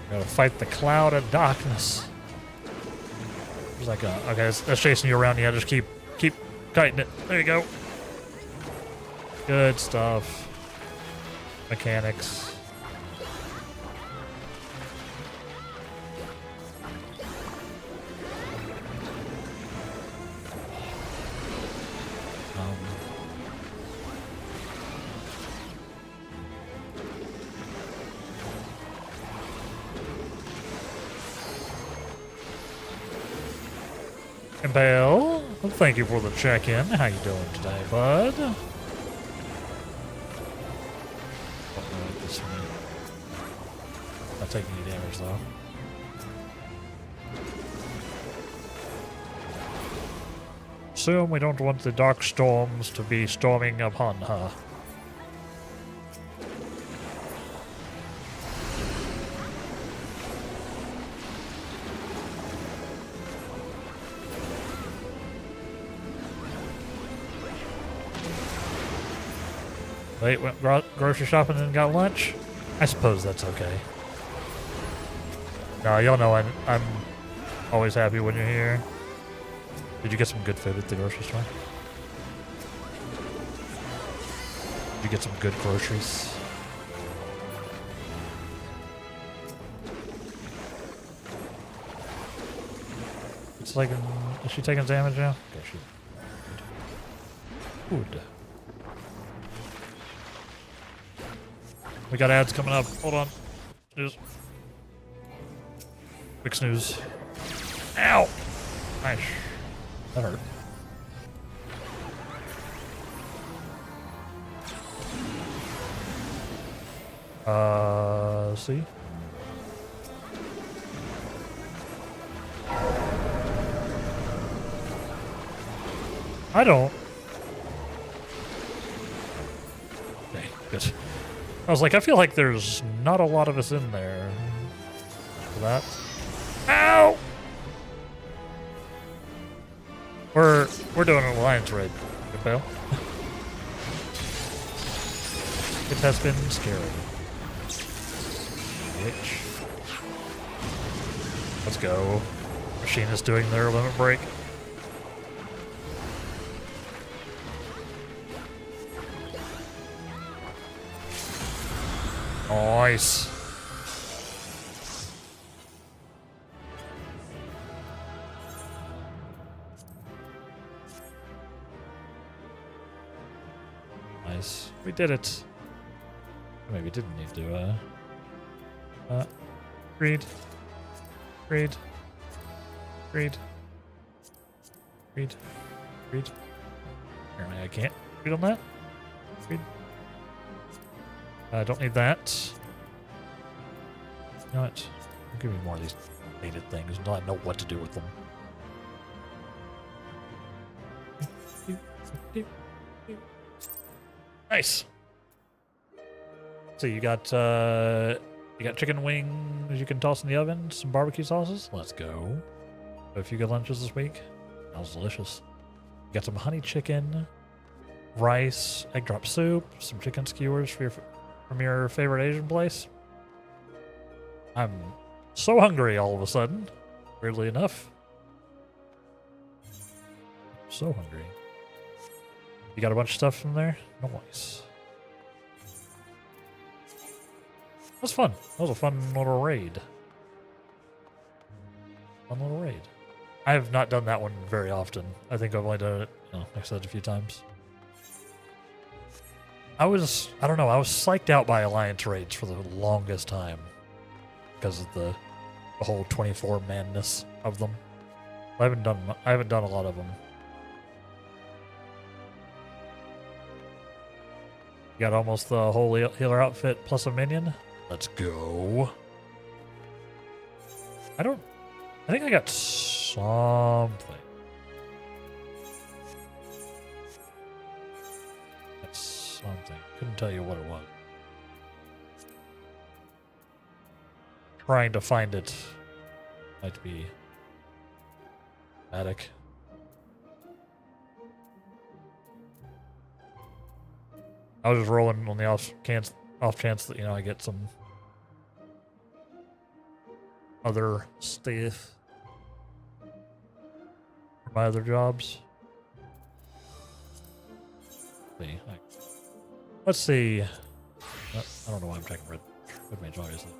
Gotta fight the cloud of darkness. There's like a okay, that's chasing you around. Yeah, just keep kiting it. There you go. Good stuff. Mechanics. Impale, well, thank you for the check-in. How you doing today, bud? Don't really like this one. Not taking any damage though. Assume we don't want the dark storms to be storming upon her. Wait, went grocery shopping and got lunch? I suppose that's okay. No, y'all know I'm always happy when you're here. Did you get some good food at the grocery store? Did you get some good groceries? It's like, is she taking damage now? Okay, she. Good. We got ads coming up. Hold on. Snooze. Quick snooze. Ow! Nice. That hurt. See? I don't. Okay, good. I was like, I feel like there's not a lot of us in there. For that. Ow! We're doing an alliance raid, Impale. It has been scary. Bitch. Let's go. Machine is doing their limit break. Nice. Nice. We did it. Maybe didn't need to, read. Read. Read. Read. Read. Apparently I can't read on that. Read. I don't need that. You know what? Give me more of these needed things until I know what to do with them. Nice. So you got chicken wings you can toss in the oven, some barbecue sauces. Let's go. A few good lunches this week. That was delicious. You got some honey chicken, rice, egg drop soup, some chicken skewers from your favorite Asian place. I'm so hungry all of a sudden. Weirdly enough. So hungry. You got a bunch of stuff from there? Nice. That was fun. That was a fun little raid. Fun little raid. I have not done that one very often. I think I've only done it, like I said, a few times. I don't know, I was psyched out by Alliance raids for the longest time. Because of the whole 24 madness of them. I haven't done a lot of them. You got almost the whole healer outfit plus a minion. Let's go. I think I got something. That's something. Couldn't tell you what it was. Trying to find it might be dramatic. I was just rolling on the off chance that I get some other stuff for my other jobs. Let's see. I don't know why I'm checking red mage, obviously.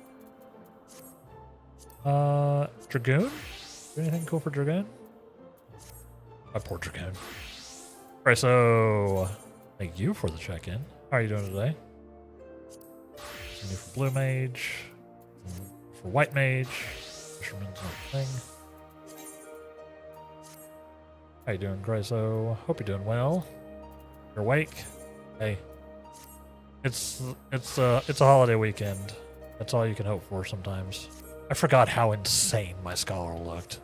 Dragoon? Anything cool for Dragoon? My poor Dragoon. Alright, so thank you for the check-in. How are you doing today? Some new for Blue Mage. Some for White Mage. Fisherman's not a thing. How you doing, Grayso? Hope you're doing well. You're awake? Hey. It's a holiday weekend. That's all you can hope for sometimes. I forgot how insane my scholar looked.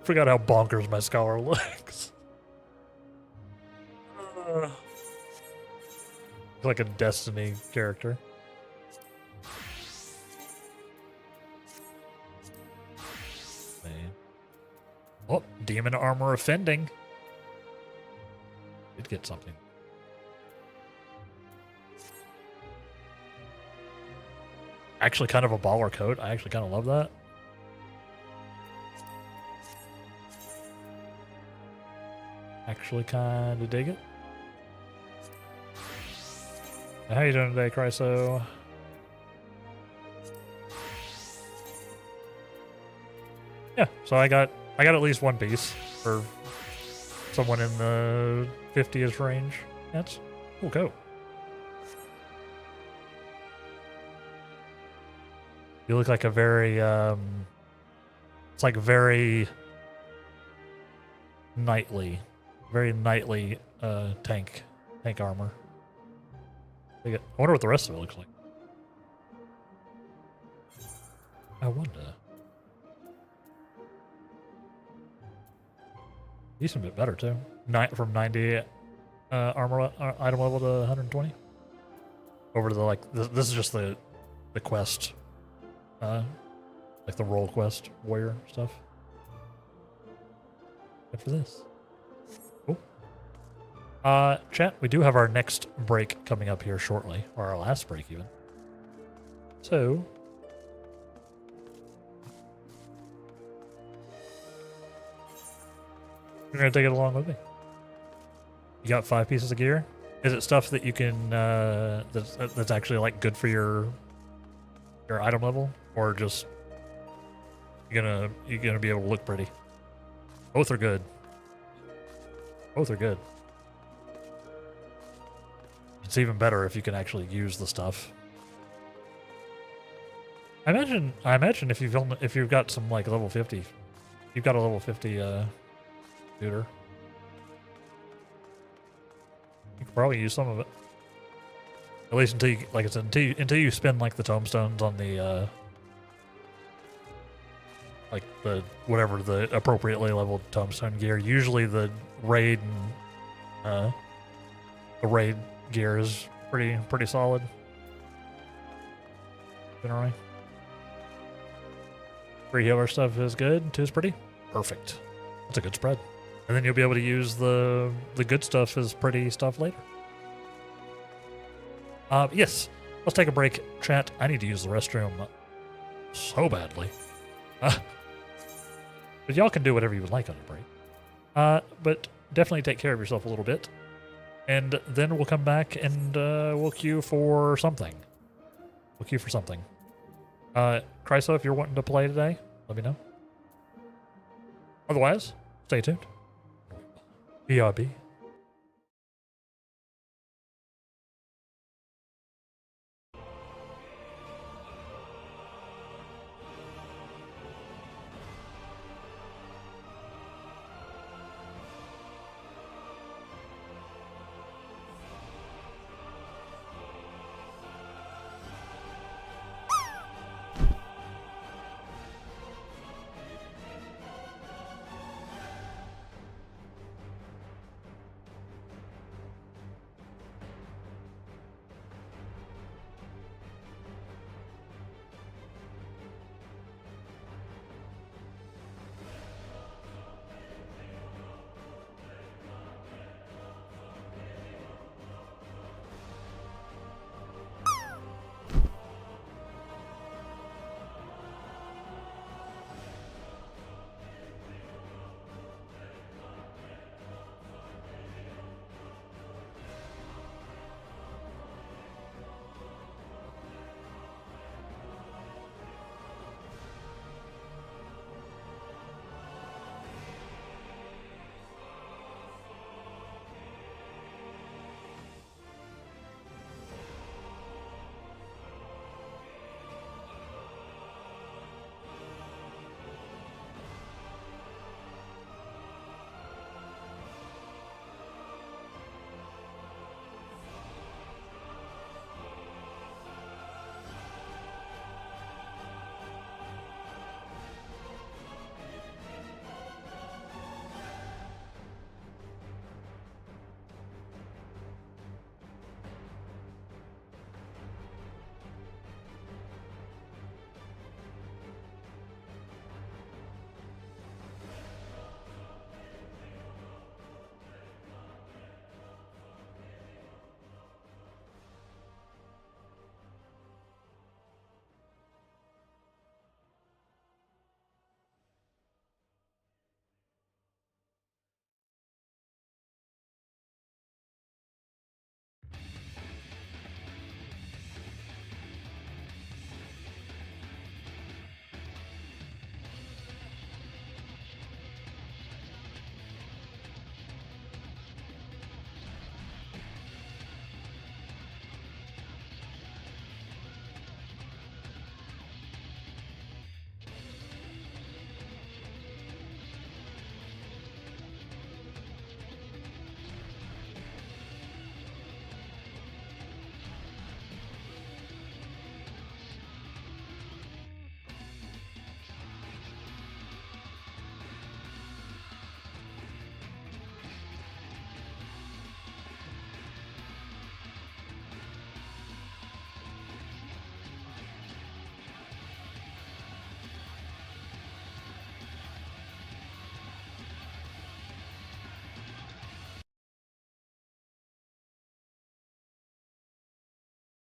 Forgot how bonkers my scholar looks. Like a Destiny character. Man. Oh, demon armor offending. Did get something. Actually kind of a baller coat. I actually kind of love that. Actually kind of dig it. How you doing today, Chryso? Yeah, so I got at least one piece for someone in the 50ish range. That's cool coat. You look like a very it's like very knightly tank armor. I wonder what the rest of it looks like. I wonder. Decent bit better too. From 90 armor item level to 120. Over to the this is just the quest, like the role quest warrior stuff. Good for this. Cool. Chat, we do have our next break coming up here shortly, or our last break even. So you're gonna take it along with me. You got 5 pieces of gear. Is it stuff that you can that's actually like good for your item level, or just you're gonna be able to look pretty? Both are good. Both are good. It's even better if you can actually use the stuff. I imagine if you've got some like level 50, you've got a level 50 shooter. You could probably use some of it. At least until you, like I said, until you spend like the tomestones on the like the whatever the appropriately leveled tombstone gear. Usually the raid and the raid gear is pretty solid. Generally. Free healer stuff is good. 2 is pretty perfect. That's a good spread. And then you'll be able to use the good stuff as pretty stuff later. Yes, let's take a break, chat. I need to use the restroom so badly. But y'all can do whatever you would like on your break. But definitely take care of yourself a little bit. And then we'll come back and we'll queue for something. Chryso, if you're wanting to play today, let me know. Otherwise, stay tuned. BRB.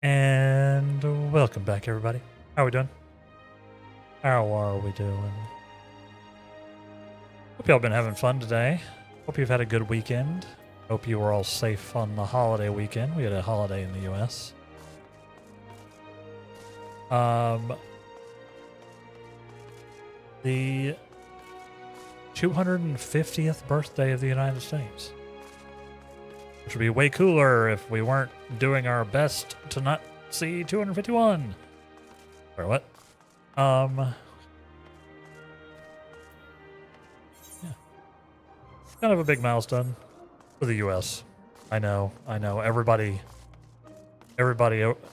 And welcome back, everybody. How are we doing? How are we doing? Hope y'all been having fun today. Hope you've had a good weekend. Hope you were all safe on the holiday weekend. We had a holiday in the U.S. The 250th birthday of the United States. Which would be way cooler if we weren't doing our best to not see 251. Or what? Yeah. Kind of a big milestone for the U.S. I know. Everybody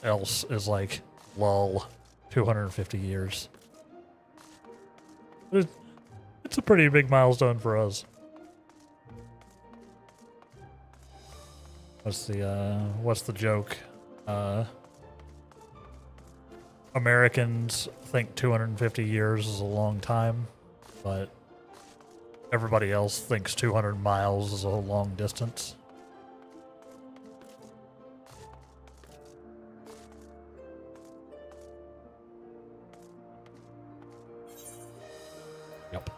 else is like, lol, 250 years. It's a pretty big milestone for us. What's the joke? Americans think 250 years is a long time, but everybody else thinks 200 miles is a long distance. Yep.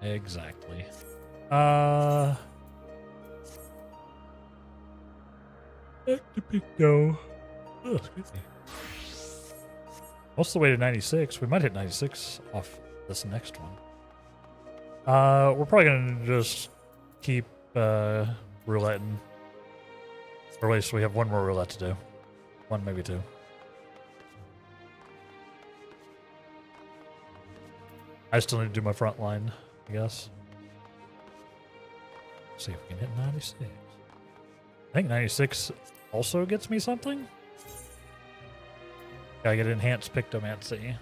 Exactly. Go. Oh, excuse me. Most of the way to 96. We might hit 96 off this next one. We're probably gonna just keep rouletting. Or at least we have one more roulette to do. One, maybe two. I still need to do my front line, I guess. See if we can hit 96. I think 96 also gets me something. I get enhanced pictomancy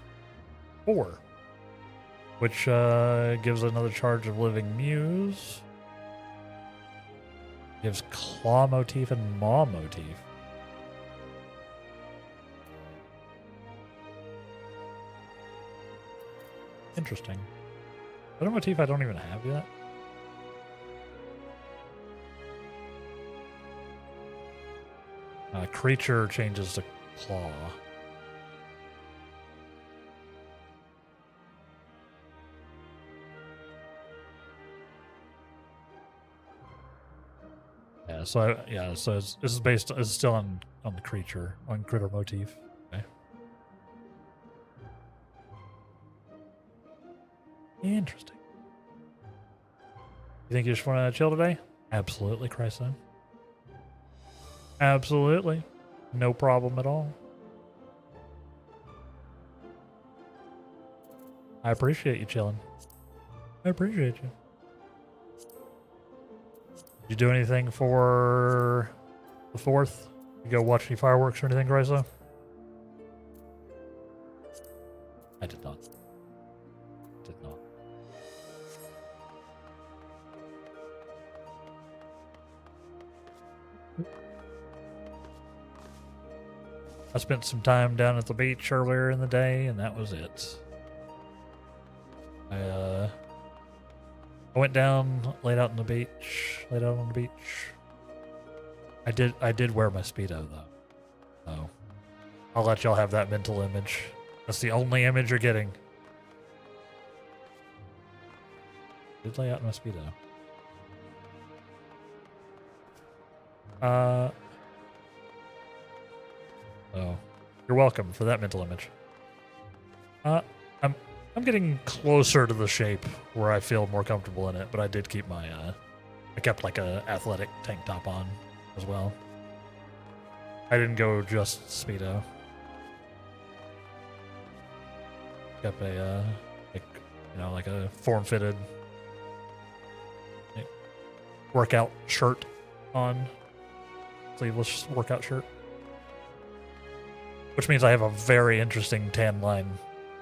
4, which gives another charge of living muse. Gives claw motif and maw motif. Interesting. What a motif I don't even have yet. Creature changes to claw. So this is based. It's still on the creature, on critter motif. Okay. Interesting. You think you just want to chill today? Absolutely, Chryso. Absolutely. No problem at all. I appreciate you chilling. I appreciate you. Did you do anything for the 4th? You go watch any fireworks or anything, Chryso? I did not. Did not. I spent some time down at the beach earlier in the day, and that was it. I went down, laid out on the beach. I did wear my Speedo though, so I'll let y'all have that mental image. That's the only image you're getting. I did lay out my Speedo. Oh, you're welcome for that mental image. I'm getting closer to the shape where I feel more comfortable in it, but I did keep my I kept like a athletic tank top on as well. I didn't go just Speedo. Kept a like a form-fitted workout shirt on, sleeveless workout shirt. Which means I have a very interesting tan line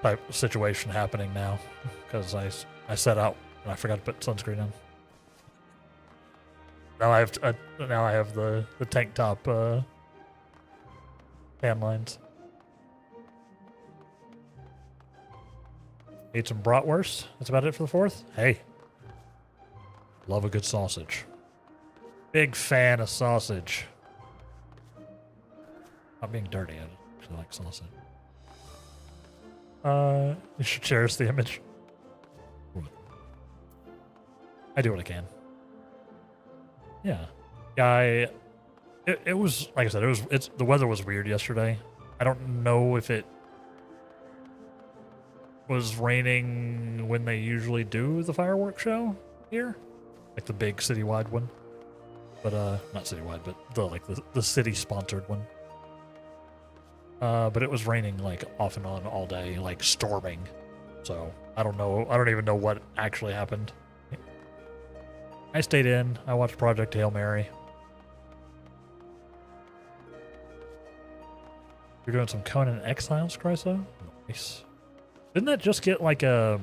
type situation happening now, because I set out and I forgot to put sunscreen on. Now I have the tank top tan lines. Ate some bratwurst. That's about it for the 4th. Hey, love a good sausage. Big fan of sausage. Not being dirty, I actually like sausage. You should cherish the image. I do what I can. Yeah. It was, like I said, the weather was weird yesterday. I don't know if it was raining when they usually do the fireworks show here. Like the big citywide one. But, not citywide, but the city sponsored one. But it was raining like off and on all day, like storming. So I don't know. I don't even know what actually happened. I stayed in. I watched Project Hail Mary. You're doing some Conan Exiles, Chryso? Nice. Didn't that just get like a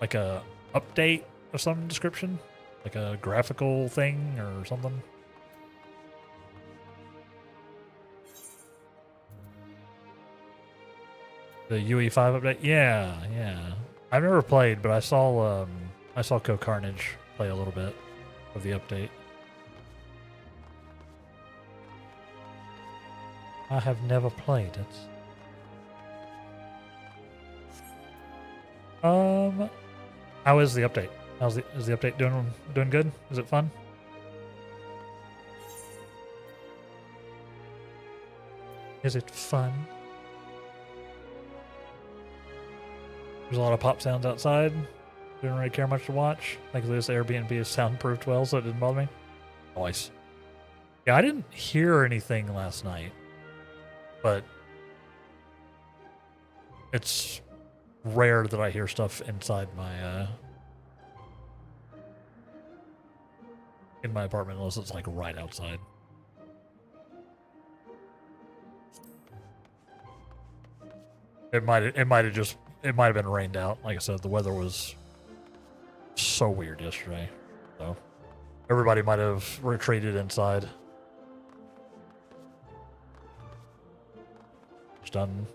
update of some description? Like a graphical thing or something? The UE5 update? Yeah. I've never played, but I saw Co Carnage play a little bit of the update. I have never played it. How is the update? Is the update doing good? Is it fun? Is it fun? There's a lot of pop sounds outside. Didn't really care much to watch. Thankfully, this Airbnb is soundproofed well, so it didn't bother me. Nice. Yeah, I didn't hear anything last night, but it's rare that I hear stuff inside my in my apartment unless it's like right outside. It might have been rained out. Like I said, the weather was so weird yesterday. So everybody might have retreated inside. Just done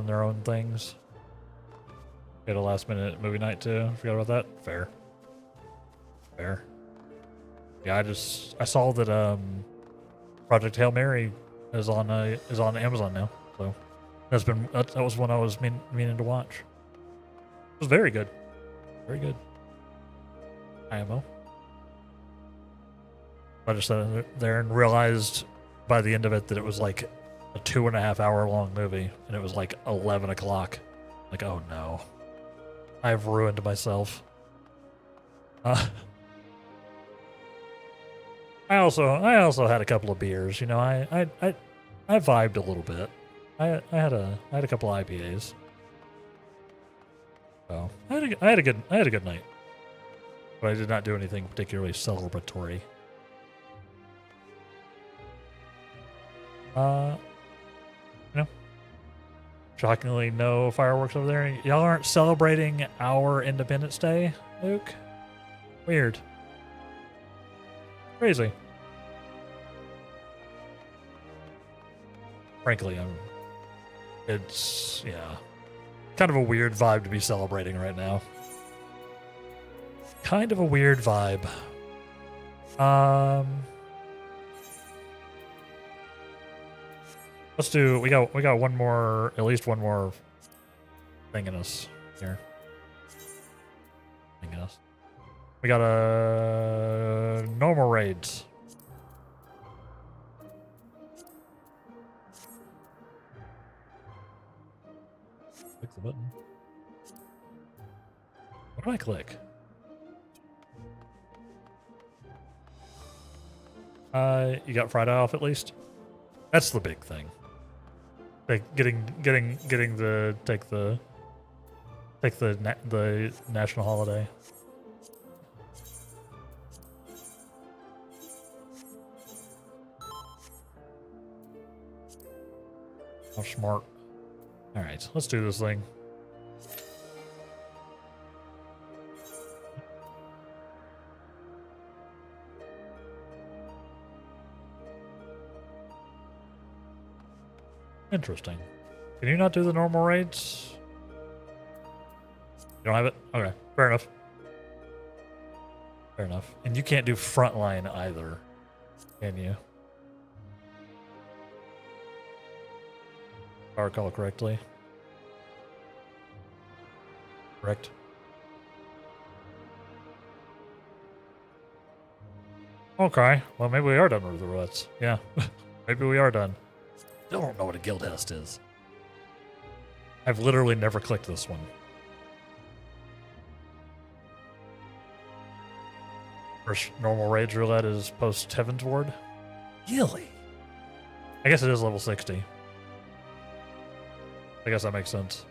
their own things. We had a last minute movie night too. Forgot about that. Fair. Yeah, I saw that Project Hail Mary is on Amazon now. So that was one I was meaning to watch. It was very good. Very good. IMO. I just sat there and realized by the end of it that it was like a 2.5 hour long movie, and it was like 11 o'clock. Like, oh no. I've ruined myself. I also had a couple of beers. You know, I vibed a little bit. I had a couple of IPAs. So I had a good night. But I did not do anything particularly celebratory. Shockingly, no fireworks over there. Y'all aren't celebrating our Independence Day, Luke? Weird. Crazy. Frankly, it's kind of a weird vibe to be celebrating right now. Kind of a weird vibe. Let's do. We got one more, at least one more thing in us here. Thing in us. We got a normal raids. Click the button. What do I click? You got Friday off at least? That's the big thing. Like getting the take the national holiday. How smart. All right, let's do this thing. Interesting. Can you not do the normal raids? You don't have it? Okay, fair enough. Fair enough. And you can't do frontline either, can you? If I recall correctly. Correct? Okay, well maybe we are done with the ruts. Yeah, maybe we are done. Still don't know what a guild host is. I've literally never clicked this one. First normal rage roulette is post Heaven's Ward. Really? I guess it is level 60. I guess that makes sense.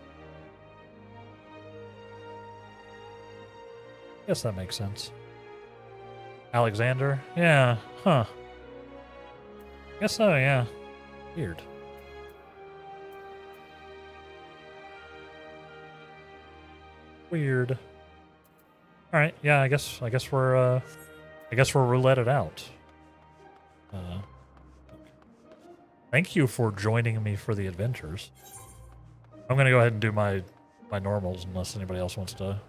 Guess that makes sense. Alexander? Yeah, huh. Guess so, yeah. Weird. Weird. Alright, yeah, I guess we're rouletted out. Thank you for joining me for the adventures. I'm gonna go ahead and do my normals unless anybody else wants to.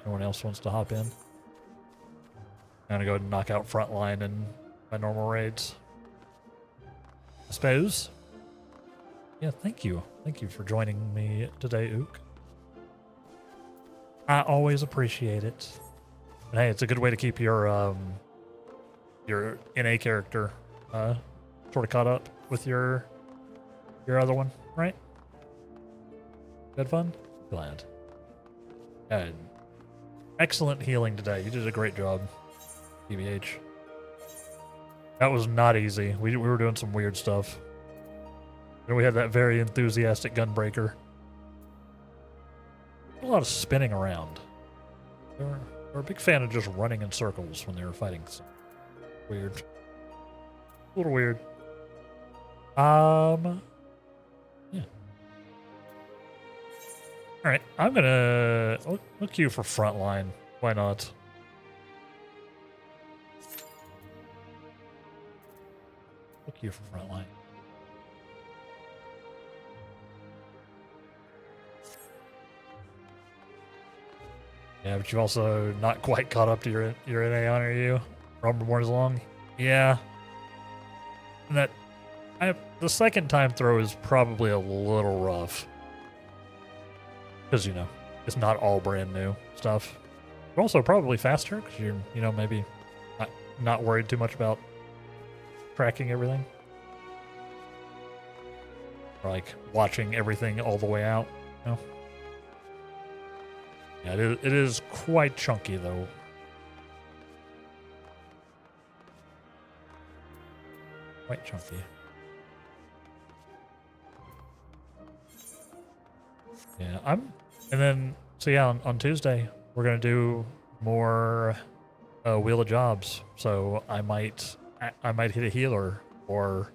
Anyone else wants to hop in? I'm gonna go ahead and knock out frontline and my normal raids. I suppose. Yeah, thank you. Thank you for joining me today, Ook. I always appreciate it. And hey, it's a good way to keep your NA character sort of caught up with your other one, right? Had fun? Glad. Good. Excellent healing today. You did a great job, TBH. That was not easy. We were doing some weird stuff. And we had that very enthusiastic gunbreaker. A lot of spinning around. They're a big fan of just running in circles when they were fighting. So weird. A little weird. Yeah. Alright, I'm gonna... I'll queue for frontline. Why not? I'll queue for frontline. Yeah, but you've also not quite caught up to your NA on, are you? Rumble more as long? Yeah. And the second time throw is probably a little rough. Because, you know, it's not all brand new stuff. But also probably faster, because you're, you know, maybe not worried too much about tracking everything. Or, like, watching everything all the way out, you know? Yeah, it is quite chunky, though. Quite chunky. Yeah, and then, so yeah, on Tuesday, we're going to do more Wheel of Jobs. So I might hit a healer, or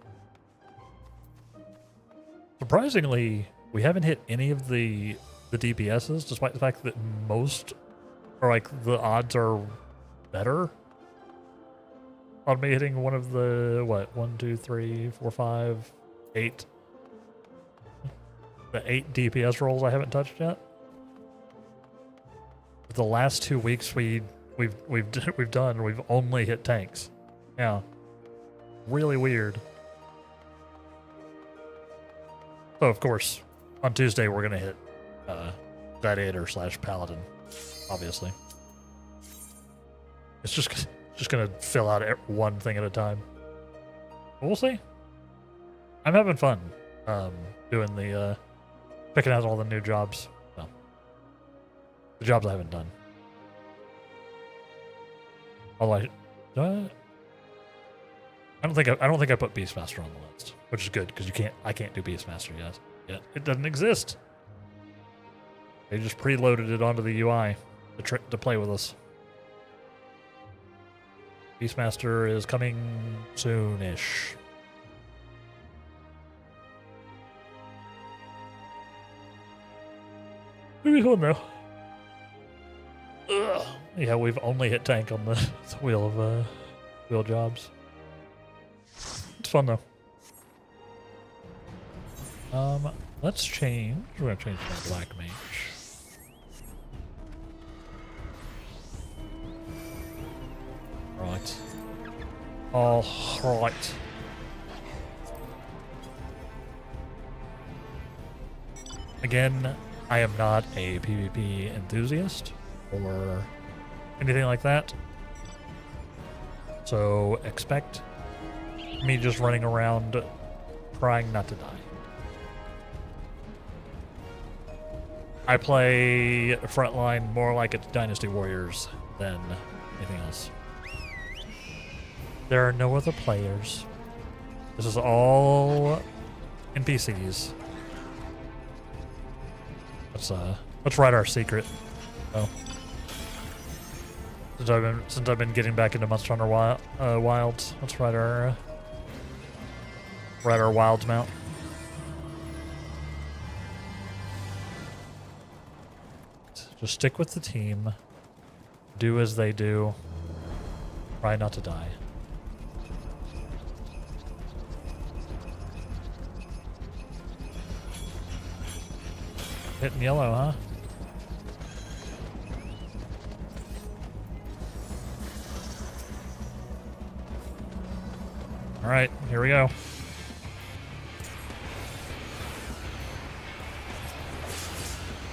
surprisingly, we haven't hit any of the DPSs, despite the fact that most, or like the odds are better on me hitting one of the, 1, 2, 3, 4, 5, 8. The 8 DPS rolls I haven't touched yet. But the last 2 weeks we've only hit tanks. Yeah. Really weird. So of course, on Tuesday we're gonna hit Gladiator / Paladin, obviously. It's just gonna fill out one thing at a time. But we'll see. I'm having fun doing the picking out all the new jobs. Well, the jobs I haven't done. Although I don't think I put Beastmaster on the list, which is good because I can't do Beastmaster yet. It doesn't exist. They just preloaded it onto the UI to play with us. Beastmaster is coming soonish. Maybe fun though. Ugh. Yeah, we've only hit tank on the wheel of wheel jobs. It's fun though. Let's change. We're gonna change to Black Mage. right. All right. Again, I am not a PvP enthusiast or anything like that. So expect me just running around trying not to die. I play Frontline more like it's Dynasty Warriors than anything else. There are no other players. This is all NPCs. Let's write our secret. Oh. Since I've been getting back into Monster Hunter Wilds, let's write our Wilds mount. Just stick with the team. Do as they do. Try not to die. Hitting yellow, huh? All right, here we go.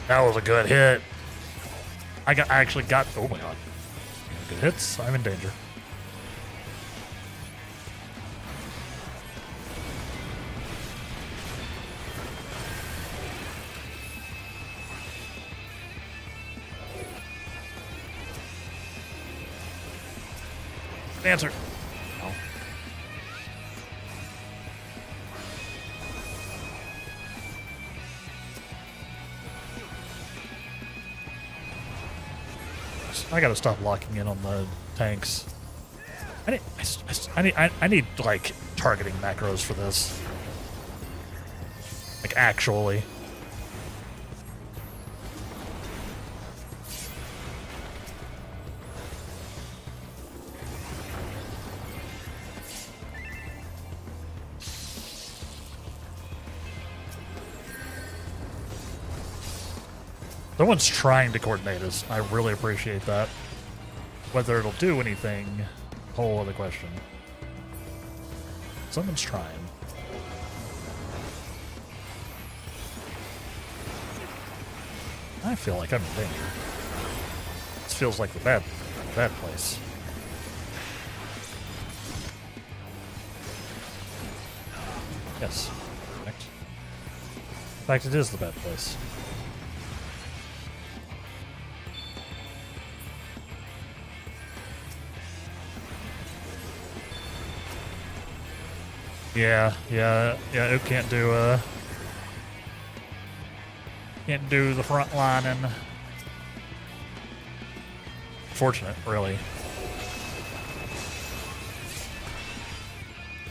That was a good hit. I actually got, oh my god. Good hits, I'm in danger. Answer. Oh. I gotta stop locking in on the tanks. I need like targeting macros for this. Like actually. Someone's trying to coordinate us. I really appreciate that. Whether it'll do anything, whole other question. Someone's trying. I feel like I'm in danger. This feels like the bad place. Yes. In fact, it is the bad place. Yeah, it can't do the front line, and fortunate, really.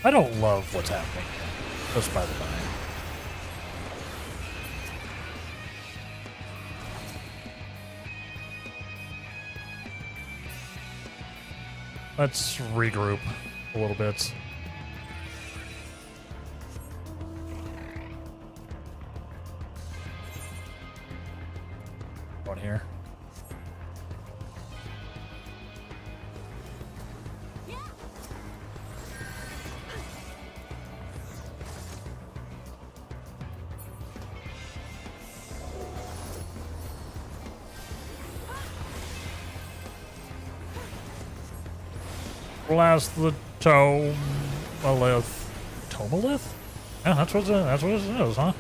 I don't love what's happening, just by the by. Let's regroup a little bit. Here. Blast the Tomalith. Tomalith? Yeah, that's what it is, huh? I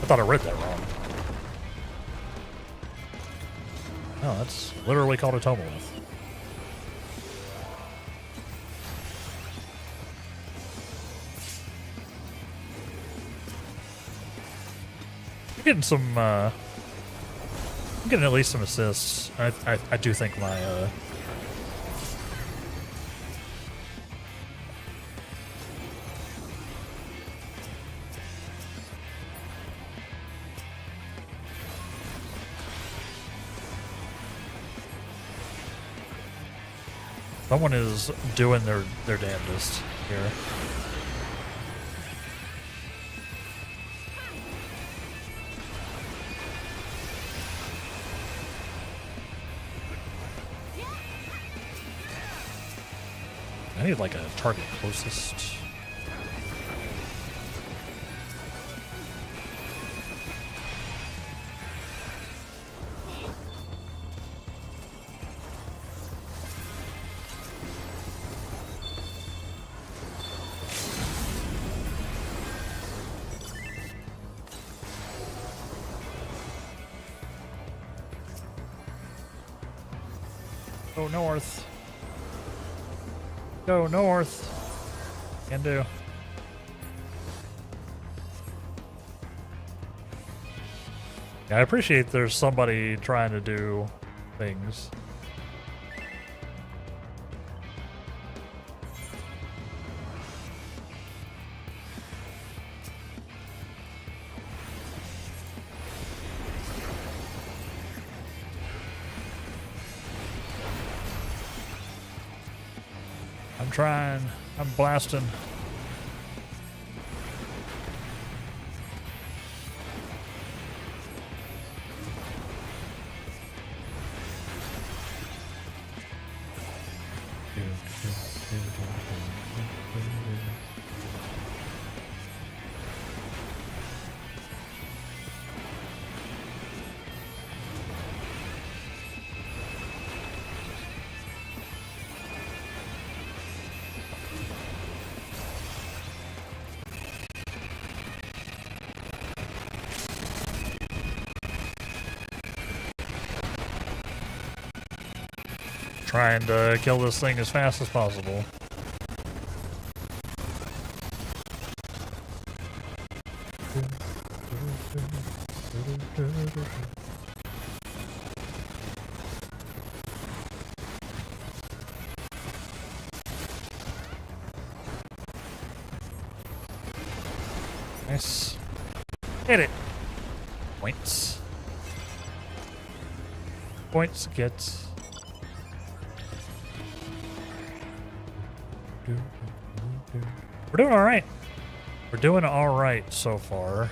thought I read that wrong. No, that's literally called a Tomalith. I'm getting some, I'm getting at least some assists. I do think my, someone is doing their damnedest here. I need like a target closest. Go north. Go north. Can do. Yeah, I appreciate there's somebody trying to do things. I'm trying. I'm blasting. Trying to kill this thing as fast as possible. Nice. Hit it. Points. Points get. We're doing all right. We're doing all right so far.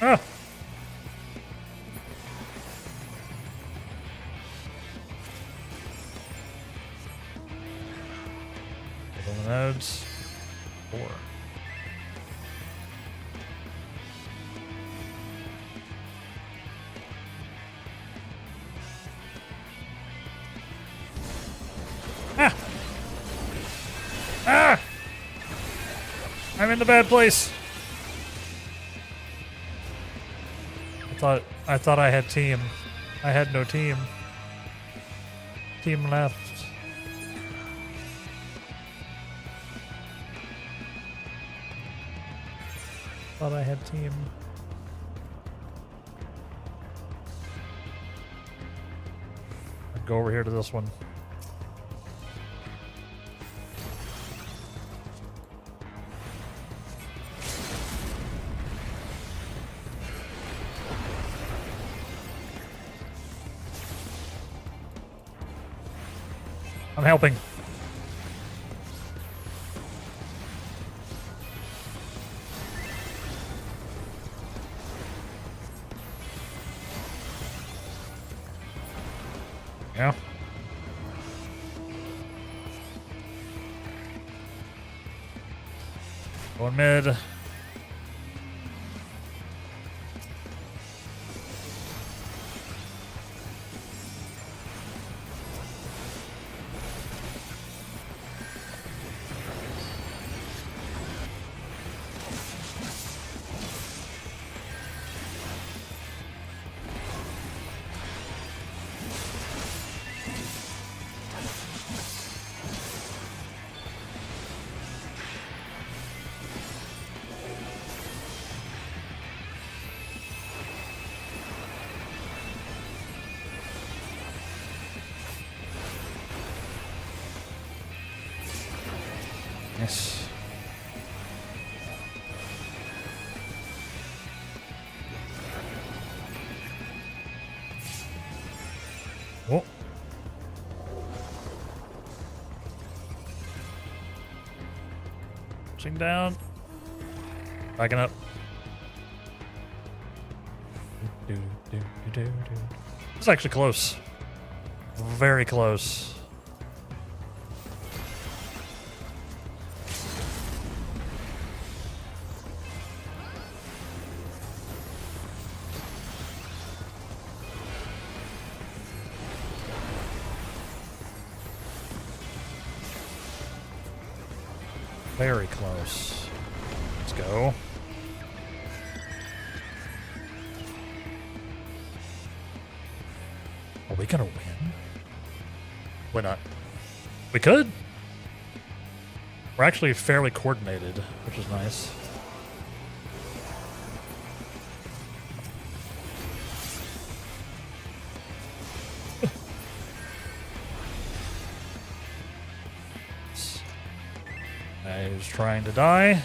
Ah! Couple of nodes. 4. Ah! Ah! I'm in the bad place. I thought I had team. I had no team. Team left. Thought I had team. I'd go over here to this one. I'm helping. Yeah. Going mid. Yes. Oh. Sing down. Backing up. It's actually close. Very close. Very close. Let's go. Are we gonna win? Why not? We could. We're actually fairly coordinated, which is nice. He's trying to die.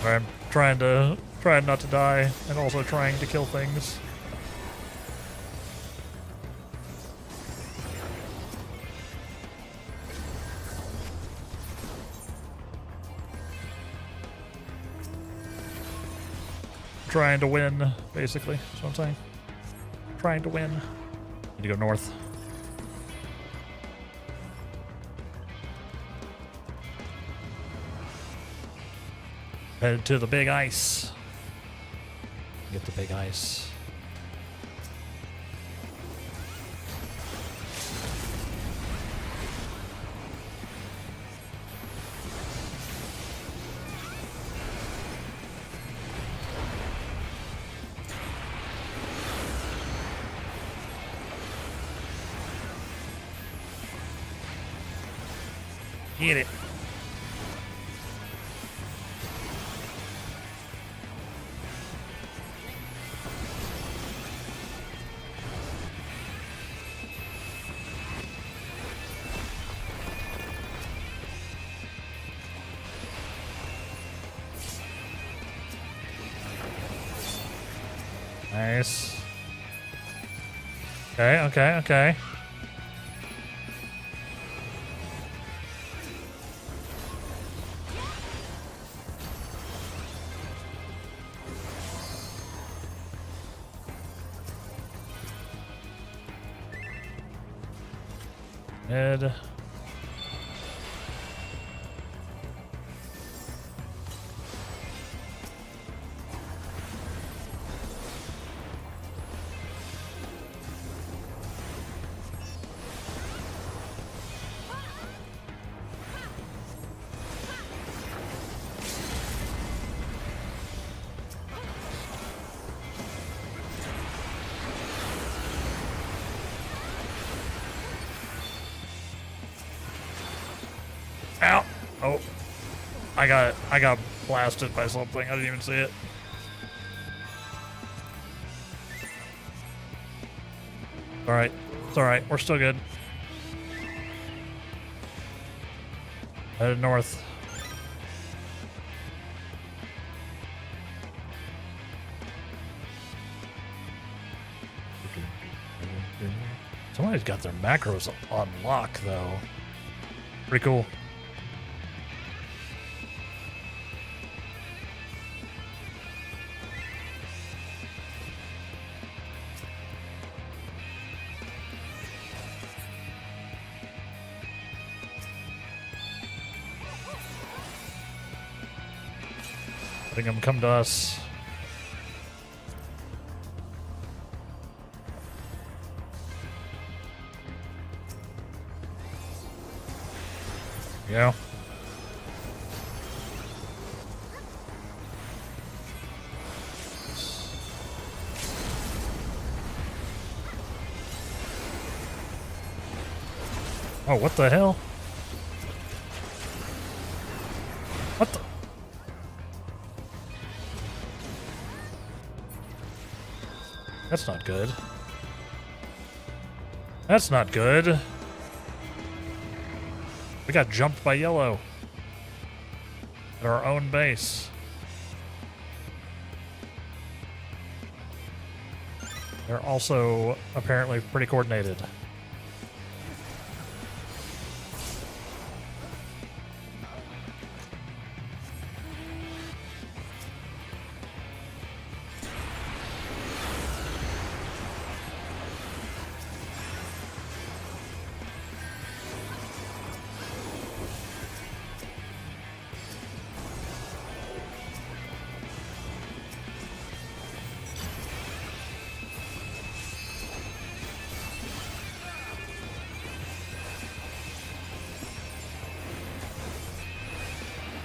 I'm trying not to die and also trying to kill things. Trying to win, basically. That's what I'm saying. Trying to win. Need to go north. Head to the big ice. Get the big ice. Get it. Nice. Okay. Mid. Ow! Oh, I got blasted by something. I didn't even see it. All right, it's all right. We're still good. Headed north. Somebody's got their macros on lock, though. Pretty cool. I think I'm come to us. Yeah. Oh, what the hell? What the? That's not good. That's not good. We got jumped by yellow. At our own base. They're also apparently pretty coordinated.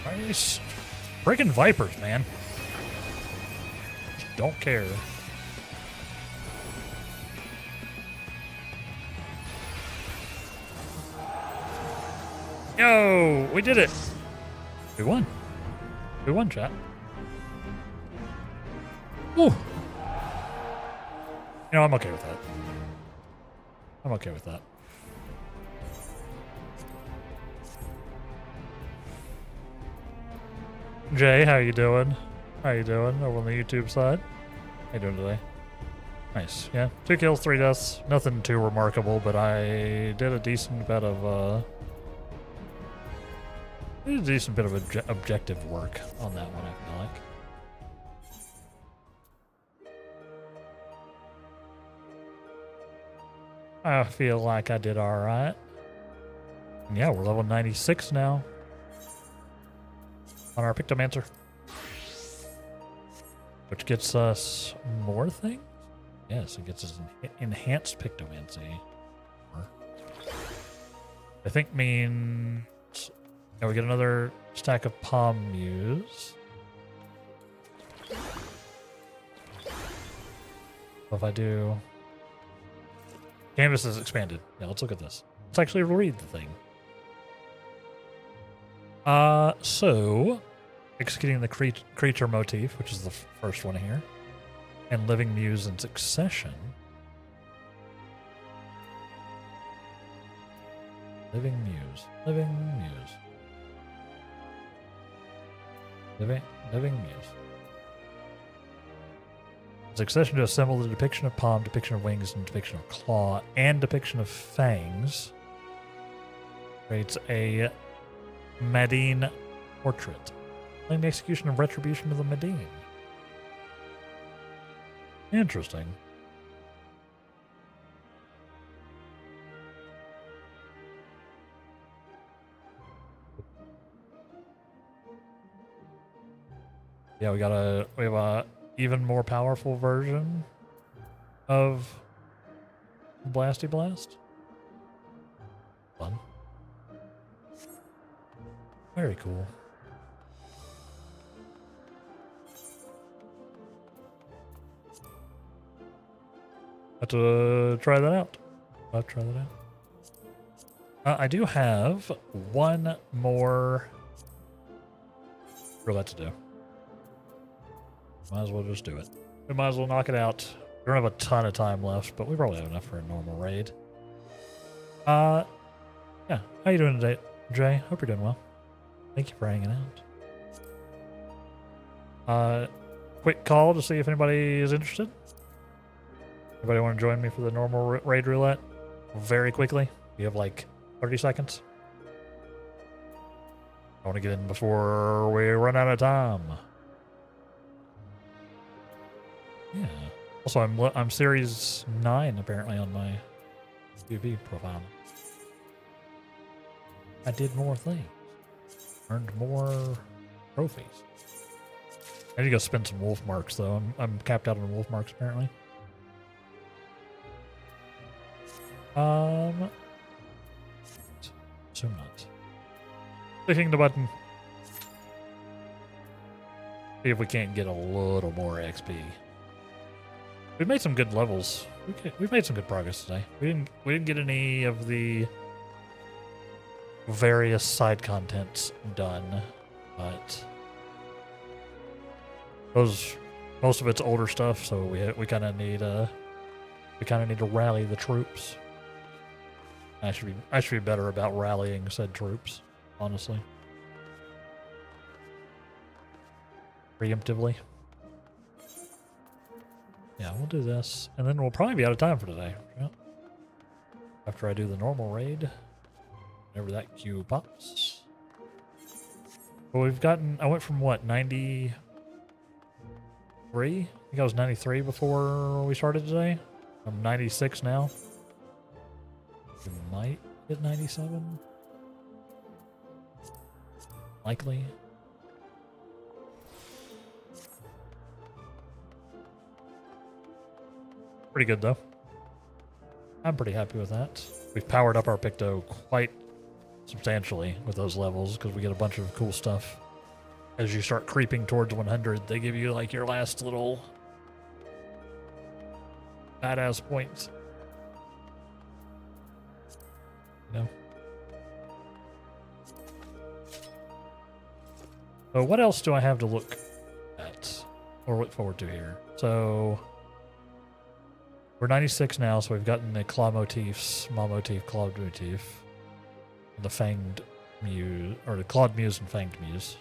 Nice. Freaking Vipers, man. Just don't care. Yo, we did it. We won. We won, chat. Woo. You know, I'm okay with that. I'm okay with that. Jay, how you doing? How you doing over on the YouTube side? How you doing today? Nice, yeah. 2 kills, 3 deaths. Nothing too remarkable, but I did a decent bit of objective work on that one, I feel like. I feel like I did alright. Yeah, we're level 96 now. On our Pictomancer. Which gets us more things? Yes, it gets us enhanced Pictomancy. I think means... Yeah, we get another stack of Palm Muse. If I do... Canvas is expanded. Yeah, let's look at this. Let's actually read the thing. So, executing the creature motif, which is the first one here, and living muse in succession. Living muse. Succession to assemble the depiction of palm, depiction of wings, and depiction of claw, and depiction of fangs. Creates a Medine portrait. Playing the execution of retribution of the Medine. Interesting. Yeah, we have a even more powerful version of Blasty Blast. Fun. Very cool. Have to try that out. I do have one more roulette to do. Might as well just do it. We might as well knock it out. We don't have a ton of time left, but we probably have enough for a normal raid. Yeah. How you doing today, Jay? Hope you're doing well. Thank you for hanging out. Quick call to see if anybody is interested. Anybody want to join me for the normal raid roulette? Very quickly. You have like 30 seconds. I want to get in before we run out of time. Yeah. Also, I'm series 9 apparently on my PvP profile. I did more things. Earned more trophies. I need to go spend some wolf marks though. I'm capped out on wolf marks apparently. Assume not. Clicking the button. See if we can't get a little more XP. We've made some good levels. We've made some good progress today. We didn't get any of the various side contents done, but most of it's older stuff, so we kind of need to rally the troops. I should be better about rallying said troops, honestly. Preemptively. Yeah, we'll do this, and then we'll probably be out of time for today. Yeah. After I do the normal raid, whenever that queue pops. Well, I went from what, 93? I think I was 93 before we started today. I'm 96 now. We might hit 97. Likely. Pretty good though. I'm pretty happy with that. We've powered up our Picto quite substantially with those levels because we get a bunch of cool stuff. As you start creeping towards 100, they give you like your last little badass points. You know? So what else do I have to look at or look forward to here? So we're 96 now, so we've gotten the claw motifs, small motif, clawed motif, the fanged muse, or the clawed muse and fanged muse.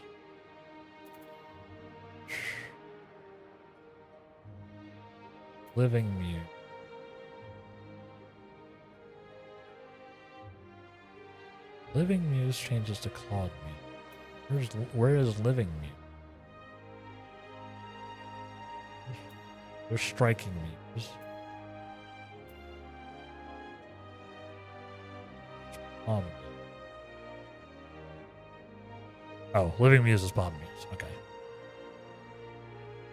Living muse. Living muse changes to clawed muse. Where is living muse? There's striking muse. Oh, living muse is bomb muse. Okay.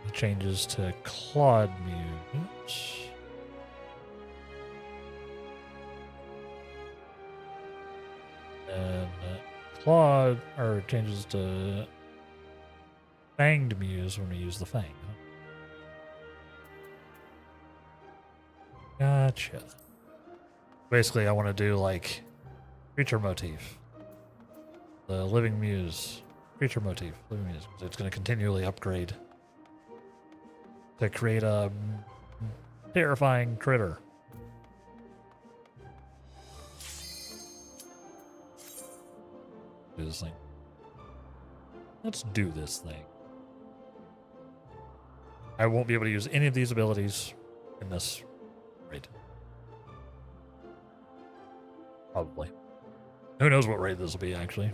It changes to clawed muse. And clawed, or changes to fanged muse when we use the fang. Gotcha. Basically, I want to do like creature motif. The living muse. Creature motif. Living muse. It's going to continually upgrade to create a terrifying critter. Do this thing. Let's do this thing. I won't be able to use any of these abilities in this raid. Probably. Who knows what raid this will be, actually.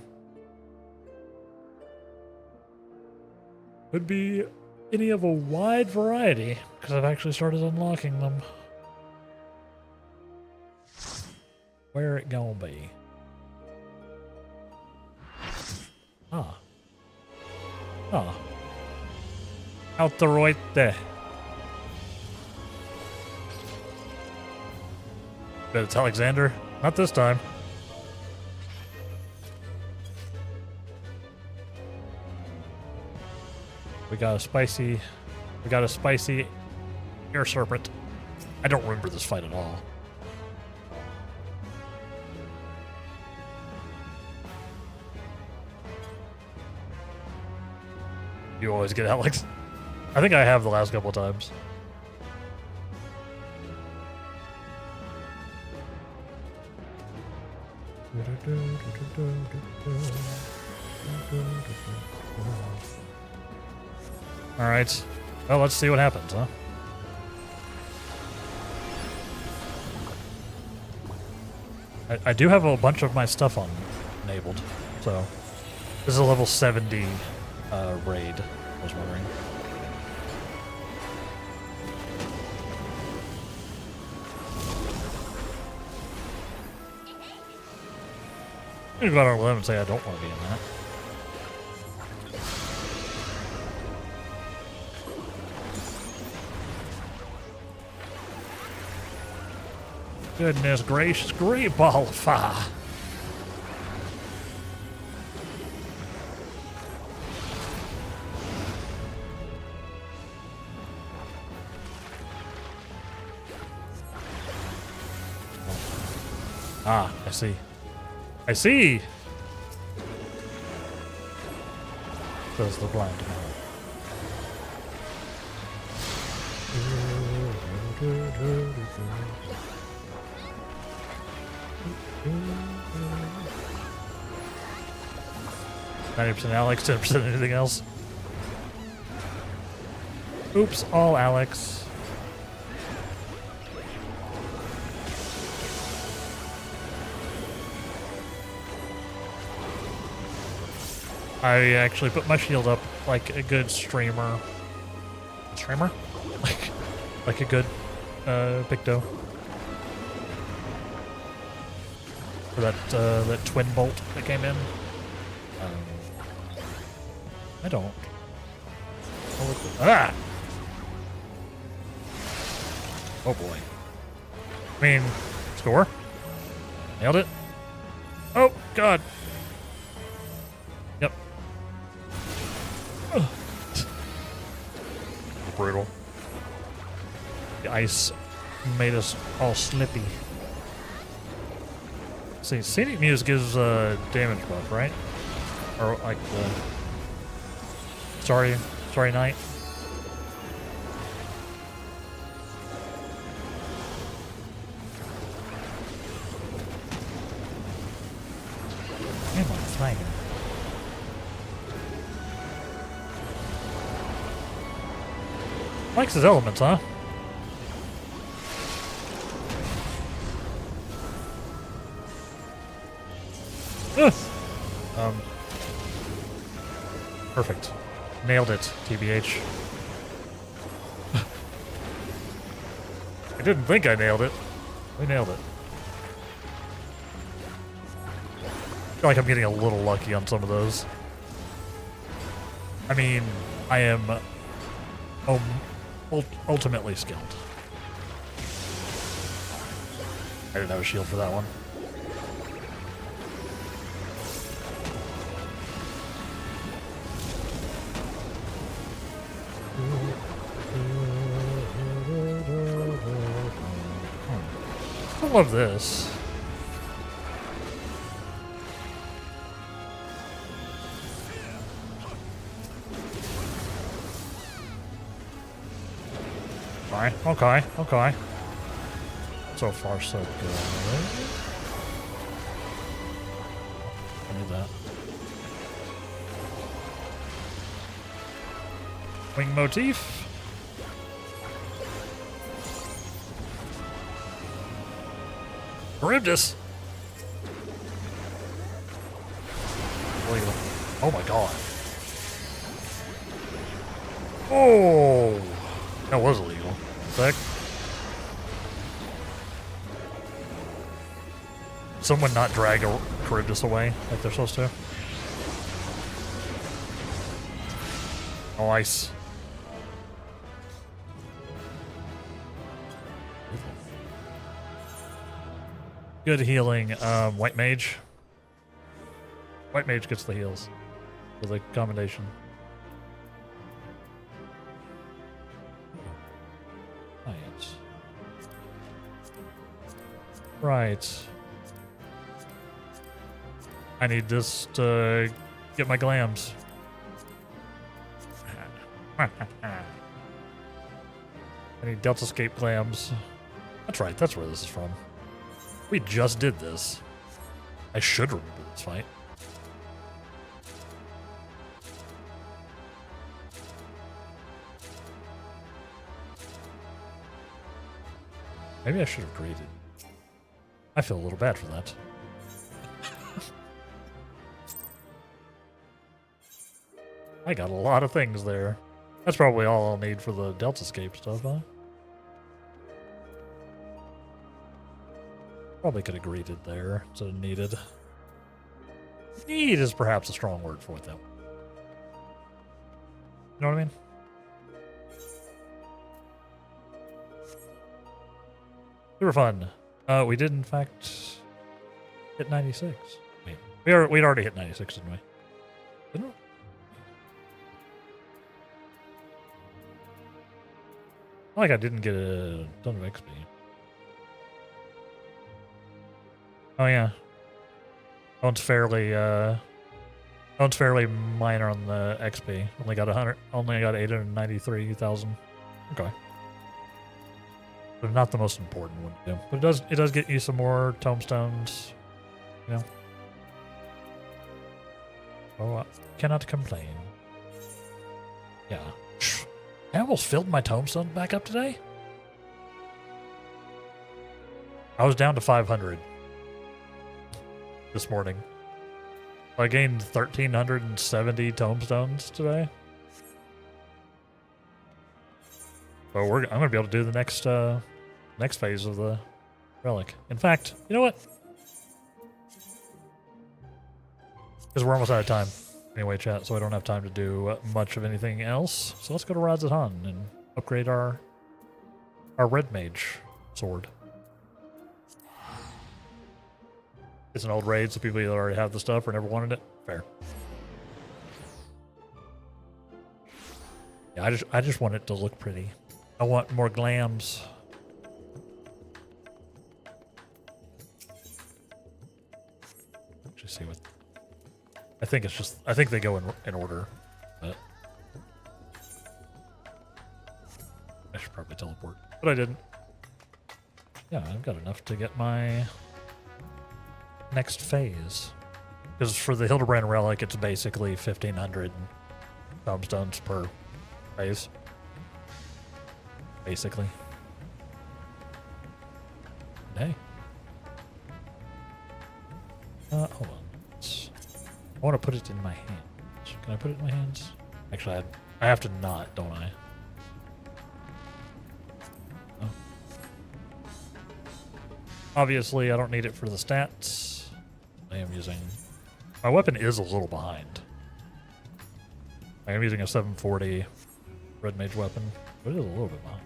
Could be any of a wide variety, because I've actually started unlocking them. Where it gonna be? Ah. Ah. Out the right there. Bet it's Alexander. Not this time. We got a spicy air serpent. I don't remember this fight at all. You always get Alex. I think I have the last couple of times. All right. Well, let's see what happens, huh? I do have a bunch of my stuff on enabled, so this is a level 70 raid. I was wondering. I'm gonna go out on a limb and say I don't want to be in that. Goodness gracious, great ball of fire. Ah, I see. I see! says the blind man. %90 Alex, 10% anything else. Oops, all Alex. I actually put my shield up like a good streamer. Streamer? like a good Picto. For that twin bolt that came in. I don't. Ah! Oh boy. I mean, score. Nailed it. Oh, God. Yep. Brutal. The ice made us all slippy. See, Scenic Muse gives damage buff, right? Or like the... Sorry Knight. Come on, flying. Likes his elements, huh? Ugh. Perfect. Nailed it, TBH. I didn't think I nailed it. We nailed it. I feel like I'm getting a little lucky on some of those. I mean, I am ultimately skilled. I didn't have a shield for that one. I love this. Okay. So far, so good. I need that. Wing motif. Charybdis. Oh my god. Oh, that was illegal. Sick. Someone not drag a Charybdis away like they're supposed to. Nice. Good healing, White Mage. White Mage gets the heals with a commendation. Right. I need this to get my glams. I need Deltascape glams. That's right, that's where this is from. We just did this. I should remember this fight. Maybe I should have greeted. I feel a little bad for that. I got a lot of things there. That's probably all I'll need for the Deltascape stuff, huh? Probably could have greeted there, so needed. Need is perhaps a strong word for it, though. You know what I mean? Super fun. We did in fact hit 96. Wait, we'd already hit 96, didn't we? Didn't we? Like I didn't get a ton of XP. Oh yeah. That one's fairly One's fairly minor on the XP. Only got 893,000. Okay. But not the most important one to do. But it does get you some more tombstones. You know. Oh, I cannot complain. Yeah. I almost filled my tombstones back up today. I was down to 500 this morning. I gained 1,370 tombstones today. So I'm going to be able to do the next phase of the relic. In fact, you know what? Because we're almost out of time anyway, chat, so I don't have time to do much of anything else. So let's go to Radz at Han and upgrade our red mage sword. It's an old raid, so people either already have the stuff or never wanted it. Fair. Yeah, I just want it to look pretty. I want more glams. Let's see what. I think they go in order. But I should probably teleport, but I didn't. Yeah, I've got enough to get my next phase. Because for the Hildebrand relic, it's basically 1,500 tombstones per phase. Basically. Hey. Hold on. I want to put it in my hands. Can I put it in my hands? Actually, I have to not, don't I? Oh. Obviously, I don't need it for the stats. I am using... My weapon is a little behind. I am using a 740 red mage weapon, but it is a little bit behind.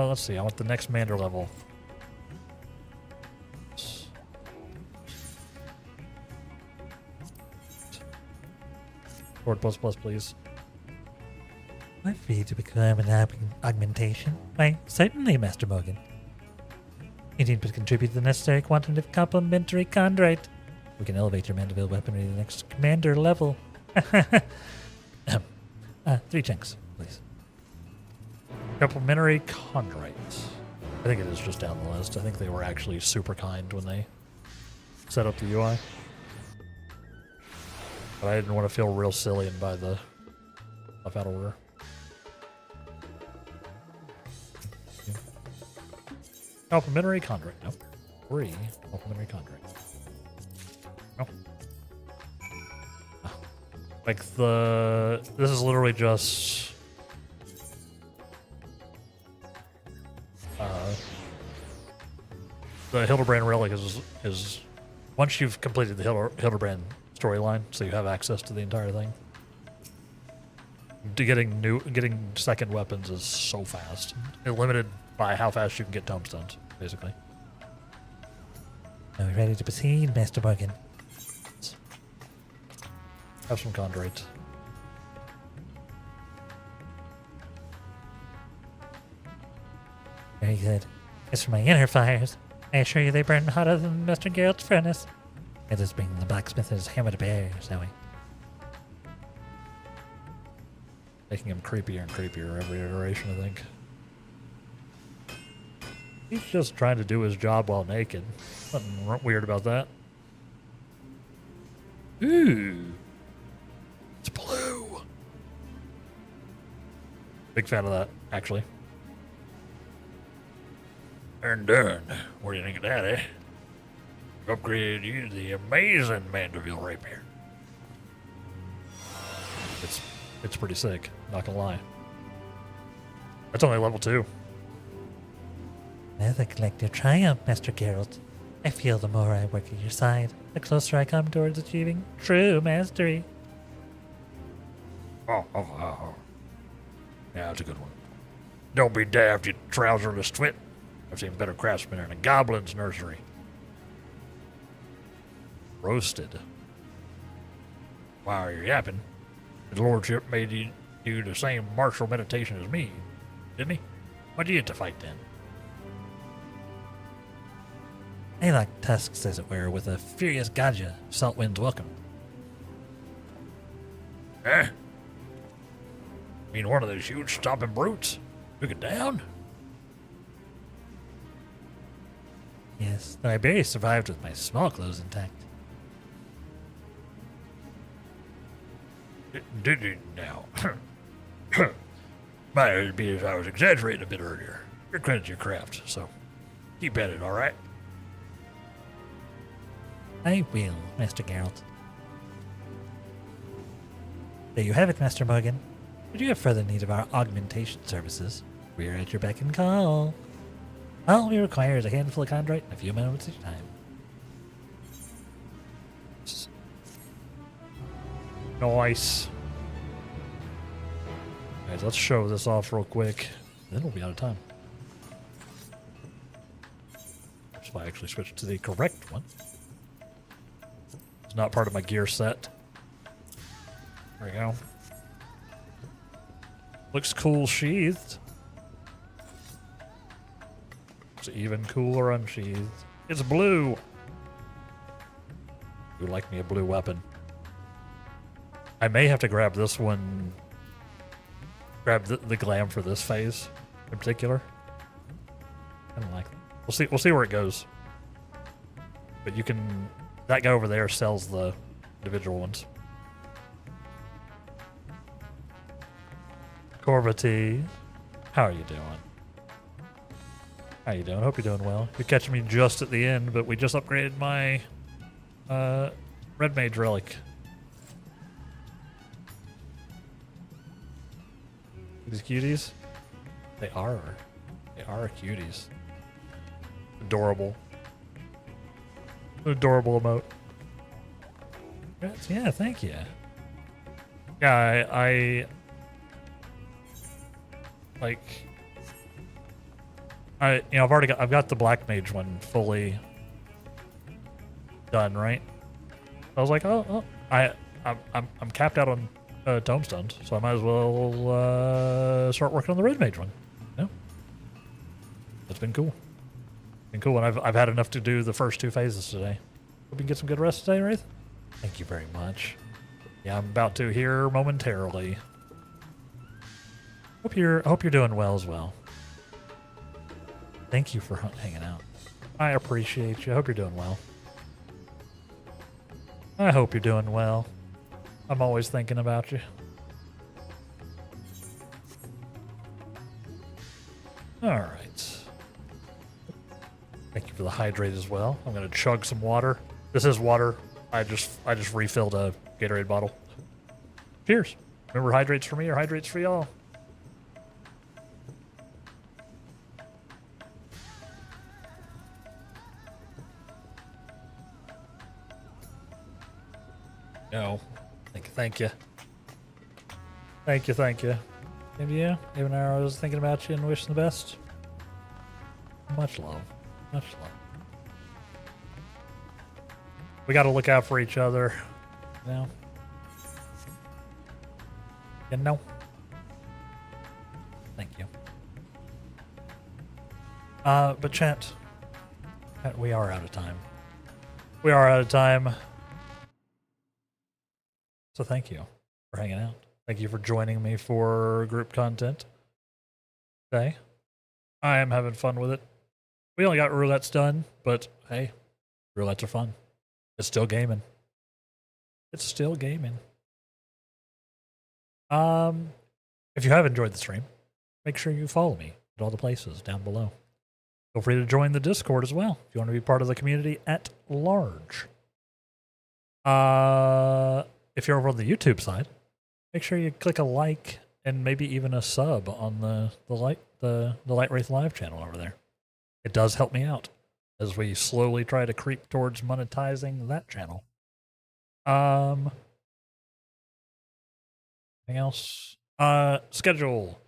Let's see. I want the next Mander level. Sword plus, please. I'm free to become an augmentation. Why, certainly, Master Morgan. You need to contribute the necessary quantity of complementary chondrite. We can elevate your Mandeville weaponry to the next commander level. 3 chunks, please. Complementary chondrite. I think it is just down the list. I think they were actually super kind when they set up the UI. But I didn't want to feel real silly and buy the stuff out of order. Complementary chondrite. Nope. 3 complementary chondrite. Nope. Like this is literally just the Hildebrand relic is once you've completed the Hildebrand storyline, so you have access to the entire thing. Getting second weapons is so fast. It's limited by how fast you can get tombstones, basically. Are we ready to proceed, Master Morgan? Have some chondrite. Very good. As for my inner fires, I assure you they burn hotter than Mr. Geralt's furnace. Let us bring the blacksmith's hammer to bear, shall we? Making him creepier and creepier every iteration, I think. He's just trying to do his job while naked. Nothing weird about that. Ooh. It's blue. Big fan of that, actually. And done. What do you think of that, eh? Upgraded you to the amazing Mandeville rapier. It's pretty sick, not gonna lie. That's only level 2. Another collective triumph, Master Geralt. I feel the more I work at your side, the closer I come towards achieving true mastery. Oh. Yeah, that's a good one. Don't be daft, you trouserless twit. I've seen better craftsmen in a goblin's nursery. Roasted. Why are you yapping? His lordship made you do the same martial meditation as me, didn't he? Why'd you get to fight then? They like tusks, as it were, with a furious gotcha. Salt winds welcome. Eh? I mean, one of those huge stomping brutes took it down? Yes, though I barely survived with my small clothes intact. Did it now? Might be if I was exaggerating a bit earlier. Your credit's your craft, so keep at it, all right? I will, Master Geralt. There you have it, Master Morgan. Should you have further need of our augmentation services, we are at your beck and call. All we require is a handful of chondrite and a few moments of time. Nice. Guys, let's show this off real quick. Then we'll be out of time. So I actually switched to the correct one. It's not part of my gear set. There we go. Looks cool sheathed. It's even cooler unsheathed. It's blue. You like me a blue weapon. I may have to grab this one. Grab the glam for this phase in particular. I don't like it. We'll see where it goes. But you can, that guy over there sells the individual ones. Corvity, how are you doing? How you doing? Hope you're doing well. You're catching me just at the end, but we just upgraded my Red Mage Relic. These cuties? They are cuties. Adorable. Adorable emote. Yeah, thank you. Yeah, I like, I've got the Black Mage one fully done, right? I was like, I'm capped out on tomestones, so I might as well start working on the Red Mage one. Yeah, it's been cool. Been cool, and I've had enough to do the first 2 phases today. Hope you can get some good rest today, Wraith. Thank you very much. Yeah, I'm about to here momentarily. Hope you're doing well as well. Thank you for hanging out. I appreciate you. I hope you're doing well. I hope you're doing well. I'm always thinking about you. All right. Thank you for the hydrate as well. I'm gonna chug some water. This is water. I just refilled a Gatorade bottle. Cheers. Remember, hydrates for me or hydrates for y'all. No. Thank you. Thank you. And yeah, even I was thinking about you and wishing the best. Much love. Much love. We got to look out for each other. You know? You know? Thank you. But chat, we are out of time. We are out of time. So thank you for hanging out. Thank you for joining me for group content today. I am having fun with it. We only got roulettes done, but hey, roulettes are fun. It's still gaming. It's still gaming. If you have enjoyed the stream, make sure you follow me at all the places down below. Feel free to join the Discord as well if you want to be part of the community at large. If you're over on the YouTube side, make sure you click a like and maybe even a sub on the Light Wraith Live channel over there. It does help me out as we slowly try to creep towards monetizing that channel. Anything else? Schedule.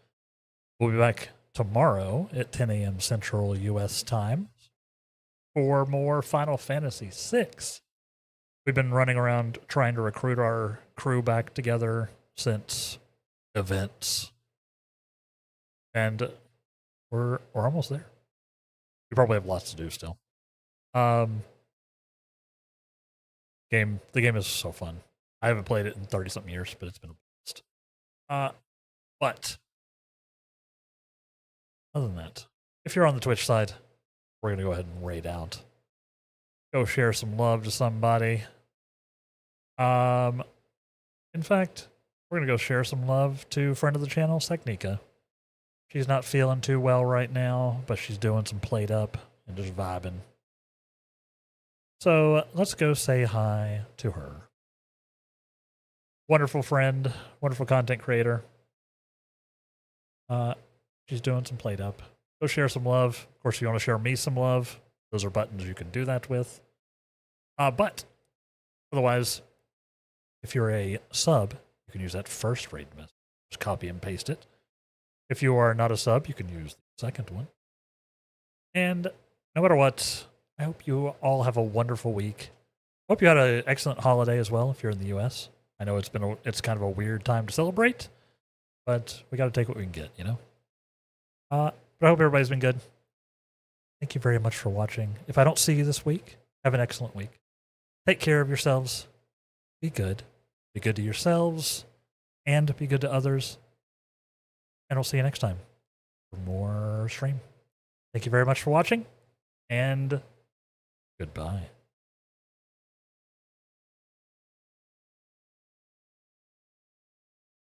We'll be back tomorrow at 10 a.m. Central US time for more Final Fantasy VI. We've been running around trying to recruit our crew back together since events. And we're almost there. We probably have lots to do still. The game is so fun. I haven't played it in 30 something years, but it's been a blast. But other than that, if you're on the Twitch side, we're gonna go ahead and raid out. Go share some love to somebody. In fact, we're gonna go share some love to friend of the channel, Seknika. She's not feeling too well right now, but she's doing some played up and just vibing. So let's go say hi to her. Wonderful friend, wonderful content creator. She's doing some played up. Go share some love. Of course, if you want to share me some love, those are buttons you can do that with. But otherwise, if you're a sub, you can use that first raid message. Just copy and paste it. If you are not a sub, you can use the second one. And no matter what, I hope you all have a wonderful week. Hope you had an excellent holiday as well if you're in the US. I know it's kind of a weird time to celebrate, but we got to take what we can get, you know? But I hope everybody's been good. Thank you very much for watching. If I don't see you this week, have an excellent week. Take care of yourselves. Be good. Be good to yourselves and be good to others. And we'll see you next time for more stream. Thank you very much for watching and goodbye.